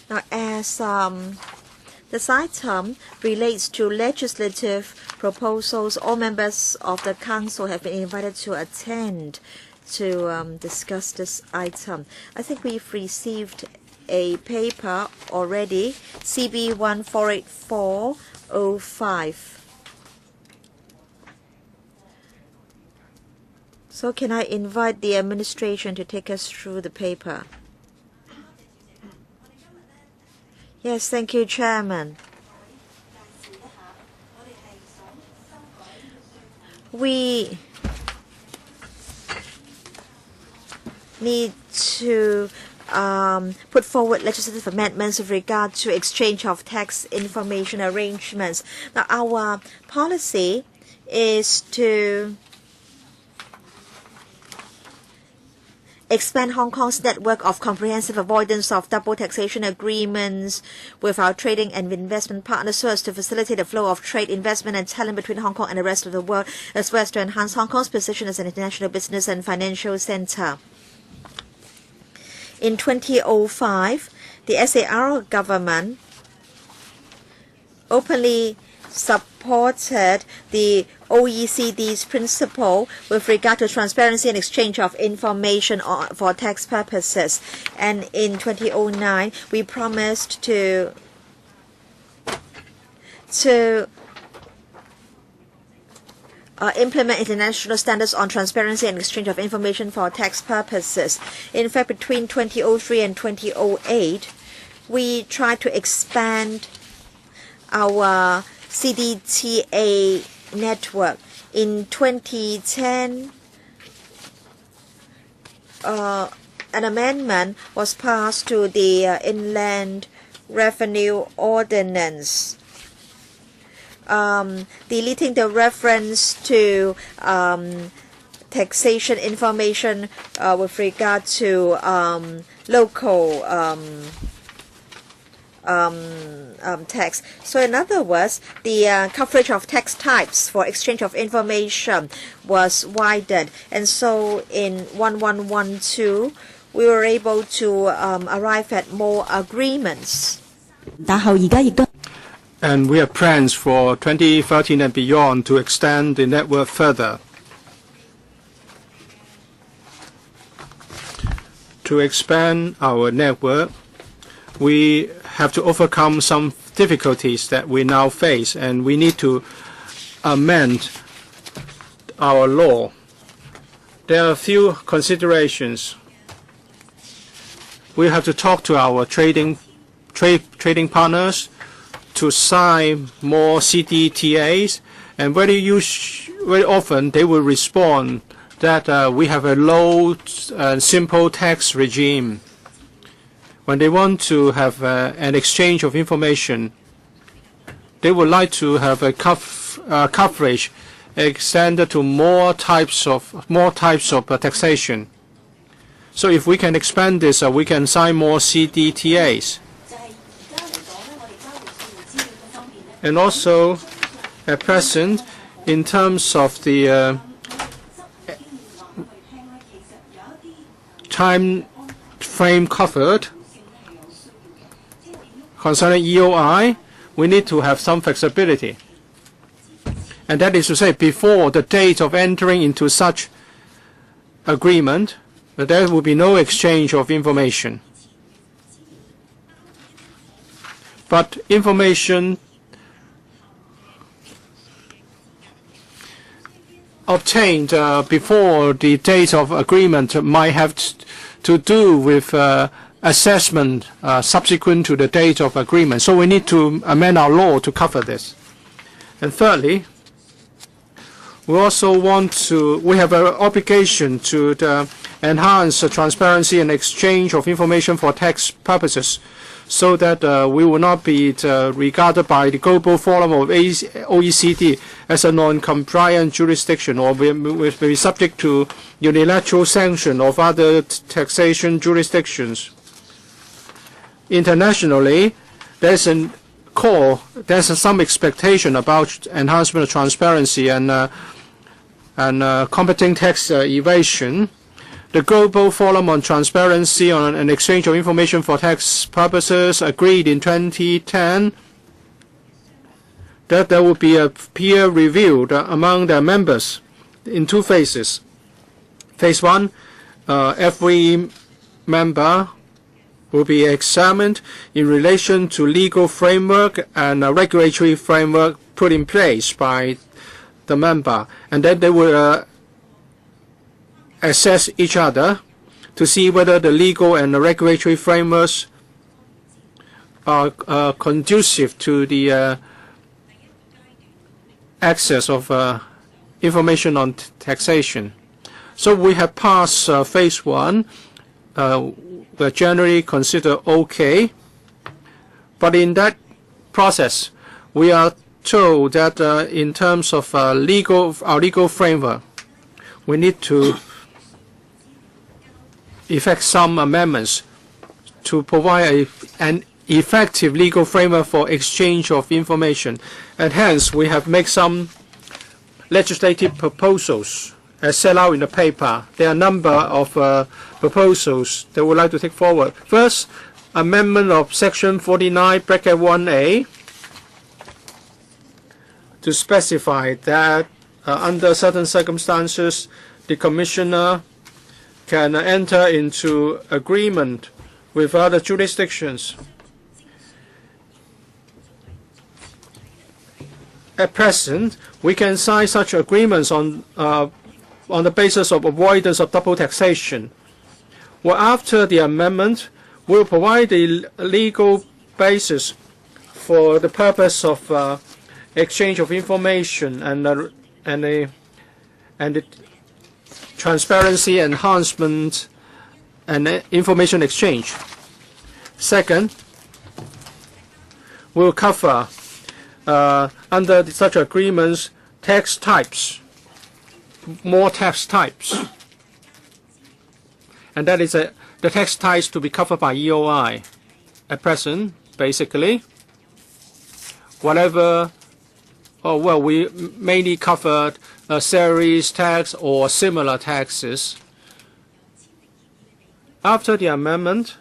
Now, as this item relates to legislative proposals, all members of the Council have been invited to attend to discuss this item. I think we've received a paper already, CB 148405. So can I invite the administration to take us through the paper? Yes, thank you, Chairman. We need to put forward legislative amendments with regard to exchange of tax information arrangements. Now, our policy is to expand Hong Kong's network of comprehensive avoidance of double taxation agreements with our trading and investment partners so as to facilitate the flow of trade, investment and talent between Hong Kong and the rest of the world, as well as to enhance Hong Kong's position as an international business and financial center. In 2005, the SAR government openly supported the OECD's principle with regard to transparency and exchange of information for tax purposes. And in 2009, we promised to implement international standards on transparency and exchange of information for tax purposes. In fact, between 2003 and 2008, we tried to expand our CDTA network. In 2010, an amendment was passed to the Inland Revenue Ordinance, deleting the reference to taxation information with regard to local text. So in other words, the coverage of text types for exchange of information was widened. And so in 1112, we were able to arrive at more agreements. And we have plans for 2013 and beyond to extend the network further. To expand our network, we have to overcome some difficulties that we now face, and we need to amend our law. There are a few considerations. We have to talk to our trading partners to sign more CDTAs, and very often they will respond that we have a low and simple tax regime. When they want to have an exchange of information, they would like to have a coverage extended to more types of taxation. So if we can expand this, we can sign more CDTAs. And also, at present, in terms of the time frame covered concerning EOI, we need to have some flexibility. And that is to say, before the date of entering into such agreement, there will be no exchange of information. But information obtained before the date of agreement might have to do with assessment subsequent to the date of agreement. So we need to amend our law to cover this. And thirdly, we also we have an obligation to enhance the transparency and exchange of information for tax purposes, so that we will not be regarded by the Global Forum of OECD as a non-compliant jurisdiction, or will be subject to unilateral sanction of other taxation jurisdictions. Internationally, there's some expectation about enhancement of transparency and combating tax evasion. The Global Forum on Transparency and Exchange of Information for Tax Purposes agreed in 2010 that there will be a peer review among their members in two phases. Phase 1, every member will be examined in relation to legal framework and a regulatory framework put in place by the member, and then they will assess each other to see whether the legal and the regulatory frameworks are conducive to the access of information on taxation. So we have passed phase 1, we're generally considered okay, but in that process we are told that in terms of our legal framework, we need to effect some amendments to provide an effective legal framework for exchange of information. And hence, we have made some legislative proposals as set out in the paper. There are a number of proposals that we would like to take forward. First, amendment of Section 49, bracket 1A, to specify that under certain circumstances, the Commissioner can enter into agreement with other jurisdictions. At present, we can sign such agreements on the basis of avoidance of double taxation. Well, after the amendment, we'll provide the legal basis for the purpose of exchange of information and the transparency enhancement and information exchange. Second, we'll cover under such agreements tax types, more tax types, and that is the tax types to be covered by EOI. At present, basically. Whatever, we mainly covered salaries tax or similar taxes. After the amendment,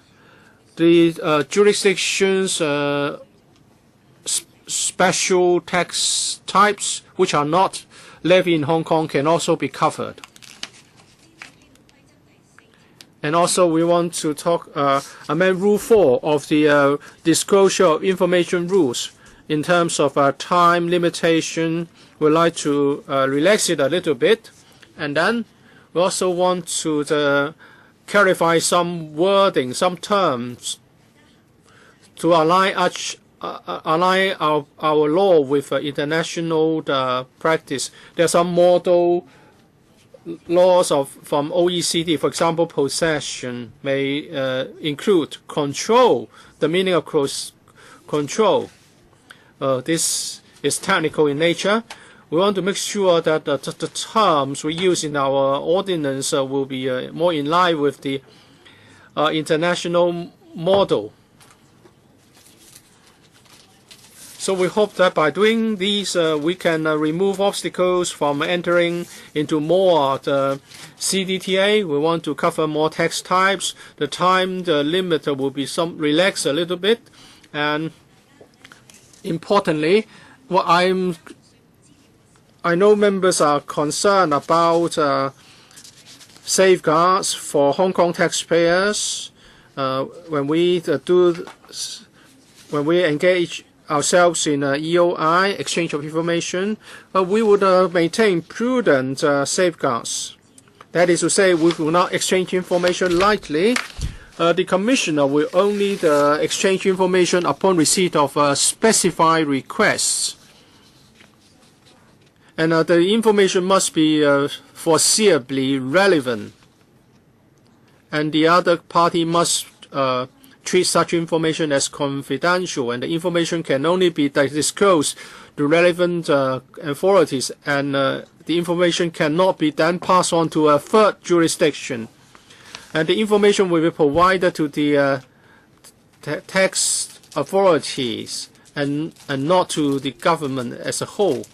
the jurisdictions special tax types which are not levied in Hong Kong can also be covered. And also we want to amend Rule 4 of the disclosure of information rules in terms of time limitation. We'd like to relax it a little bit. And then we also want to clarify some wording, some terms to align our law with international practice. There are some model laws from OECD. For example, possession may include control, the meaning of control. This is technical in nature. We want to make sure that the terms we use in our ordinance will be more in line with the international model. So we hope that by doing these, we can remove obstacles from entering into more the CDTA. We want to cover more tax types. The time limit will be relaxed a little bit. And importantly, I know members are concerned about safeguards for Hong Kong taxpayers when we engage ourselves in EOI, exchange of information. We would maintain prudent safeguards. That is to say, we will not exchange information lightly. The Commissioner will only exchange information upon receipt of specified requests. And the information must be foreseeably relevant. And the other party must treat such information as confidential, and the information can only be disclosed to relevant authorities, and the information cannot be then passed on to a third jurisdiction. And the information will be provided to the tax authorities and not to the government as a whole.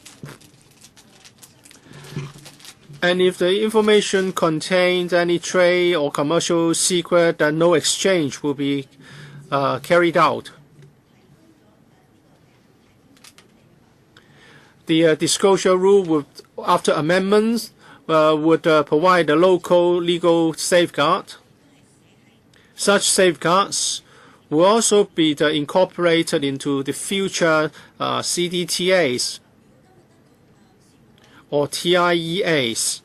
And if the information contains any trade or commercial secret, then no exchange will be carried out. The disclosure rule would, after amendments, would provide a local legal safeguard. Such safeguards will also be incorporated into the future CDTAs or TIEAs.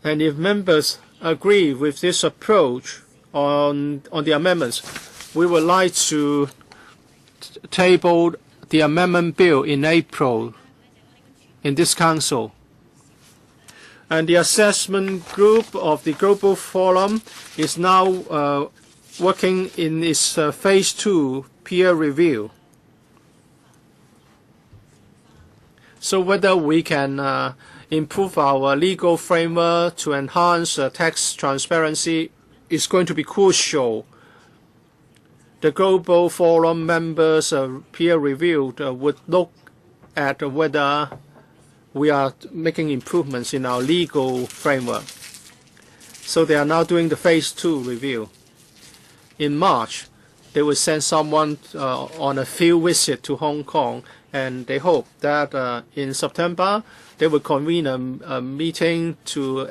And if members agree with this approach on the amendments, we would like to table the amendment bill in April in this council. And the assessment group of the Global Forum is now working in its phase 2 peer review. So whether we can improve our legal framework to enhance tax transparency is going to be crucial. The Global Forum members peer review would look at whether we are making improvements in our legal framework. So they are now doing the phase 2 review. In March, they will send someone on a field visit to Hong Kong, and they hope that in September they will convene a meeting to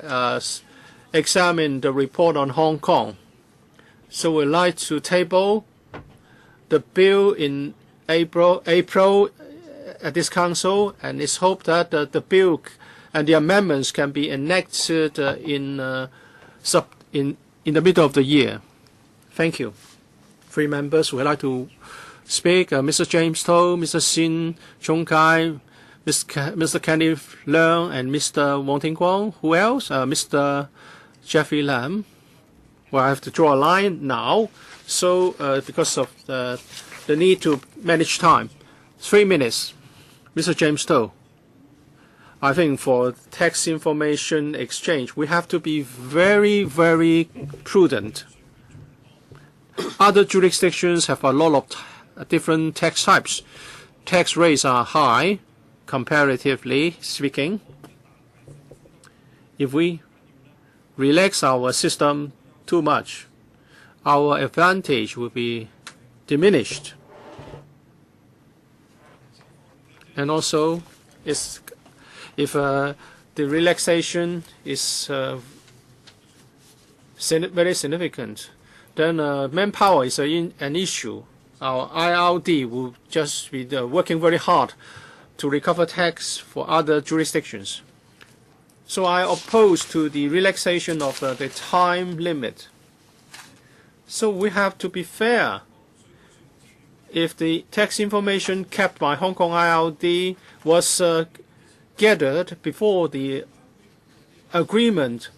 examine the report on Hong Kong. So we'd like to table the bill in April at this council, and it's hoped that the bill and the amendments can be enacted in the middle of the year. Thank you. 3 members would like to speak. Mr. James Toh, Mr. Sin Chung Kai, Mr. Kenneth Leung, and Mr. Wong Ting Kwong. Who else? Mr. Jeffrey Lam. Well, I have to draw a line now, so because of the need to manage time. 3 minutes. Mr. James Toh. I think for tax information exchange, we have to be very, very prudent. Other jurisdictions have a lot of different tax types. Tax rates are high, comparatively speaking. If we relax our system too much, our advantage will be diminished. And also, if the relaxation is very significant, then manpower is an issue. Our IRD will just be working very hard to recover tax for other jurisdictions. So I oppose to the relaxation of the time limit. So we have to be fair. If the tax information kept by Hong Kong IRD was gathered before the agreement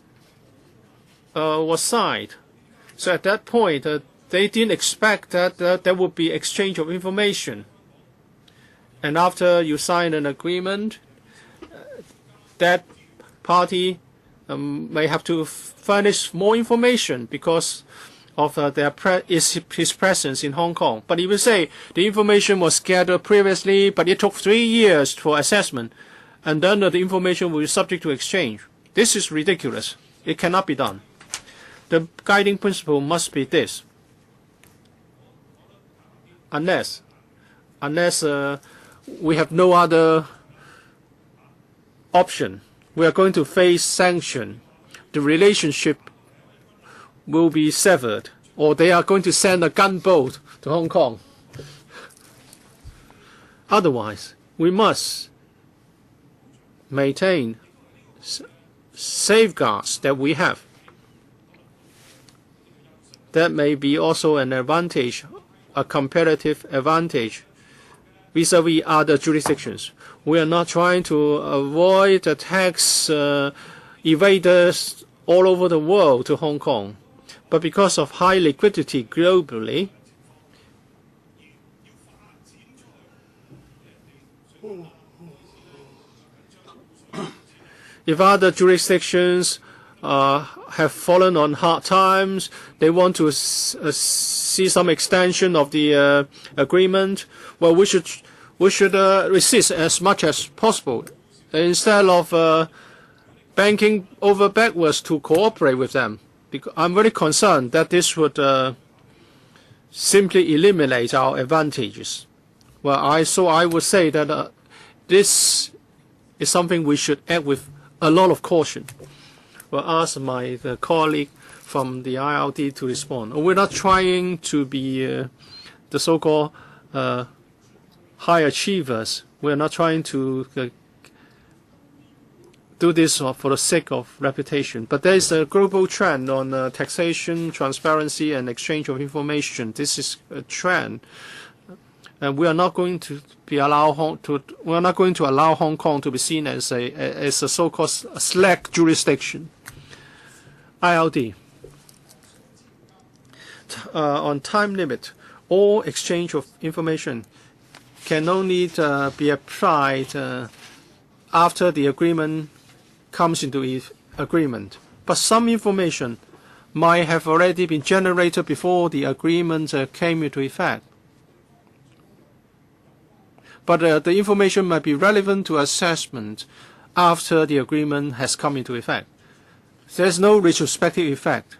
was signed, so at that point they didn't expect that there would be exchange of information. And after you sign an agreement, that party may have to furnish more information because of his presence in Hong Kong. But he will say the information was gathered previously, but it took 3 years for assessment, and then the information will be subject to exchange. This is ridiculous. It cannot be done. The guiding principle must be this. Unless we have no other option, we are going to face sanction. The relationship will be severed, or they are going to send a gunboat to Hong Kong. Otherwise, we must maintain safeguards that we have. That may be also an advantage, a comparative advantage vis-à-vis other jurisdictions. We are not trying to avoid the tax evaders all over the world to Hong Kong. But because of high liquidity globally, if other jurisdictions have fallen on hard times, they want to see some extension of the agreement, well, we should resist as much as possible instead of banking over backwards to cooperate with them. Because I'm very concerned that this would simply eliminate our advantages. Well, I would say that this is something we should act with a lot of caution. Well, ask the colleague from the IRD to respond. We're not trying to be the so-called high achievers. We're not trying to do this for the sake of reputation. But there is a global trend on taxation, transparency, and exchange of information. This is a trend, and we are not going to allow Hong Kong to be seen as a so-called slack jurisdiction. ILD. On time limit, all exchange of information can only be applied after the agreement comes into agreement. But some information might have already been generated before the agreement came into effect. But the information might be relevant to assessment after the agreement has come into effect. There's no retrospective effect.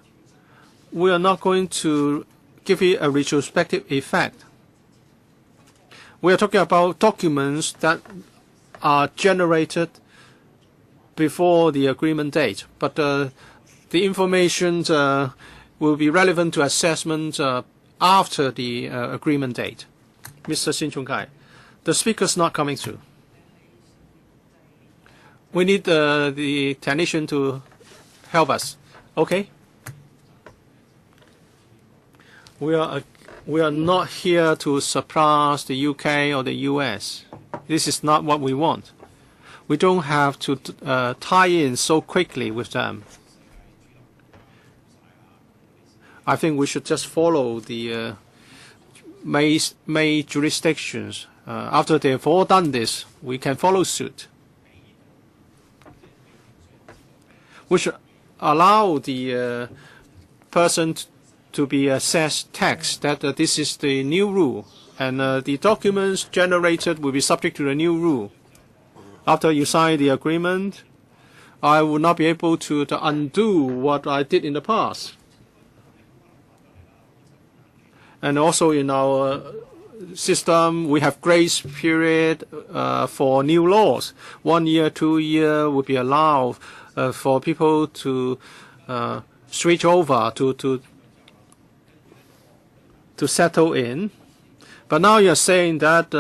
We are not going to give it a retrospective effect. We are talking about documents that are generated before the agreement date, but the information will be relevant to assessment after the agreement date. Mr. Sin Chung Kai, the speaker's not coming through. We need the technician to help us. Okay? We are not here to surpass the UK or the US. This is not what we want. We don't have to tie in so quickly with them. I think we should just follow the May jurisdictions. After they have all done this, we can follow suit. We should allow the person to be assessed tax, that this is the new rule, and the documents generated will be subject to the new rule. After you sign the agreement, I will not be able to undo what I did in the past. And also in our system, we have grace period for new laws. 1 year, 2 year would be allowed for people to switch over to settle in. But now you're saying that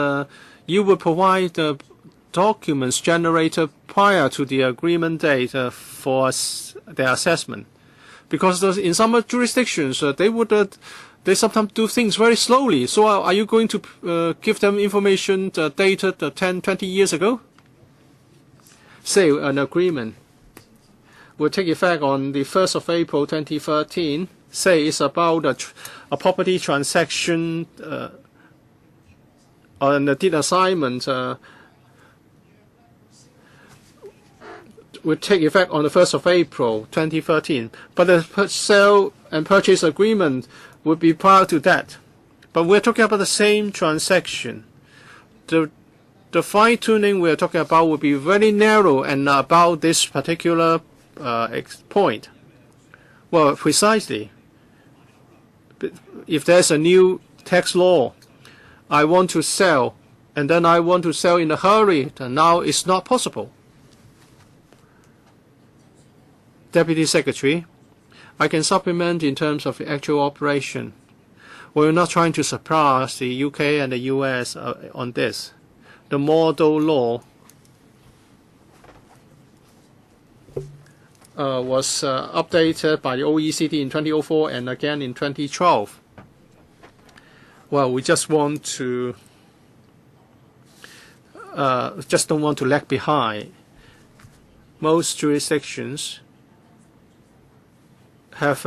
you will provide the documents generated prior to the agreement date for their assessment, because in some jurisdictions they sometimes do things very slowly. So are you going to give them information dated 10, 20 years ago? Say an agreement will take effect on the 1st of April 2013. Say it's about a property transaction on a deed assignment will take effect on the 1st of April 2013. But the sale and purchase agreement would be prior to that. But we're talking about the same transaction. The fine-tuning we're talking about will be very narrow and about this particular point. Well, precisely. If there's a new tax law, I want to sell, and then I want to sell in a hurry, then now it's not possible. Deputy Secretary, I can supplement in terms of the actual operation. We're not trying to surpass the UK and the US on this. The model law was updated by the OECD in 2004 and again in 2012. Well, we just want to just don't want to lag behind. Most jurisdictions have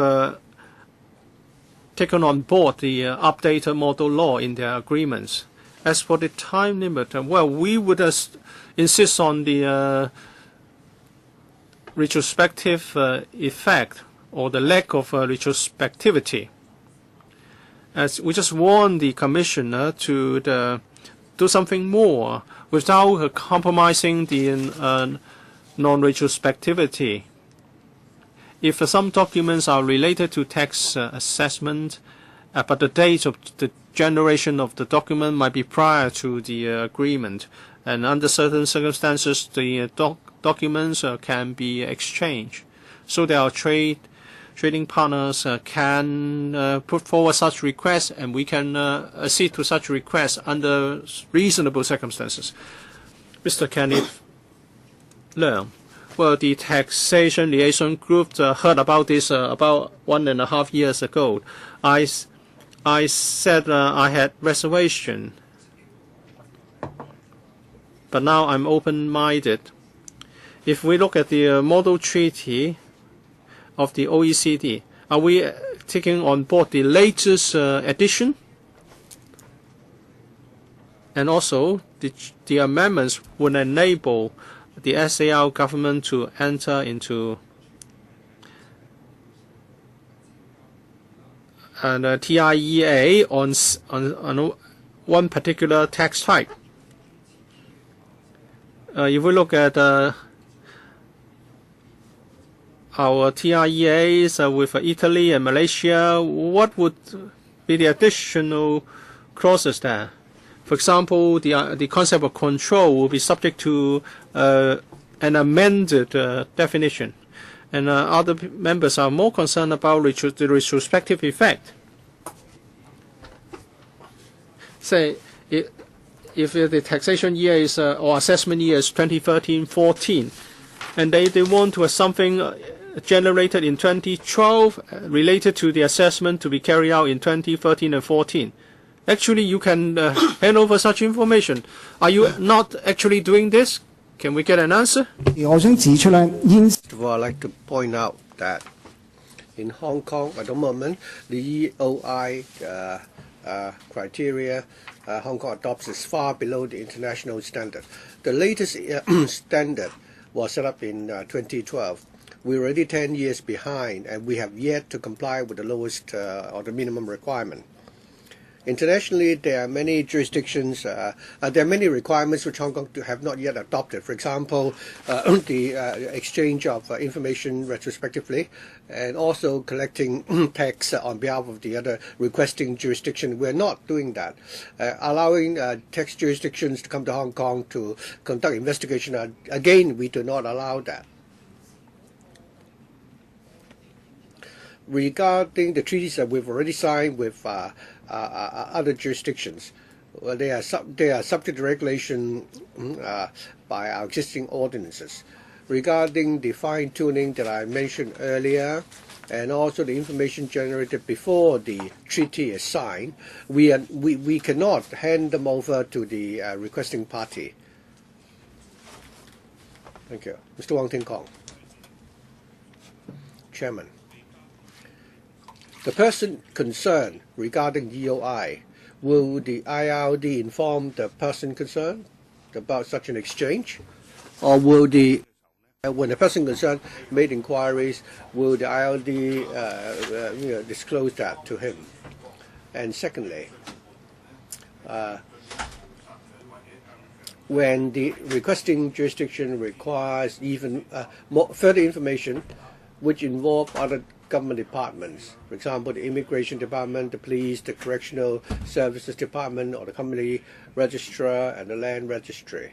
taken on board the updated model law in their agreements. As for the time limit, well, we would insist on the retrospective effect or the lack of retrospectivity. As we just want the Commissioner to do something more without compromising the non-retrospectivity. If some documents are related to tax assessment, but the date of the generation of the document might be prior to the agreement, and under certain circumstances, the documents can be exchanged. So there are trading partners can put forward such requests, and we can accede to such requests under reasonable circumstances. Mr. Kenneth Leung. Well, the taxation liaison group heard about this about 1.5 years ago. I said I had reservation, but now I'm open-minded. If we look at the model treaty of the OECD, are we taking on board the latest edition? And also, the amendments would enable the SAR government to enter into an TIEA on one particular tax type. If we look at our TIEAs with Italy and Malaysia, what would be the additional clauses there? For example, the concept of control will be subject to an amended definition. And other members are more concerned about the retrospective effect. Say, if the taxation year is or assessment year is 2013-14, and they want to have something generated in 2012 related to the assessment to be carried out in 2013 and 14. Actually, you can hand over such information. Are you not actually doing this? Can we get an answer? First of all, I'd like to point out that in Hong Kong at the moment, the EOI criteria Hong Kong adopts is far below the international standard. The latest standard was set up in 2012. we're already 10 years behind, and we have yet to comply with the lowest or the minimum requirement. Internationally, there are many jurisdictions, there are many requirements which Hong Kong have not yet adopted. For example, the exchange of information retrospectively, and also collecting tax on behalf of the other requesting jurisdiction. We're not doing that. Allowing tax jurisdictions to come to Hong Kong to conduct investigation, again, we do not allow that. Regarding the treaties that we've already signed with other jurisdictions, well, they are subject to regulation by our existing ordinances. Regarding the fine-tuning that I mentioned earlier, and also the information generated before the treaty is signed, we cannot hand them over to the requesting party. Thank you. Mr. Wong Ting Kong. Chairman. The person concerned regarding EOI, will the IRD inform the person concerned about such an exchange? Or will when the person concerned made inquiries, will the IRD disclose that to him? And secondly, when the requesting jurisdiction requires even further information which involve other government departments, for example, the Immigration Department, the Police, the Correctional Services Department, or the Company Registrar and the Land Registry.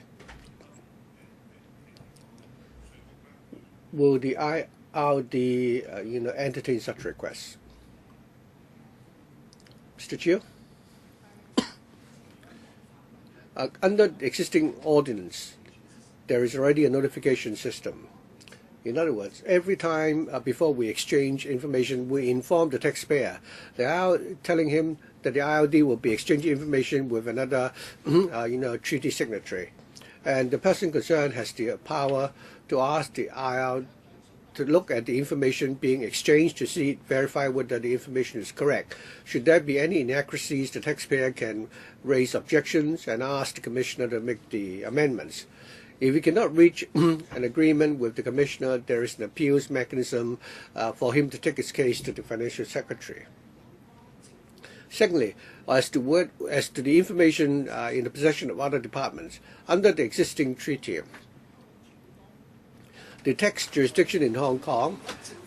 Will the IRD entertain such requests? Mr. Chiu? Under the existing ordinance, there is already a notification system. In other words, every time before we exchange information, we inform the taxpayer. They are telling him that the IRD will be exchanging information with another, treaty signatory, and the person concerned has the power to ask the IRD to look at the information being exchanged to verify whether the information is correct. Should there be any inaccuracies, the taxpayer can raise objections and ask the commissioner to make the amendments. If we cannot reach an agreement with the commissioner, there is an appeals mechanism for him to take his case to the financial secretary. Secondly, as to the information in the possession of other departments, under the existing treaty, the tax jurisdiction in Hong Kong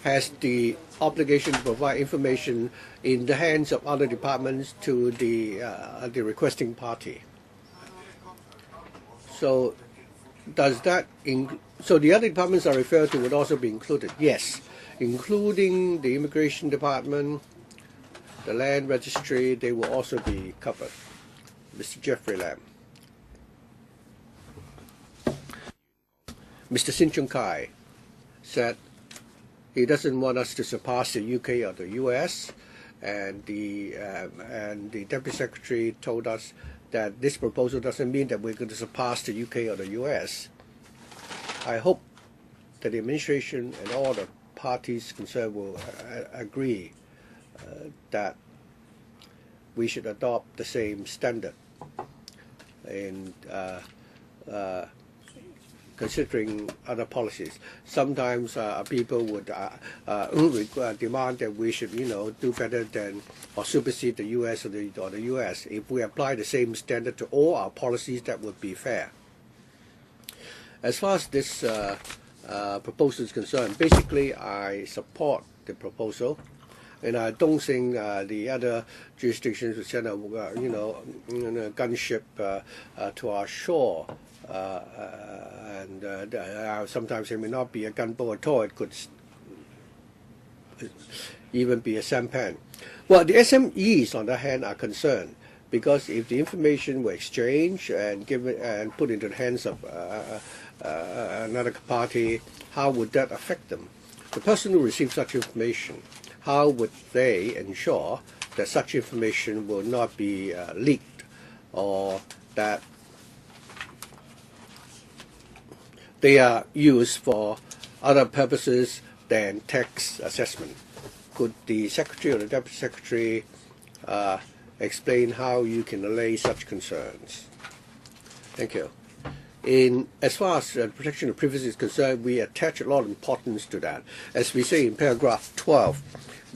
has the obligation to provide information in the hands of other departments to the requesting party. So does that so the other departments are referred to would also be included? Yes, including the Immigration Department, the Land Registry, they will also be covered. Mr. Jeffrey Lam. Mr. Sin Chung Kai said he doesn't want us to surpass the UK or the US, and the Deputy Secretary told us that this proposal doesn't mean that we're going to surpass the UK or the US. I hope that the administration and all the parties concerned will agree that we should adopt the same standard in considering other policies. Sometimes people would demand that we should, do better than or supersede the U.S. or the U.S. If we apply the same standard to all our policies, that would be fair. As far as this proposal is concerned, basically I support the proposal, and I don't think the other jurisdictions would send a gunship to our shore. And sometimes it may not be a gunboat at all. It could even be a sampan. Well, the SMEs, on the other hand, are concerned because if the information were exchanged and given and put into the hands of another party, how would that affect them? The person who receives such information, how would they ensure that such information will not be leaked, or that they are used for other purposes than tax assessment? Could the Secretary or the Deputy Secretary explain how you can allay such concerns? Thank you. As far as protection of privacy is concerned, we attach a lot of importance to that. As we say in paragraph 12,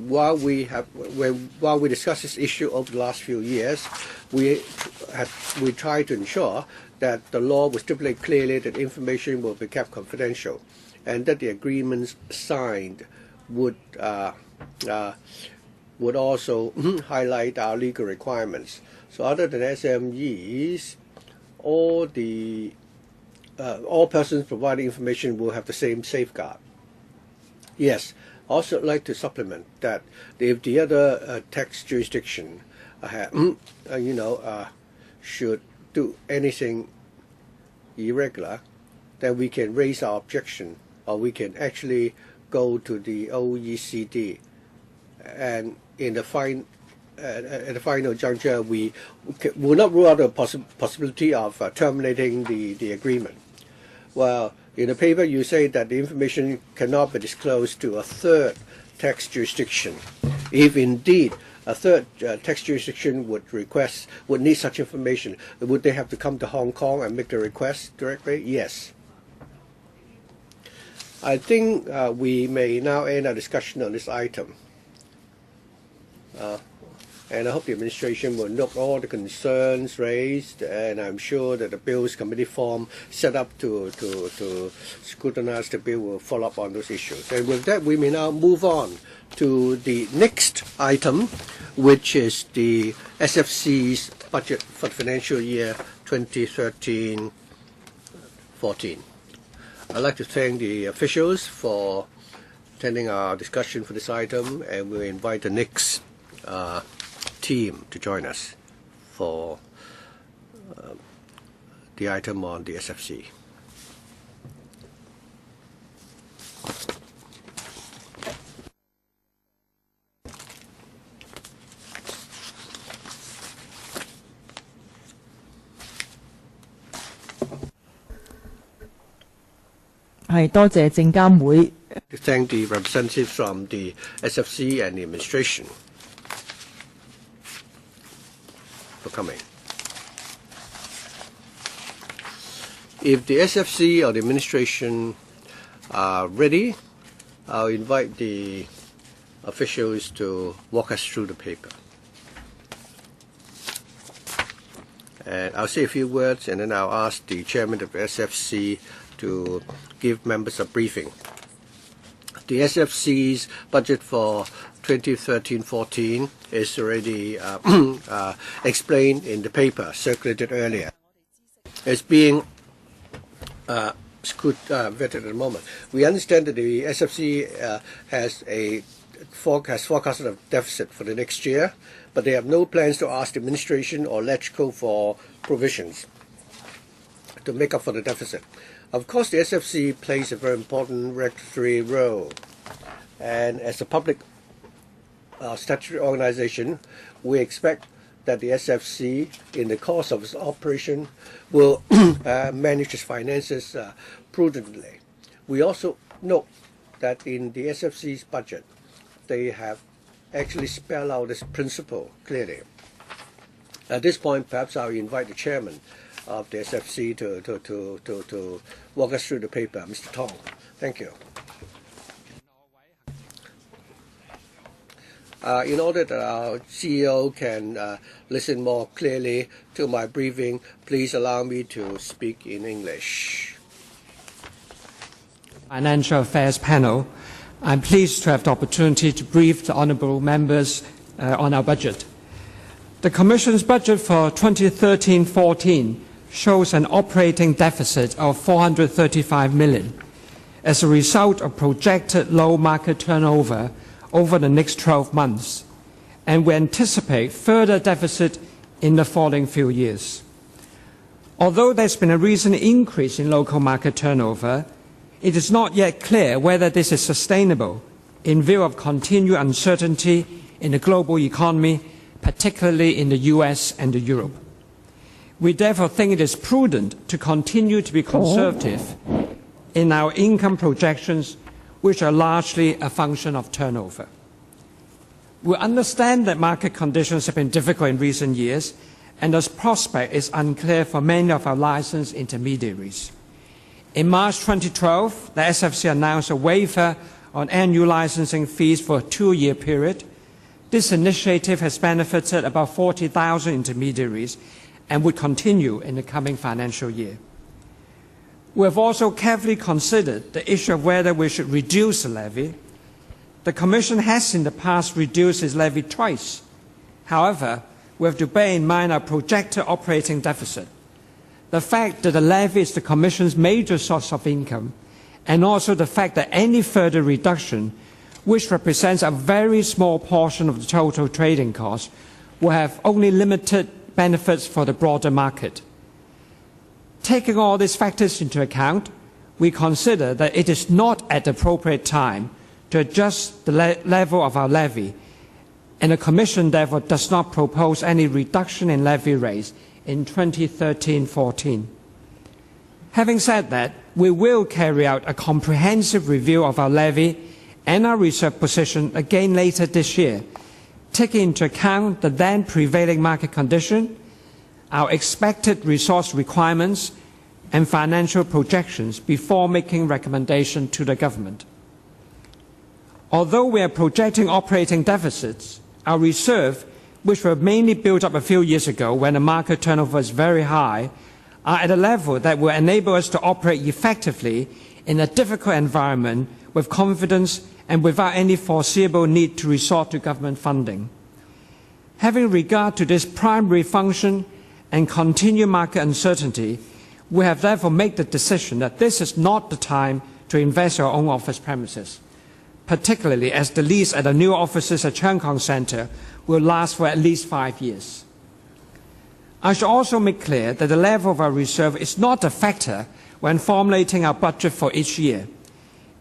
while we discuss this issue over the last few years, we try to ensure that the law will stipulate clearly that information will be kept confidential, and that the agreements signed would also highlight our legal requirements. So other than SMEs, all persons providing information will have the same safeguard. Yes, also like to supplement that if the other tax jurisdiction should do anything irregular, then we can raise our objection, or we can actually go to the OECD, and at the final juncture, we will not rule out the possibility of terminating the agreement. Well, in the paper, you say that the information cannot be disclosed to a third tax jurisdiction. If indeed a third tax jurisdiction would need such information, would they have to come to Hong Kong and make the request directly? Yes. I think we may now end our discussion on this item. And I hope the administration will note all the concerns raised, and I'm sure that the Bills Committee form set up to scrutinize the bill will follow up on those issues. And with that, we may now move on to the next item, which is the SFC's budget for the financial year 2013-14. I'd like to thank the officials for attending our discussion for this item, and we'll invite the next team to join us for the item on the SFC.係多謝證監會。To thank the representatives from the SFC and the administration for coming. If the SFC or the administration are ready, I'll invite the officials to walk us through the paper. And I'll say a few words, and then I'll ask the chairman of the SFC to give members a briefing. The SFC's budget for 2013-14 is already explained in the paper circulated earlier. It's being vetted at the moment. We understand that the SFC has forecasted a deficit for the next year, but they have no plans to ask the administration or LegCo for provisions to make up for the deficit. Of course, the SFC plays a very important regulatory role, and as a public statutory organization, we expect that the SFC, in the course of its operation, will manage its finances prudently. We also note that in the SFC's budget, they have actually spelled out this principle clearly. At this point, perhaps I'll invite the chairman of the SFC to walk us through the paper, Mr. Tong. Thank you. In order that our CEO can listen more clearly to my briefing, please allow me to speak in English. Financial Affairs Panel, I'm pleased to have the opportunity to brief the honourable members on our budget. The Commission's budget for 2013-14 shows an operating deficit of $435 million as a result of projected low market turnover over the next 12 months, and we anticipate further deficit in the following few years. Although there's been a recent increase in local market turnover, it is not yet clear whether this is sustainable in view of continued uncertainty in the global economy, particularly in the US and Europe. We therefore think it is prudent to continue to be conservative in our income projections, which are largely a function of turnover. We understand that market conditions have been difficult in recent years, and the prospect is unclear for many of our licensed intermediaries. In March 2012, the SFC announced a waiver on annual licensing fees for a 2-year period. This initiative has benefited about 40,000 intermediaries and would continue in the coming financial year. We have also carefully considered the issue of whether we should reduce the levy. The Commission has in the past reduced its levy twice. However, we have to bear in mind our projected operating deficit, the fact that the levy is the Commission's major source of income, and also the fact that any further reduction, which represents a very small portion of the total trading cost, will have only limited benefits for the broader market. Taking all these factors into account, we consider that it is not at the appropriate time to adjust the level of our levy, and the Commission therefore does not propose any reduction in levy rates in 2013-14. Having said that, we will carry out a comprehensive review of our levy and our reserve position again later this year, taking into account the then prevailing market condition, our expected resource requirements, and financial projections before making recommendation to the government. Although we are projecting operating deficits, our reserve, which were mainly built up a few years ago when the market turnover was very high, are at a level that will enable us to operate effectively in a difficult environment with confidence and without any foreseeable need to resort to government funding. Having regard to this primary function and continued market uncertainty, we have therefore made the decision that this is not the time to invest in our own office premises, particularly as the lease at the new offices at Cheung Kong Centre will last for at least 5 years. I should also make clear that the level of our reserve is not a factor when formulating our budget for each year,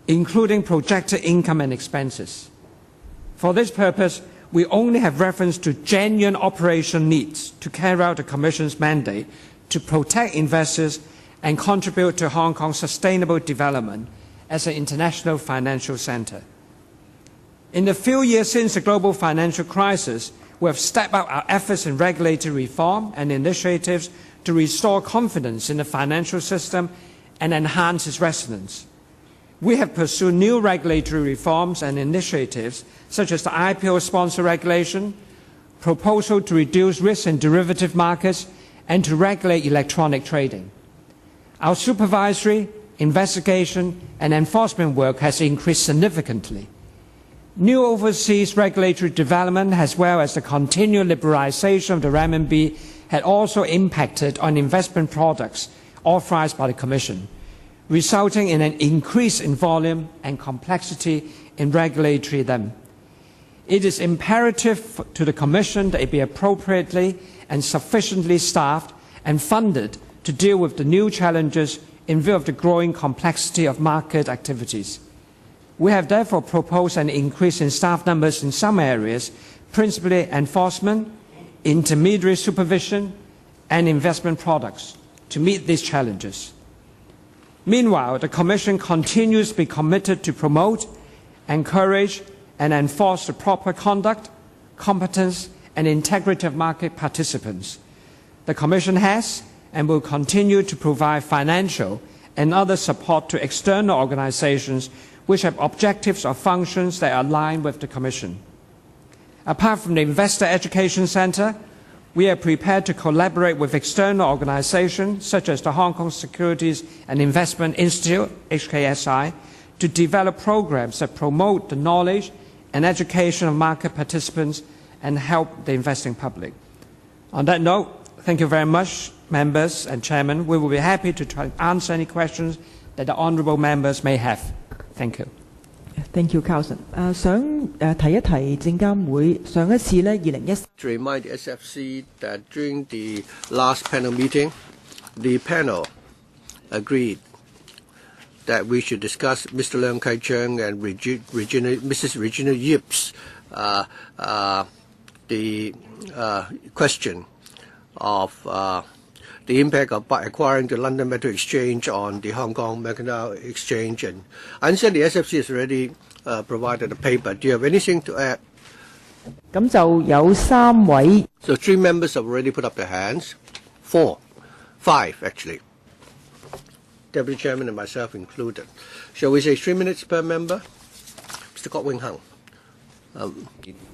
including projected income and expenses. For this purpose, we only have reference to genuine operation needs to carry out the Commission's mandate to protect investors and contribute to Hong Kong's sustainable development as an international financial centre. In the few years since the global financial crisis, we have stepped up our efforts in regulatory reform and initiatives to restore confidence in the financial system and enhance its resilience. We have pursued new regulatory reforms and initiatives such as the IPO sponsor regulation, proposal to reduce risk in derivative markets, and to regulate electronic trading. Our supervisory, investigation, and enforcement work has increased significantly. New overseas regulatory development, as well as the continued liberalization of the renminbi, had also impacted on investment products authorized by the Commission, resulting in an increase in volume and complexity in regulatory them. It is imperative to the Commission that it be appropriately and sufficiently staffed and funded to deal with the new challenges in view of the growing complexity of market activities. We have therefore proposed an increase in staff numbers in some areas, principally enforcement, intermediary supervision, and investment products, to meet these challenges. Meanwhile, the Commission continues to be committed to promote, encourage, and enforce the proper conduct, competence, and integrity of market participants. The Commission has and will continue to provide financial and other support to external organizations which have objectives or functions that are aligned with the Commission. Apart from the Investor Education Centre, we are prepared to collaborate with external organizations such as the Hong Kong Securities and Investment Institute, HKSI, to develop programs that promote the knowledge and education of market participants and help the investing public. On that note, thank you very much, members and chairman. We will be happy to try to answer any questions that the honourable members may have. Thank you. Thank you, Carlson. 想提一提證監會上一次呢2014 To remind the SFC that during the last panel meeting, the panel agreed that we should discuss Mr. Leung Kai-chiang and Mrs. Regina Yip's the question of the impact of acquiring the London Metal Exchange on the Hong Kong Mercantile Exchange. And I understand the SFC has already provided a paper. Do you have anything to add 咁就有3位。So 3 members have already put up their hands. 4, 5 actually. Deputy Chairman and myself included. Shall we say 3 minutes per member? Mr. Kok Wing Hung.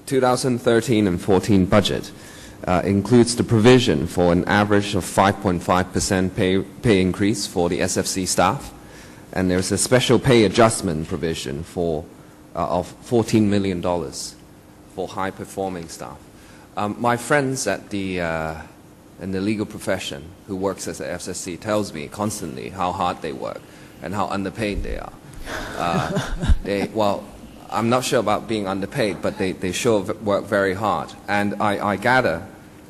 2013 and 14 budget includes the provision for an average of 5.5% pay increase for the SFC staff, and there's a special pay adjustment provision for of $14 million for high-performing staff. My friends at in the legal profession who works as a FSC tells me constantly how hard they work and how underpaid they are. Well, I'm not sure about being underpaid, but they sure work very hard. And I gather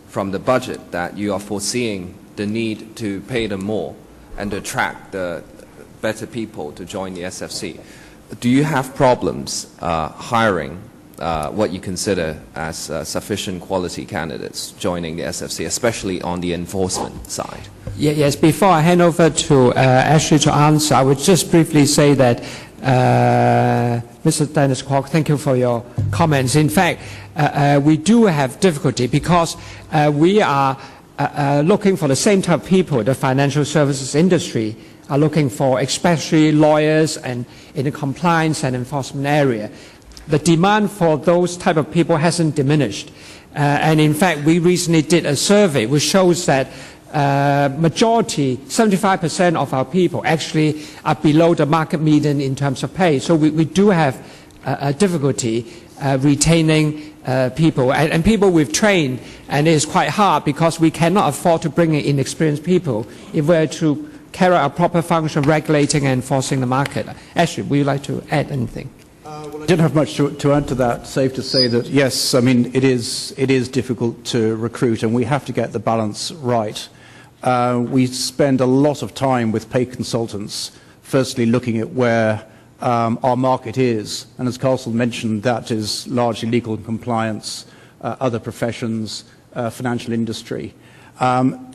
from the budget that you are foreseeing the need to pay them more and to attract the better people to join the SFC. Do you have problems hiring what you consider as sufficient quality candidates joining the SFC, especially on the enforcement side? Yes, before I hand over to Ashley to answer, I would just briefly say that Mr. Dennis Kwok, thank you for your comments. In fact, we do have difficulty because we are looking for the same type of people the financial services industry are looking for, especially lawyers and in the compliance and enforcement area. The demand for those type of people hasn't diminished. And in fact, we recently did a survey which shows that majority, 75% of our people actually are below the market median in terms of pay. So we do have a difficulty retaining people and people we've trained, and it is quite hard because we cannot afford to bring in inexperienced people if we're to carry out a proper function of regulating and enforcing the market. Actually, would you like to add anything? Well, I don't have much to add to that. Safe to say that, yes, I mean, it is difficult to recruit, and we have to get the balance right. We spend a lot of time with pay consultants, firstly looking at where our market is, and as Carlson mentioned, that is largely legal and compliance, other professions, financial industry.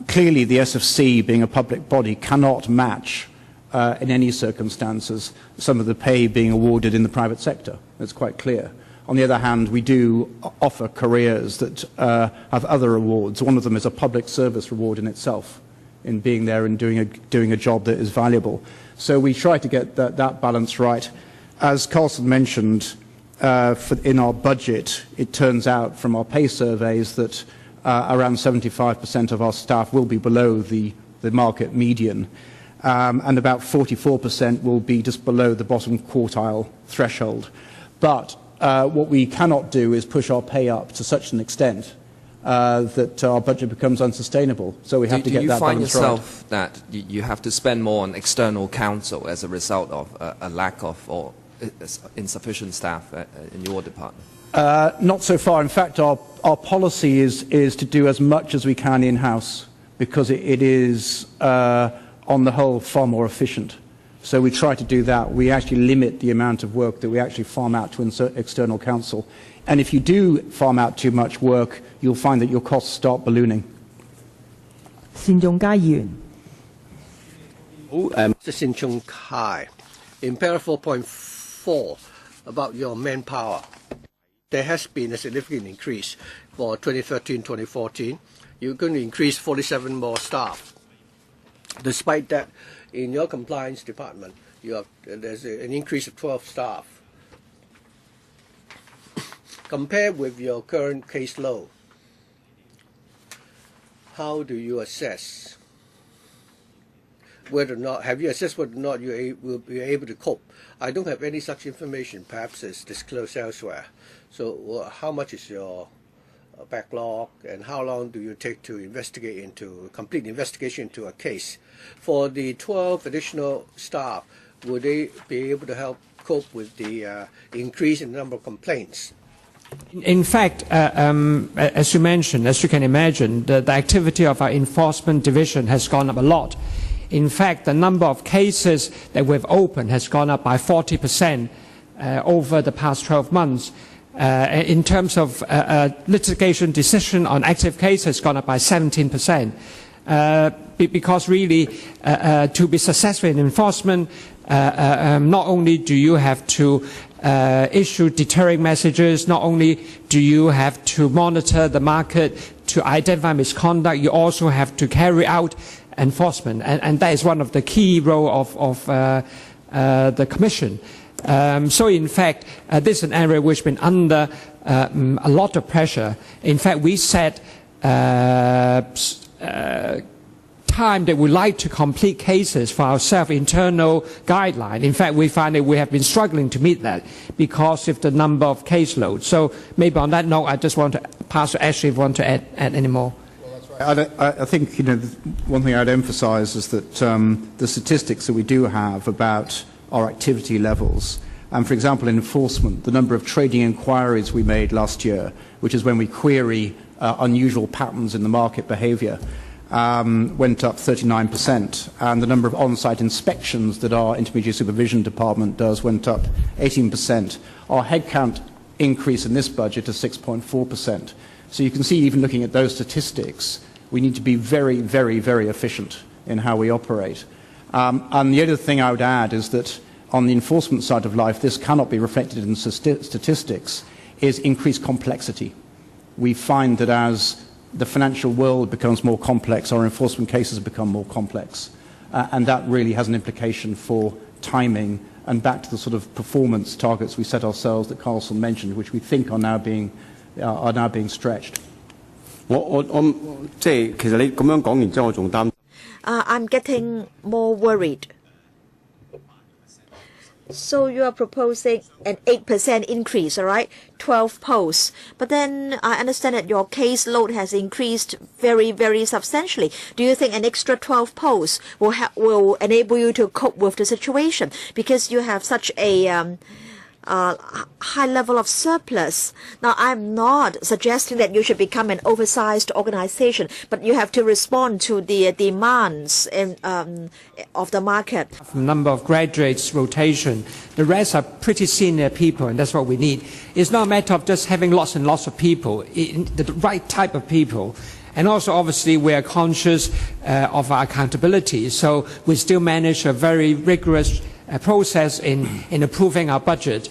Clearly, the SFC, being a public body, cannot match in any circumstances some of the pay being awarded in the private sector. That's quite clear. On the other hand, we do offer careers that have other awards. One of them is a public service reward in itself, in being there and doing a job that is valuable. So we try to get that balance right. As Carlson mentioned, in our budget, it turns out from our pay surveys that around 75% of our staff will be below the market median, and about 44% will be just below the bottom quartile threshold. But what we cannot do is push our pay up to such an extent that our budget becomes unsustainable. So we have to get that balance right. Do you find yourself that you have to spend more on external counsel as a result of a lack of or insufficient staff in your department? Not so far. In fact, our policy is to do as much as we can in-house, because it is, on the whole, far more efficient. So we try to do that. We actually limit the amount of work that we actually farm out to external counsel. And if you do farm out too much work, you'll find that your costs start ballooning. 單仲偕議員。Mr. Sin Chung Kai, in paragraph 4.4 about your manpower, there has been a significant increase for 2013-2014. You're going to increase 47 more staff. Despite that, in your compliance department, there's an increase of 12 staff. Compared with your current caseload, how do you assess whether or not, have you assessed whether or not you will be able to cope? I don't have any such information, perhaps it's disclosed elsewhere. So how much is your backlog, and how long do you take to complete the investigation into a case? For the 12 additional staff, would they be able to help cope with the increase in the number of complaints? In fact, as you mentioned, as you can imagine, the activity of our enforcement division has gone up a lot. In fact, the number of cases that we've opened has gone up by 40% over the past 12 months. In terms of litigation decision on active cases, has gone up by 17%. Because really, to be successful in enforcement, not only do you have to issue deterring messages. Not only do you have to monitor the market to identify misconduct, you also have to carry out enforcement, and that is one of the key role of the Commission. So in fact, this is an area which has been under a lot of pressure. In fact, we set time that we like to complete cases for our self-internal guideline. In fact, we find that we have been struggling to meet that because of the number of caseloads. So maybe on that note, I just want to pass to Ashley if you want to add any more. I think one thing I'd emphasise is that the statistics that we do have about our activity levels, and for example in enforcement, the number of trading inquiries we made last year, which is when we query unusual patterns in the market behaviour, went up 39%, and the number of on-site inspections that our intermediate supervision department does went up 18%. Our headcount increase in this budget is 6.4%. So you can see, even looking at those statistics, we need to be very, very, very efficient in how we operate. And the other thing I would add is that on the enforcement side of life, this cannot be reflected in statistics, is increased complexity. We find that as the financial world becomes more complex, our enforcement cases become more complex. And that really has an implication for timing and back to the sort of performance targets we set ourselves that Carlson mentioned, which we think are now being stretched. I'm getting more worried. So you are proposing an 8% increase, all right? 12 posts. But then I understand that your caseload has increased very, very substantially. Do you think an extra 12 posts will enable you to cope with the situation? Because you have such a high level of surplus. Now, I'm not suggesting that you should become an oversized organization, but you have to respond to the demands of the market. Number of graduates, rotation. The rest are pretty senior people, and that's what we need. It's not a matter of just having lots and lots of people, the right type of people. And also, obviously, we are conscious of our accountability. So we still manage a very rigorous process in approving our budget.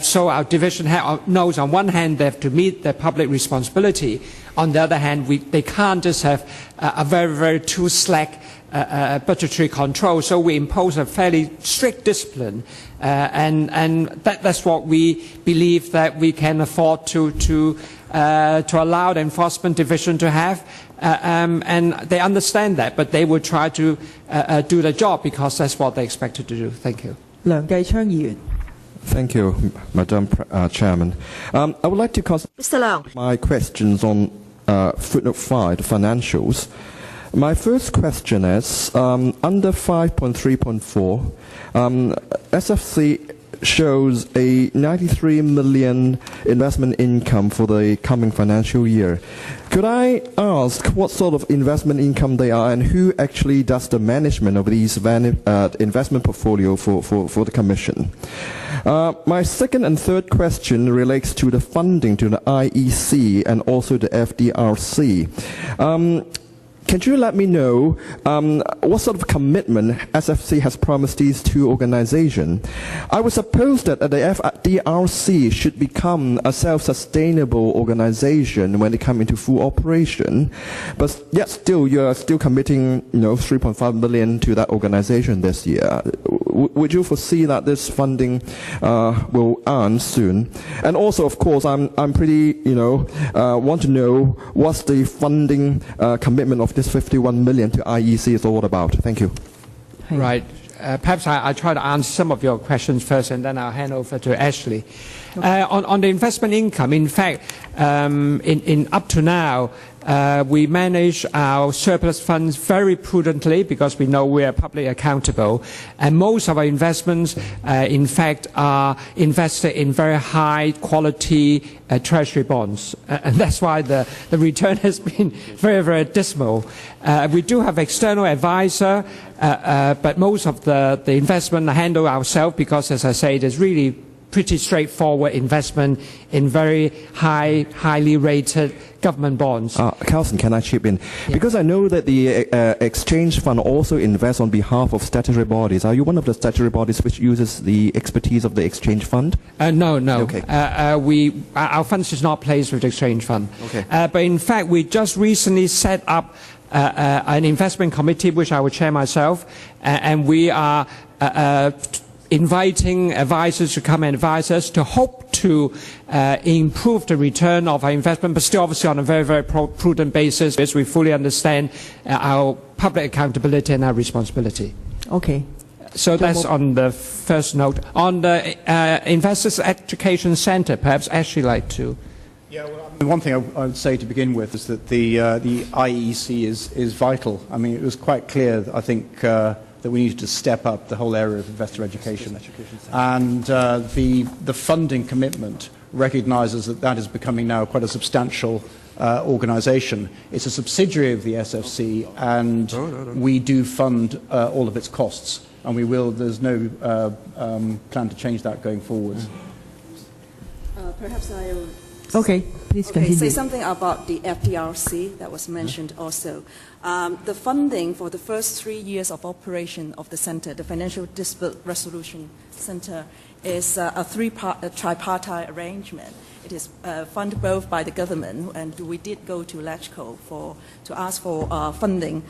So our division knows on one hand they have to meet their public responsibility. On the other hand, they can't just have a very, very too slack budgetary control. So we impose a fairly strict discipline. And that's what we believe that we can afford to allow the enforcement division to have. And they understand that, but they will try to do the job because that's what they expected to do. Thank you. Thank you, Madam Chairman. I would like to concentrate my questions on footnote 5, the financials. My first question is, under 5.3.4, SFC shows a 93 million investment income for the coming financial year. Could I ask what sort of investment income they are and who actually does the management of these investment portfolio for the Commission? My second and third question relates to the funding to the IEC and also the FDRC. Can you let me know what sort of commitment SFC has promised these two organizations? I would suppose that the FDRC should become a self-sustainable organization when they come into full operation, but yet still you are still committing 3.5 million to that organization this year. Would you foresee that this funding will earn soon? And also, of course, I'm pretty want to know what's the funding commitment of this 51 million to IEC is all about. Thank you. Right. Perhaps I'll try to answer some of your questions first, and then I'll hand over to Ashley. On the investment income, in fact, in up to now, we manage our surplus funds very prudently because we know we are publicly accountable. And most of our investments, in fact, are invested in very high quality treasury bonds. And that's why the return has been very, very dismal. We do have external advisor, but most of the investment I handle ourselves because, as I say, there's really pretty straightforward investment in very highly rated government bonds. Carlson, can I chip in? Yeah. Because I know that the exchange fund also invests on behalf of statutory bodies. Are you one of the statutory bodies which uses the expertise of the exchange fund? No. Okay. Our funds is not placed with the exchange fund. Okay. But in fact, we just recently set up an investment committee, which I will chair myself, and we are inviting advisors to come and advise us to hope to improve the return of our investment, but still obviously on a very, very prudent basis, as we fully understand our public accountability and our responsibility. Okay. So that's on the first note. On the Investors Education Centre, perhaps Ashley like to... Yeah, well, one thing I would say to begin with is that the IEC is vital. I mean, it was quite clear, I think, that we needed to step up the whole area of investor education. And the funding commitment recognises that that is becoming now quite a substantial organisation. It's a subsidiary of the SFC, and we do fund all of its costs. And we will, there's no plan to change that going forward. Perhaps I'll... Okay, please continue. Say something about the FDRC that was mentioned also. The funding for the first 3 years of operation of the center, the Financial Dispute Resolution Center, is a tripartite arrangement. It is funded both by the government, and we did go to LegCo to ask for funding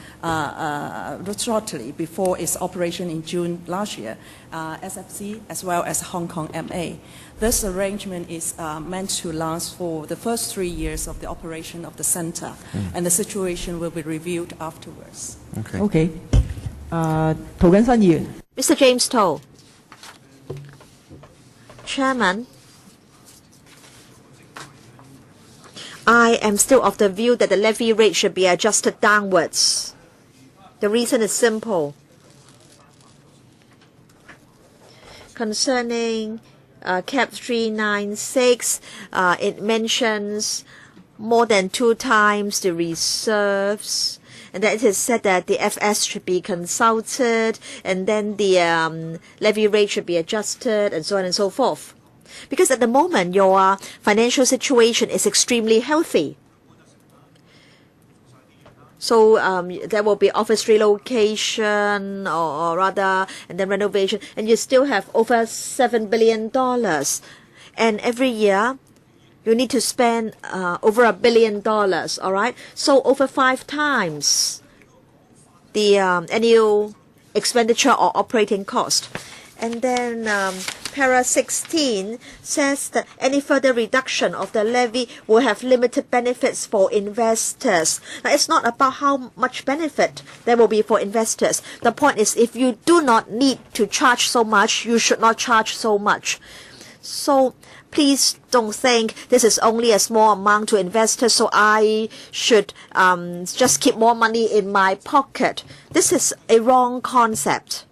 shortly before its operation in June last year, SFC as well as Hong Kong MA. This arrangement is meant to last for the first 3 years of the operation of the center, and the situation will be reviewed afterwards. Okay. 涂謹申議員 Mr. James Toh. Chairman, I am still of the view that the levy rate should be adjusted downwards. The reason is simple. Concerning CAP 396, it mentions more than 2 times the reserves, and that it is said that the FS should be consulted, and then the levy rate should be adjusted, and so on and so forth. Because at the moment, your financial situation is extremely healthy. So there will be office relocation or rather, and then renovation, and you still have over $7 billion. And every year, you need to spend over $1 billion, all right? So over 5 times the annual expenditure or operating cost. And then para 16 says that any further reduction of the levy will have limited benefits for investors. Now, it's not about how much benefit there will be for investors. The point is, if you do not need to charge so much, you should not charge so much. So please don't think this is only a small amount to investors, so I should just keep more money in my pocket. This is a wrong concept.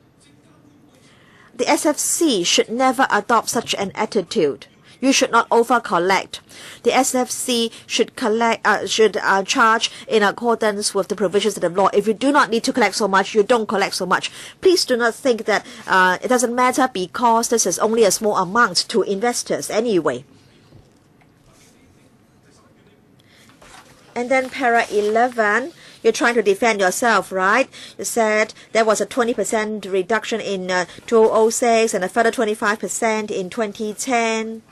The SFC should never adopt such an attitude. You should not over-collect. The SFC should charge in accordance with the provisions of the law. If you do not need to collect so much, you don't collect so much. Please do not think that it doesn't matter because this is only a small amount to investors anyway. And then para 11. You're trying to defend yourself, right? You said there was a 20% reduction in 2006 and a further 25% in 2010.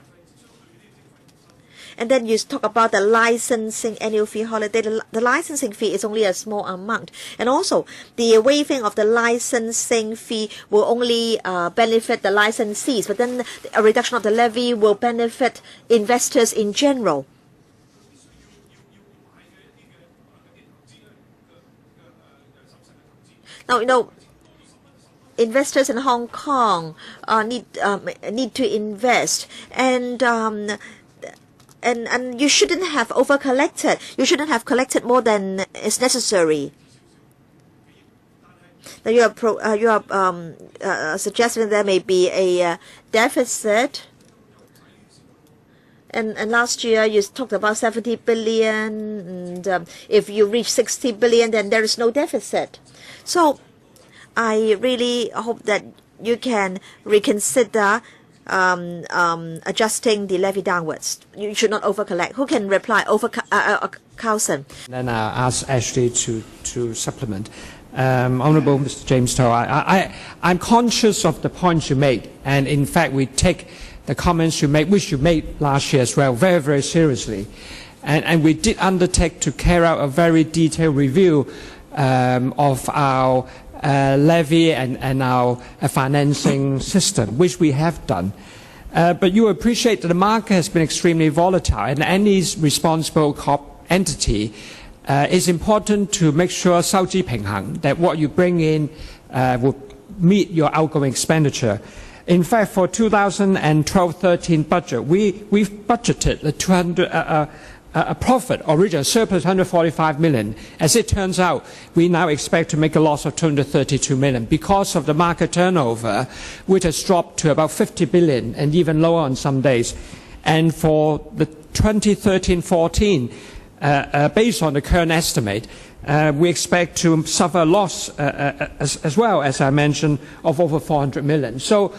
And then you talk about the licensing annual fee holiday. The licensing fee is only a small amount. And also, the waiving of the licensing fee will only benefit the licensees, but then a reduction of the levy will benefit investors in general. Now, you know, investors in Hong Kong need to invest, and you shouldn't have over-collected. You shouldn't have collected more than is necessary. Now, you are suggesting there may be a deficit. And last year you talked about 70 billion, and if you reach 60 billion, then there is no deficit. So I really hope that you can reconsider adjusting the levy downwards. You should not overcollect. Who can reply? Carlson. Then I'll ask Ashley to supplement. Honourable Mr. James Toh, I'm conscious of the points you made, and in fact we take the comments you made, which you made last year as well, very, very seriously. And we did undertake to carry out a very detailed review of our levy and our financing system, which we have done. But you appreciate that the market has been extremely volatile, and any responsible entity it's important to make sure 收支平衡, that what you bring in will meet your outgoing expenditure. In fact, for 2012-13 budget, we've budgeted a profit, original surplus 145 million. As it turns out, we now expect to make a loss of 232 million because of the market turnover, which has dropped to about 50 billion and even lower on some days. And for the 2013-14, based on the current estimate, we expect to suffer a loss as well, as I mentioned, of over 400 million. So,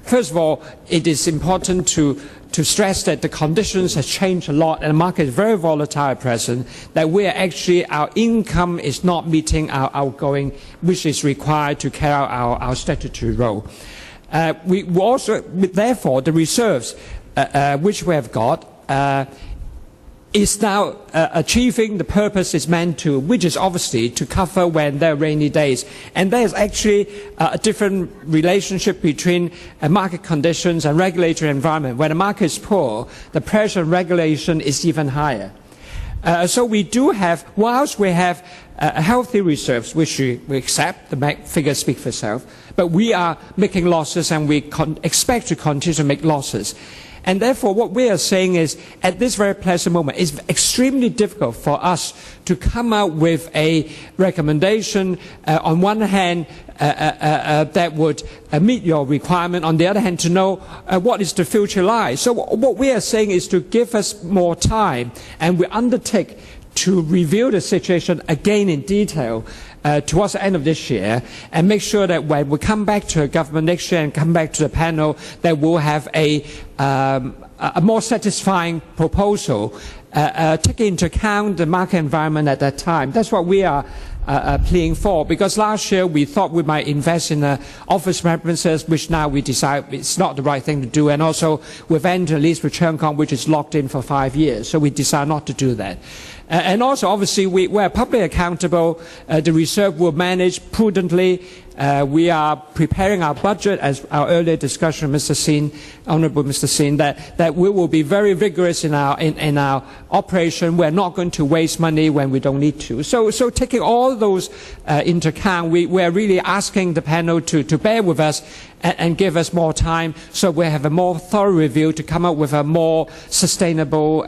first of all, it is important to stress that the conditions have changed a lot and the market is very volatile at present, that we are actually, our income is not meeting our outgoing, which is required to carry out our statutory role. We also, therefore, the reserves which we have got is now achieving the purpose it's meant to, which is obviously to cover when there are rainy days. And there's actually a different relationship between market conditions and regulatory environment. When the market is poor, the pressure on regulation is even higher. So we do have, whilst we have healthy reserves, which we accept, the figures speak for itself, but we are making losses and we expect to continue to make losses. And therefore, what we are saying is, at this very present moment, it's extremely difficult for us to come out with a recommendation, on one hand, that would meet your requirement, on the other hand, to know what is the future like. So what we are saying is to give us more time, and we undertake to review the situation again in detail towards the end of this year, and make sure that when we come back to the government next year and come back to the panel, that we'll have a more satisfying proposal, taking into account the market environment at that time. That's what we are pleading for, because last year we thought we might invest in office premises, which now we decide it's not the right thing to do, and also we've entered a lease with Cheung Kong, which is locked in for 5 years, so we decided not to do that. And also, obviously, we're publicly accountable. The reserve will manage prudently. We are preparing our budget, as our earlier discussion, Mr. Sin, Honourable Mr. Sin, that we will be very vigorous in our operation. We're not going to waste money when we don't need to. So taking all those into account, we are really asking the panel to bear with us and give us more time, so we have a more thorough review to come up with a more sustainable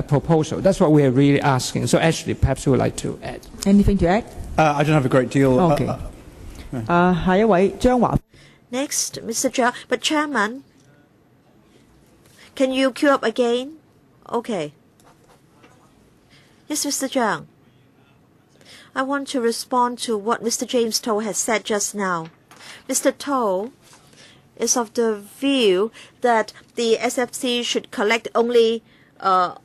proposal. That's what we are really asking. So Ashley, perhaps you would like to add. Anything to add? I don't have a great deal. Okay. 下一位張華 Next, Mr. Zhang. But Chairman, can you queue up again? Okay. Yes, Mr. Zhang. I want to respond to what Mr. James Toh has said just now. Mr. Toh is of the view that the SFC should collect only the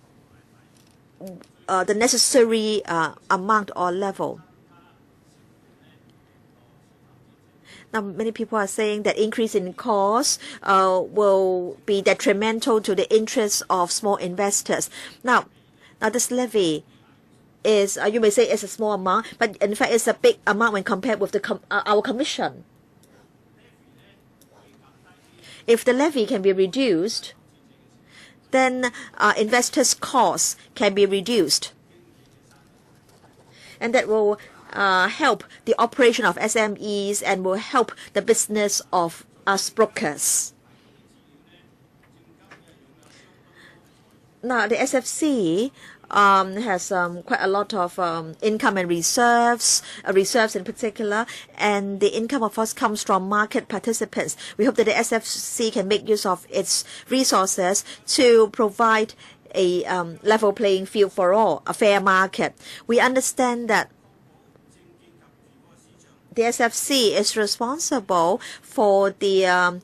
necessary amount or level. Now, many people are saying that increase in costs will be detrimental to the interests of small investors. Now this levy is, you may say it's a small amount, but in fact it's a big amount when compared with our commission. If the levy can be reduced, then investors' costs can be reduced. And that will help the operation of SMEs and will help the business of us brokers. Now, the SFC has quite a lot of income and reserves in particular, and the income of us comes from market participants. We hope that the SFC can make use of its resources to provide a level playing field for all, a fair market. We understand that the SFC is responsible for the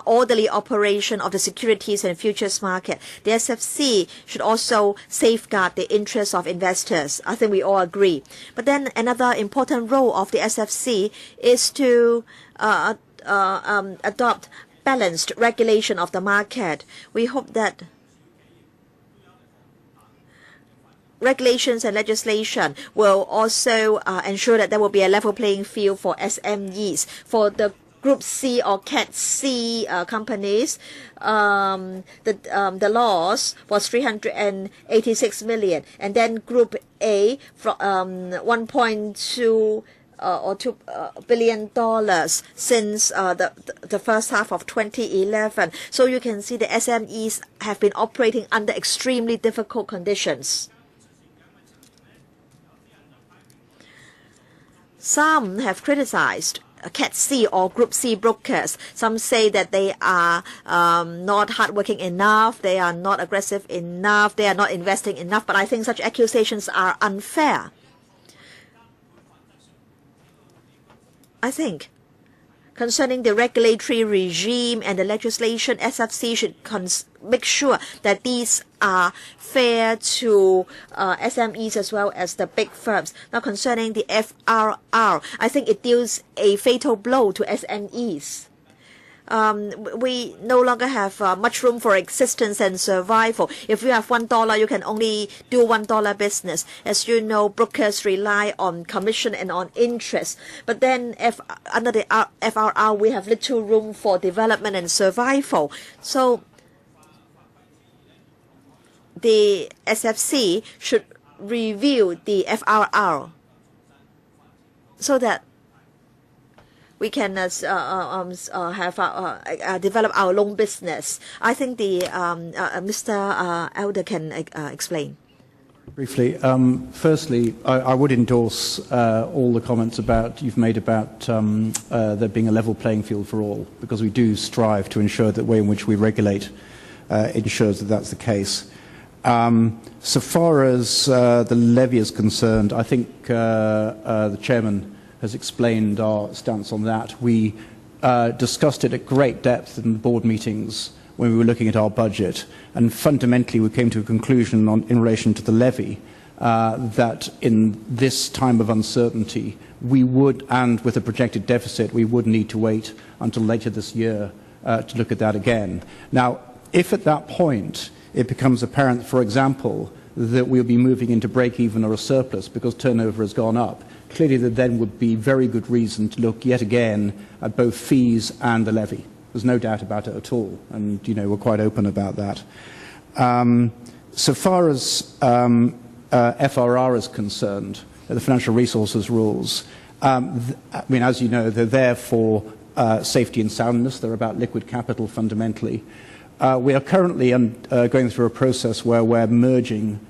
orderly operation of the securities and futures market. The SFC should also safeguard the interests of investors. I think we all agree. But then another important role of the SFC is to adopt balanced regulation of the market. We hope that regulations and legislation will also ensure that there will be a level playing field for SMEs. For the Group C or Cat C companies, the loss was 386 million, and then Group A from 1.2 or $2 billion since the first half of 2011. So you can see the SMEs have been operating under extremely difficult conditions. Some have criticized Cat C or Group C brokers. Some say that they are not hardworking enough, they are not aggressive enough, they are not investing enough. But I think such accusations are unfair. I think concerning the regulatory regime and the legislation, SFC should make sure that these are fair to SMEs as well as the big firms. Now concerning the FRR, I think it deals a fatal blow to SMEs. We no longer have much room for existence and survival. If you have $1, you can only do $1 business. As you know, brokers rely on commission and on interest. But then under the FRR, we have little room for development and survival. So the SFC should review the FRR so that we can develop our loan business. I think the Mr. Elder can explain. Briefly, firstly, I would endorse all the comments you've made about there being a level playing field for all, because we do strive to ensure that the way in which we regulate ensures that that's the case. So far as the levy is concerned, I think the Chairman has explained our stance on that. We discussed it at great depth in the board meetings when we were looking at our budget, and fundamentally we came to a conclusion in relation to the levy that in this time of uncertainty we would, and with a projected deficit, we would need to wait until later this year to look at that again. Now, if at that point it becomes apparent, for example, that we'll be moving into break-even or a surplus because turnover has gone up, clearly there then would be very good reason to look yet again at both fees and the levy. There's no doubt about it at all, and we're quite open about that. So far as FRR is concerned, the financial resources rules, as you know, they're there for safety and soundness. They're about liquid capital fundamentally. We are currently going through a process where we're merging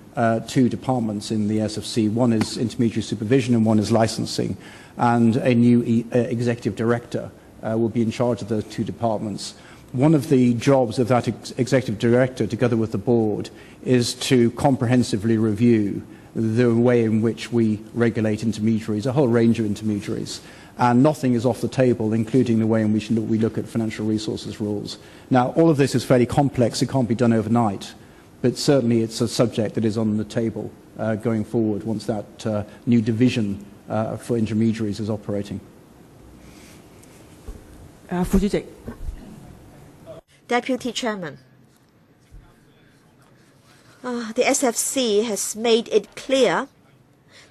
two departments in the SFC. One is intermediary supervision and one is licensing. And a new executive director will be in charge of those two departments. One of the jobs of that executive director, together with the board, is to comprehensively review the way in which we regulate intermediaries, a whole range of intermediaries. And nothing is off the table, including the way in which we look at financial resources rules. Now, all of this is fairly complex. It can't be done overnight. But certainly it's a subject that is on the table going forward once that new division for intermediaries is operating. Deputy Chairman, the SFC has made it clear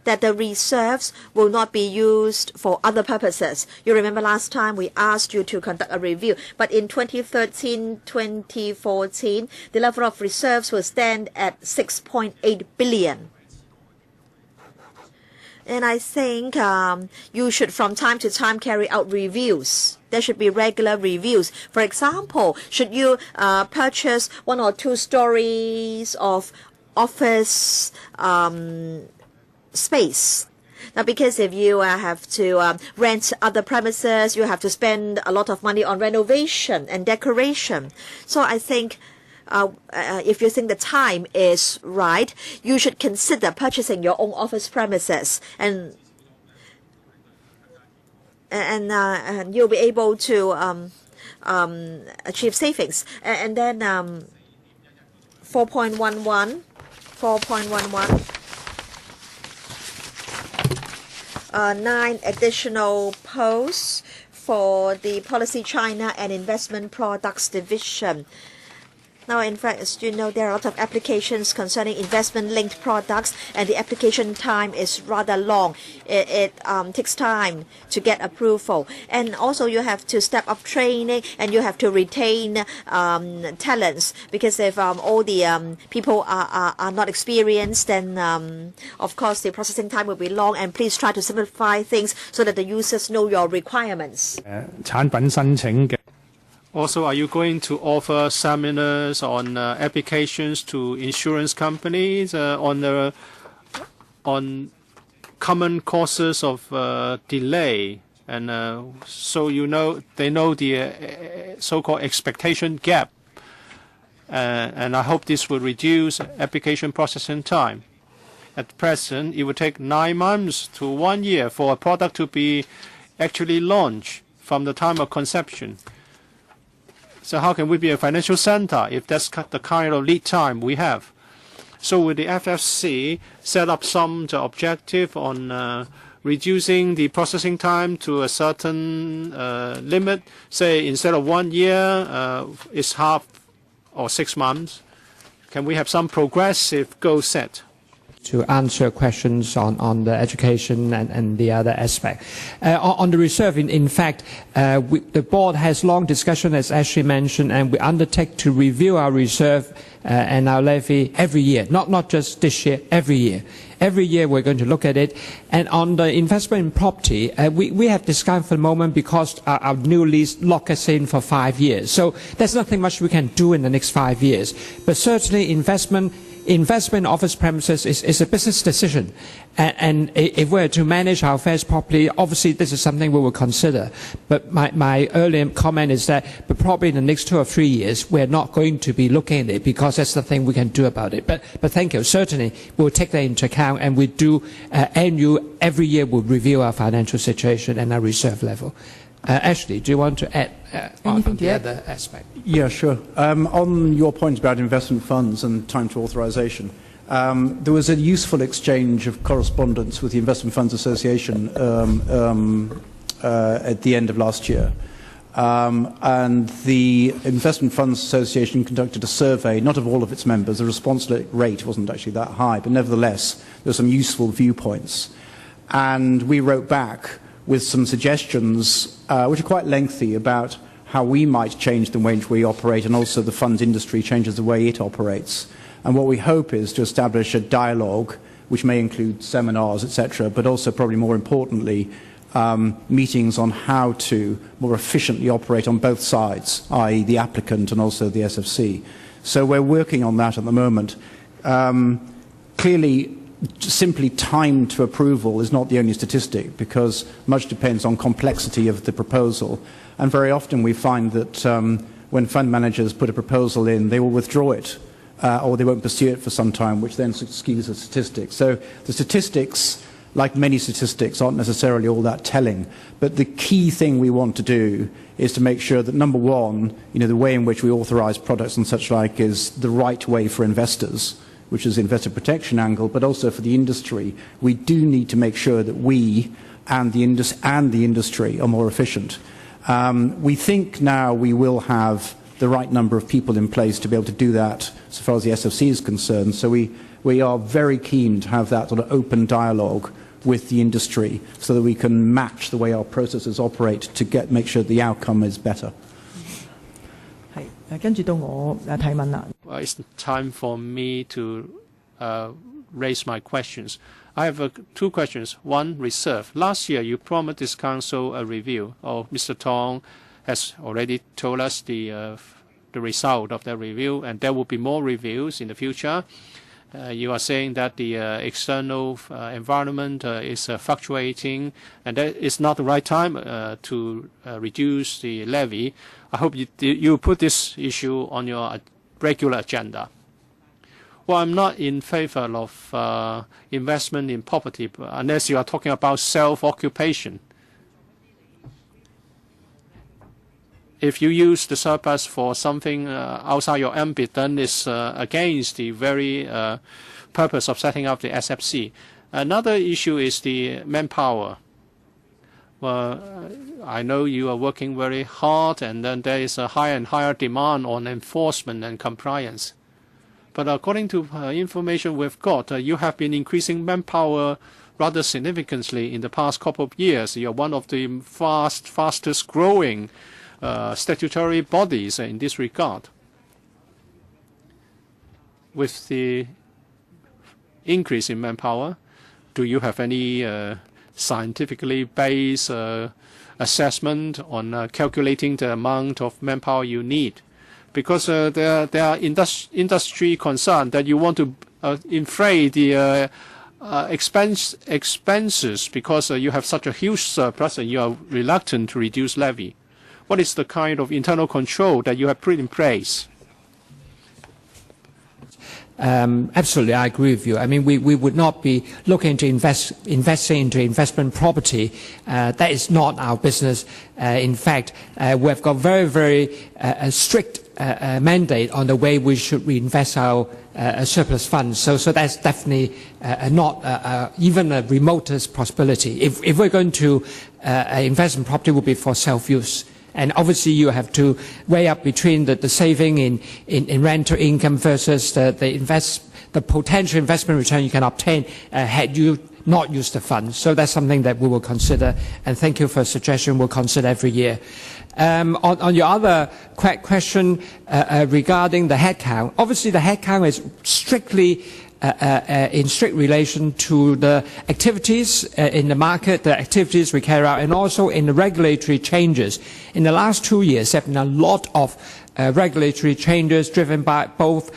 that the reserves will not be used for other purposes. You remember last time we asked you to conduct a review, but in 2013-2014, the level of reserves will stand at 6.8 billion. And I think you should from time to time carry out reviews. There should be regular reviews. For example, should you purchase 1 or 2 stories of office space? Now, because if you have to rent other premises, you have to spend a lot of money on renovation and decoration. So I think if you think the time is right, you should consider purchasing your own office premises. And and you'll be able to achieve savings. And then 4.11, 9 additional posts for the Policy China and Investment Products Division. Now, in fact, as you know, there are a lot of applications concerning investment-linked products, and the application time is rather long. It takes time to get approval. And also, you have to step up training, and you have to retain talents, because if all the people are not experienced, then, of course, the processing time will be long. And please try to simplify things so that the users know your requirements. 產品申請嘅 Also, are you going to offer seminars on applications to insurance companies on common causes of delay, and so they know the so-called expectation gap, and I hope this will reduce application processing time. At present, it would take 9 months to 1 year for a product to be actually launched from the time of conception. So how can we be a financial center if that's the kind of lead time we have? So will the FFC set up some objective on reducing the processing time to a certain limit? Say instead of 1 year, it's half or 6 months. Can we have some progressive goal set? To answer questions on the education and the other aspect. On the reserve, in fact, the board has long discussion, as Ashley mentioned, and we undertake to review our reserve and our levy every year, not just this year, every year. Every year we're going to look at it. And on the investment in property, we have discount for the moment because our new lease locks us in for 5 years. So there's nothing much we can do in the next 5 years. But certainly investment in office premises is a business decision. And if we're to manage our affairs properly, obviously this is something we will consider. But my earlier comment is that probably in the next 2 or 3 years, we're not going to be looking at it because that's the thing we can do about it. But thank you. Certainly, we'll take that into account, and we do every year we'll review our financial situation and our reserve level. Ashley, do you want to add on the other aspect? Yeah, sure. On your point about investment funds and time to authorization, there was a useful exchange of correspondence with the Investment Funds Association at the end of last year. And the Investment Funds Association conducted a survey, not of all of its members. The response rate wasn't actually that high, but nevertheless, there were some useful viewpoints. And we wrote back with some suggestions, which are quite lengthy, about how we might change the way in which we operate, and also the funds industry changes the way it operates. And what we hope is to establish a dialogue, which may include seminars, etc., but also, probably more importantly, meetings on how to more efficiently operate on both sides, i.e. the applicant and also the SFC. So we're working on that at the moment. Clearly, simply time to approval is not the only statistic, because much depends on complexity of the proposal. And very often we find that when fund managers put a proposal in, they will withdraw it or they won't pursue it for some time, which then skews the statistics. So the statistics, like many statistics, aren't necessarily all that telling. But the key thing we want to do is to make sure that, number one, the way in which we authorize products and such like is the right way for investors, which is the investor protection angle, but also for the industry. We do need to make sure that we and the industry are more efficient. We think now we will have the right number of people in place to be able to do that so far as the SFC is concerned. So we are very keen to have that sort of open dialogue with the industry so that we can match the way our processes operate to make sure the outcome is better. It's time for me to raise my questions. I have 2 questions. One, reserve. Last year, you promised this council a review. Mr. Tong has already told us the result of that review, and there will be more reviews in the future. You are saying that the external environment is fluctuating, and that it's not the right time to reduce the levy. I hope you put this issue on your regular agenda. Well, I'm not in favor of investment in property unless you are talking about self-occupation. if you use the surplus for something outside your ambit, then it's against the very purpose of setting up the SFC. Another issue is the manpower. Well, I know you are working very hard, and then there is a higher and higher demand on enforcement and compliance. But according to information we've got, you have been increasing manpower rather significantly in the past couple of years. You're one of the fastest growing statutory bodies in this regard. With the increase in manpower, do you have any scientifically based assessment on calculating the amount of manpower you need? Because there are industry concerned that you want to inflate the expenses because you have such a huge surplus and you are reluctant to reduce levy. What is the kind of internal control that you have put in place? Absolutely, I agree with you. I mean, we would not be looking to investing into investment property. That is not our business. In fact, we've got very, very strict mandate on the way we should reinvest our surplus funds. So that's definitely not even a remotest possibility. If we're going to invest in property, it will be for self-use. And obviously, you have to weigh up between the saving in rental income versus the potential investment return you can obtain had you not used the funds. So that's something that we will consider. And thank you for the suggestion. We'll consider every year. On your other question regarding the headcount, obviously the headcount is strictly in strict relation to the activities in the market, the activities we carry out, and also in the regulatory changes. In the last 2 years, there have been a lot of regulatory changes driven by both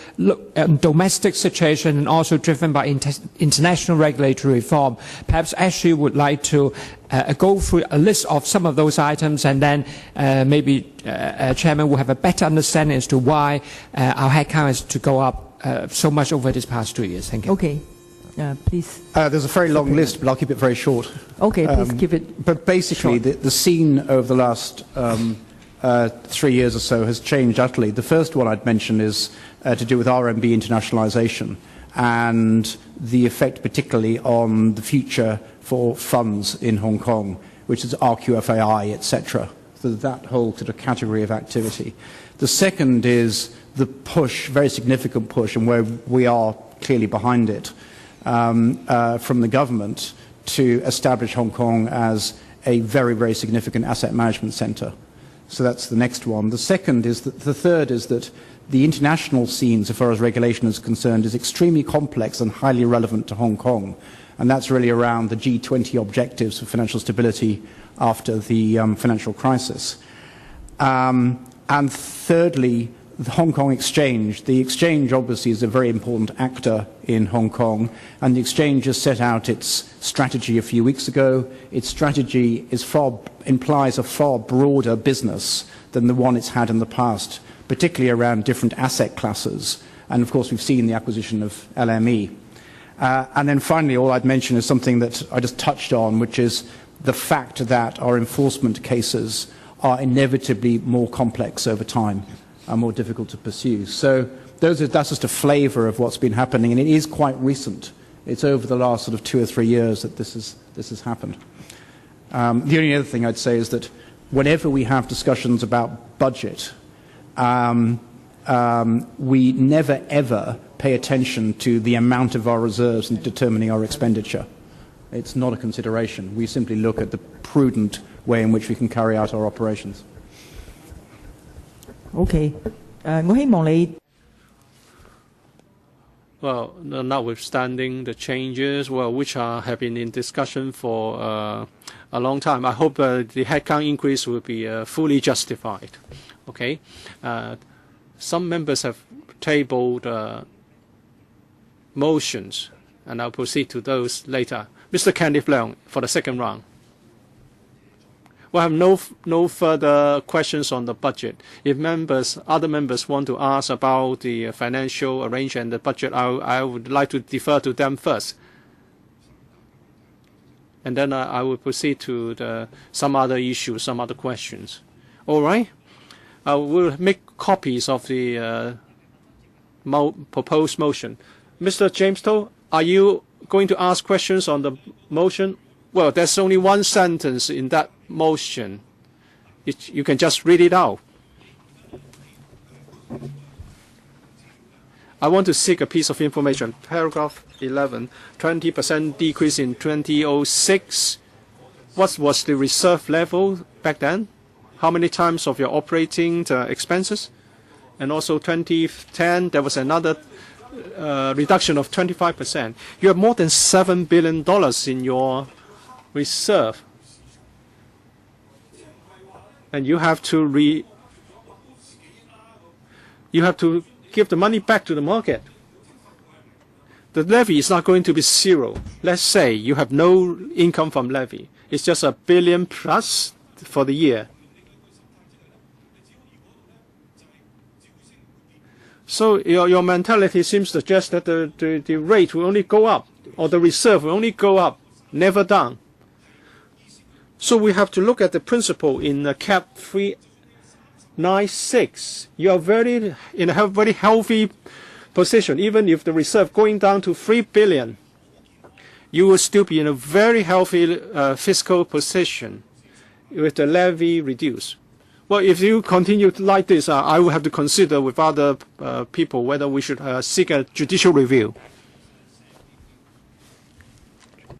domestic situation and also driven by international regulatory reform. Perhaps Ashley would like to go through a list of some of those items, and then maybe Chairman will have a better understanding as to why our headcount has to go up so much over these past 2 years. Thank you. Okay. Please. There's a very long list, but I'll keep it very short. Okay, please keep it But basically, the scene over the last 3 years or so has changed utterly. The first one I'd mention is to do with RMB internationalization and the effect particularly on the future for funds in Hong Kong, which is RQFAI, etc. So that whole sort of category of activity. The second is the push, very significant push, and where we are clearly behind it, from the government to establish Hong Kong as a very, very significant asset management centre. So that's the next one. The second is that the third is that the international scene, so far as regulation is concerned, is extremely complex and highly relevant to Hong Kong. And that's really around the G20 objectives for financial stability after the financial crisis. And thirdly, the Hong Kong Exchange. The Exchange obviously is a very important actor in Hong Kong, and the Exchange has set out its strategy a few weeks ago. Its strategy implies a far broader business than the one it's had in the past, particularly around different asset classes. And of course, we've seen the acquisition of LME. And then finally, all I'd mention is something that I just touched on, which is the fact that our enforcement cases are inevitably more complex over time, are more difficult to pursue. So that's just a flavour of what's been happening, and it is quite recent. It's over the last sort of 2 or 3 years that this has happened. The only other thing I'd say is that whenever we have discussions about budget, we never ever pay attention to the amount of our reserves in determining our expenditure. It's not a consideration. We simply look at the prudent way in which we can carry out our operations. Okay. 我希望你 Well, notwithstanding the changes, which have been in discussion for a long time, I hope the headcount increase will be fully justified. Okay. Some members have tabled motions, and I'll proceed to those later. Mr. Kenneth Leung for the second round. We have no further questions on the budget. If other members want to ask about the financial arrangement and the budget, I would like to defer to them first. And then I will proceed to some other issues, some other questions. All right? I will make copies of the proposed motion. Mr. James Toh, are you going to ask questions on the motion? Well, there's only one sentence in that motion. You can just read it out. I want to seek a piece of information. Paragraph 11, 20% decrease in 2006. What was the reserve level back then? How many times of your operating expenses? And also 2010, there was another reduction of 25%. You have more than $7 billion in your reserve. And you have to give the money back to the market. The levy is not going to be zero. Let's say you have no income from levy. It's just $1 billion plus for the year. So your mentality seems to suggest that the rate will only go up, or the reserve will only go up, never down. So we have to look at the principle in Cap 396. You are in a very healthy position. Even if the reserve going down to $3 billion, you will still be in a very healthy fiscal position with the levy reduced. Well, if you continue like this, I will have to consider with other people whether we should seek a judicial review.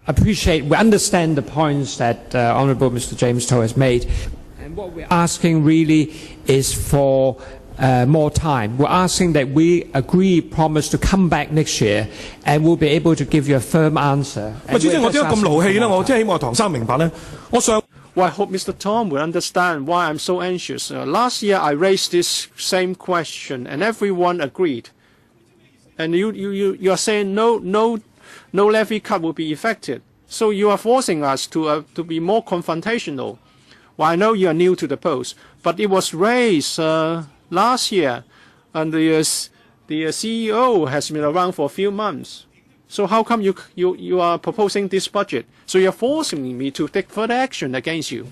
We understand the points that Honourable Mr. James Toh has made. And what we're asking really is for more time. We're asking that we promise to come back next year, and we'll be able to give you a firm answer. Well, I hope Mr. Tom will understand why I'm so anxious. Last year I raised this same question, and everyone agreed. And you are saying no levy cut will be effected. So you are forcing us to be more confrontational. Well, I know you are new to the post, but it was raised last year, and the CEO has been around for a few months. So how come you are proposing this budget? So you're forcing me to take further action against you.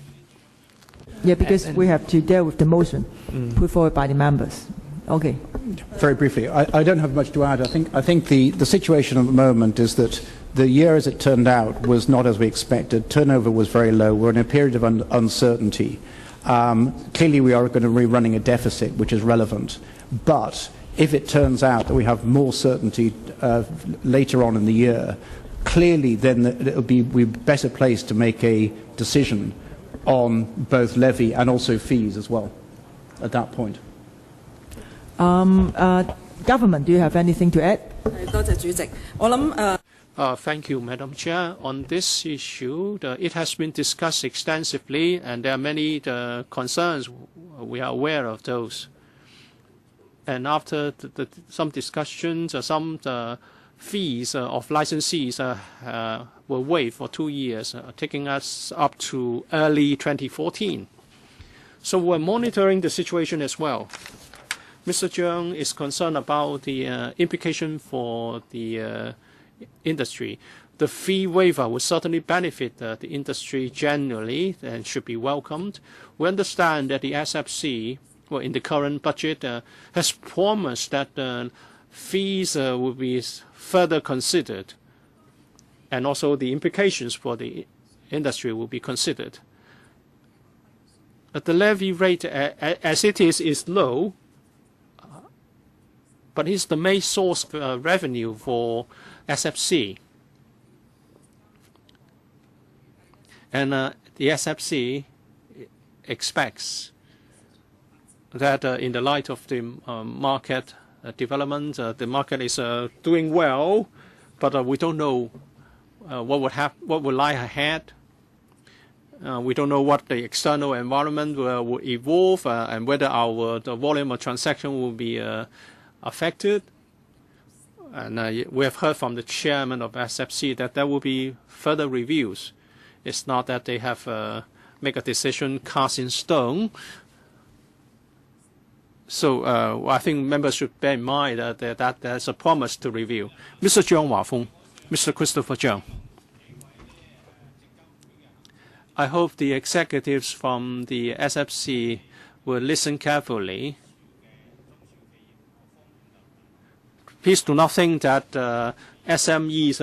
Yeah, because we have to deal with the motion put forward by the members. Okay. Very briefly, I don't have much to add. I think the situation at the moment is that the year as it turned out was not as we expected. Turnover was very low. We're in a period of uncertainty. Clearly we are going to be running a deficit, which is relevant. But if it turns out that we have more certainty later on in the year, clearly then we're better placed to make a decision on both levy and also fees as well at that point. Government, do you have anything to add? Thank you, Madam Chair. On this issue, it has been discussed extensively, and there are many concerns. We are aware of those. And after some discussions, some fees of licensees were waived for 2 years, taking us up to early 2014. So we're monitoring the situation as well. Mr. Cheung is concerned about the implication for the industry. The fee waiver will certainly benefit the industry generally and should be welcomed. We understand that the SFC, well, in the current budget, has promised that fees will be further considered, and also the implications for the industry will be considered. But the levy rate, as it is low, but it's the main source of revenue for SFC. And the SFC expects that in the light of the market development, the market is doing well, but we don't know what will lie ahead. We don't know what the external environment will evolve, and whether the volume of transaction will be affected. And we have heard from the chairman of SFC that there will be further reviews. It's not that they have make a decision cast in stone. So I think members should bear in mind that there's a promise to review. Mr. Zhang Wafeng, Mr. Christopher Zhang. I hope the executives from the SFC will listen carefully. Please do not think that SMEs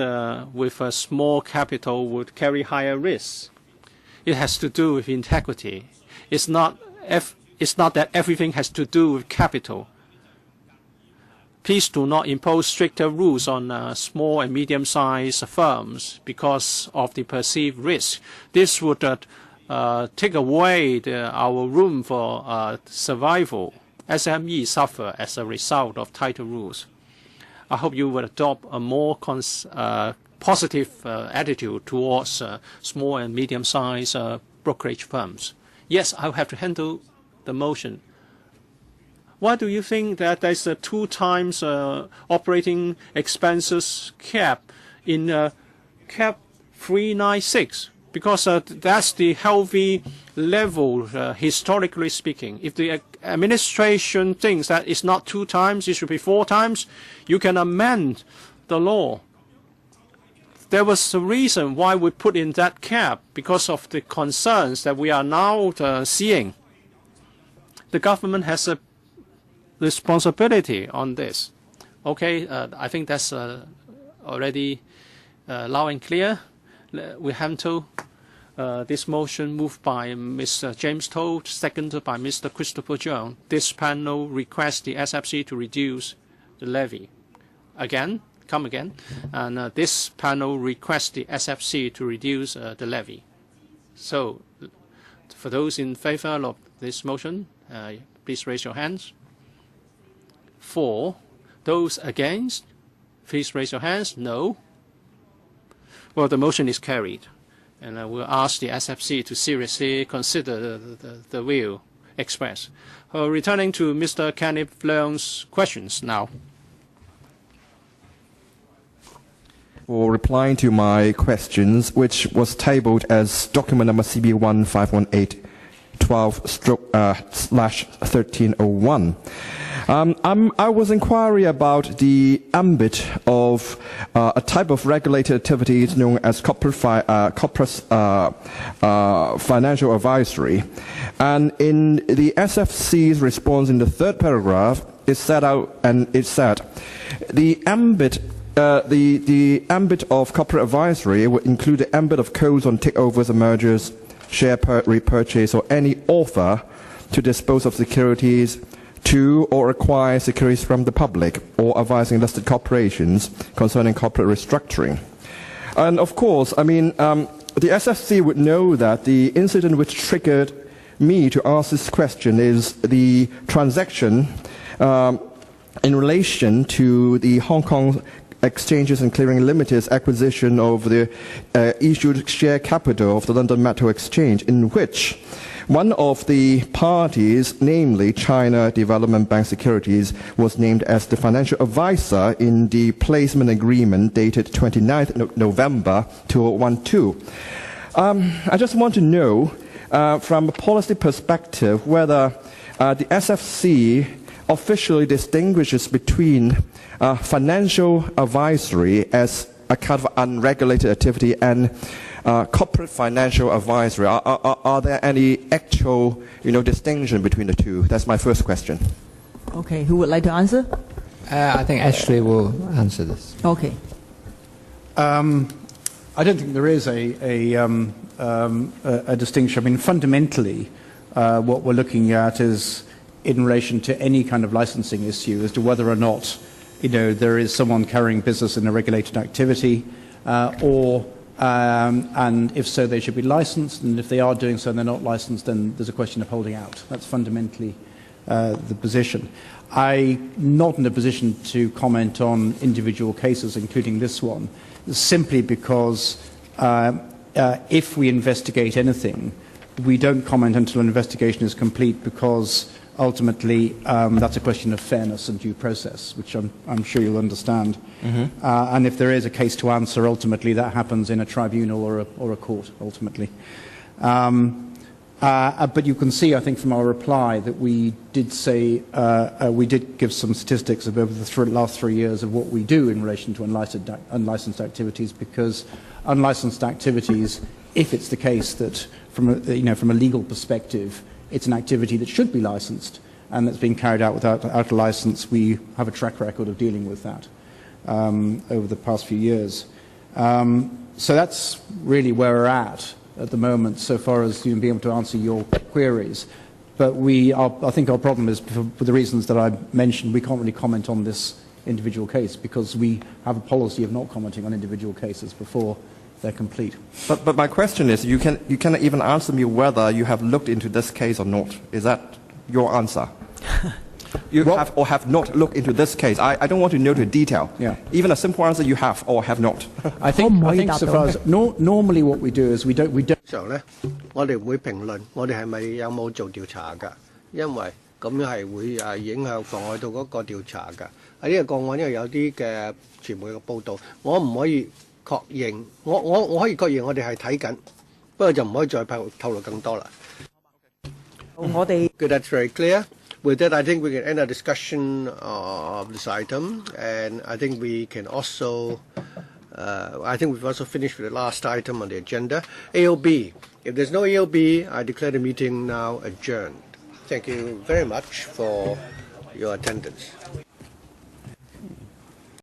with a small capital would carry higher risks. It has to do with integrity. It's not that everything has to do with capital. Please do not impose stricter rules on small and medium-sized firms because of the perceived risk. This would take away our room for survival. SMEs suffer as a result of tighter rules. I hope you will adopt a more positive attitude towards small and medium-sized brokerage firms. Yes, I'll have to handle the motion. Why do you think that there's a 2 times operating expenses cap in cap 396? Because that's the healthy level, historically speaking. If the administration thinks that it's not 2 times, it should be 4 times, you can amend the law. There was a reason why we put in that cap, because of the concerns that we are now seeing. The government has a responsibility on this. Okay, I think that's already loud and clear. We handle this motion moved by Mr. James Toad, seconded by Mr. Christopher Jones. This panel requests the SFC to reduce the levy. Come again. And this panel requests the SFC to reduce the levy. So, for those in favor of this motion, please raise your hands. For those against, please raise your hands. No. Well, the motion is carried, and I will ask the SFC to seriously consider the view expressed. Returning to Mr. Kenneth Leung's questions now. For replying to my questions, which was tabled as document number CB1518 12/1301. I was inquiring about the ambit of a type of regulated activities known as corporate financial advisory. And in the SFC's response in the 3rd paragraph, it set out, and it said, the ambit of corporate advisory would include the ambit of codes on takeovers and mergers, share repurchase, or any offer to dispose of securities to or acquire securities from the public, or advising listed corporations concerning corporate restructuring. And of course, I mean, the SFC would know that the incident which triggered me to ask this question is the transaction in relation to the Hong Kong Exchanges and Clearing Limited's acquisition of the issued share capital of the London Metal Exchange, in which one of the parties, namely China Development Bank Securities, was named as the financial advisor in the placement agreement dated 29th November 2012. I just want to know, from a policy perspective, whether the SFC officially distinguishes between financial advisory as a kind of unregulated activity and corporate financial advisory. Are there any actual, distinction between the two? That's my first question. Okay, who would like to answer? I think Ashley will answer this. Okay. I don't think there is a distinction. I mean, fundamentally, what we're looking at is in relation to any kind of licensing issue as to whether or not, there is someone carrying business in a regulated activity, and if so, they should be licensed, and if they are doing so and they're not licensed, then there's a question of holding out. That's fundamentally the position. I'm not in a position to comment on individual cases, including this one, simply because if we investigate anything, we don't comment until an investigation is complete, because ultimately that's a question of fairness and due process, which I'm sure you'll understand. Mm-hmm. And if there is a case to answer, ultimately that happens in a tribunal or a court, ultimately. But you can see, I think, from our reply that we did say, we did give some statistics of over the last 3 years of what we do in relation to unlicensed activities, because unlicensed activities, if it's the case that from a legal perspective, it's an activity that should be licensed and that's being carried out without a license, we have a track record of dealing with that over the past few years. So that's really where we're at the moment, so far as being able to answer your queries. But I think our problem is, for the reasons that I mentioned, we can't really comment on this individual case because we have a policy of not commenting on individual cases before they're complete. But my question is, you cannot even answer me whether you have looked into this case or not. Is that your answer? You have or have not looked into this case. I don't want to know the detail. Yeah. Even a simple answer, you have or have not. I think so far as normally what we do is we don't. 時候咧，我哋唔會評論我哋係咪有冇做調查㗎，因為咁樣係會影響妨礙到嗰個調查㗎。喺呢個個案因為有啲嘅傳媒嘅報導，我唔可以確認，我可以確認我哋係睇緊，不過就唔可以再透露更多啦。Good, that's very clear. With that, I think we can end our discussion of this item, and I think we can also. I think we've also finished with the last item on the agenda, AOB. If there's no AOB, I declare the meeting now adjourned. Thank you very much for your attendance.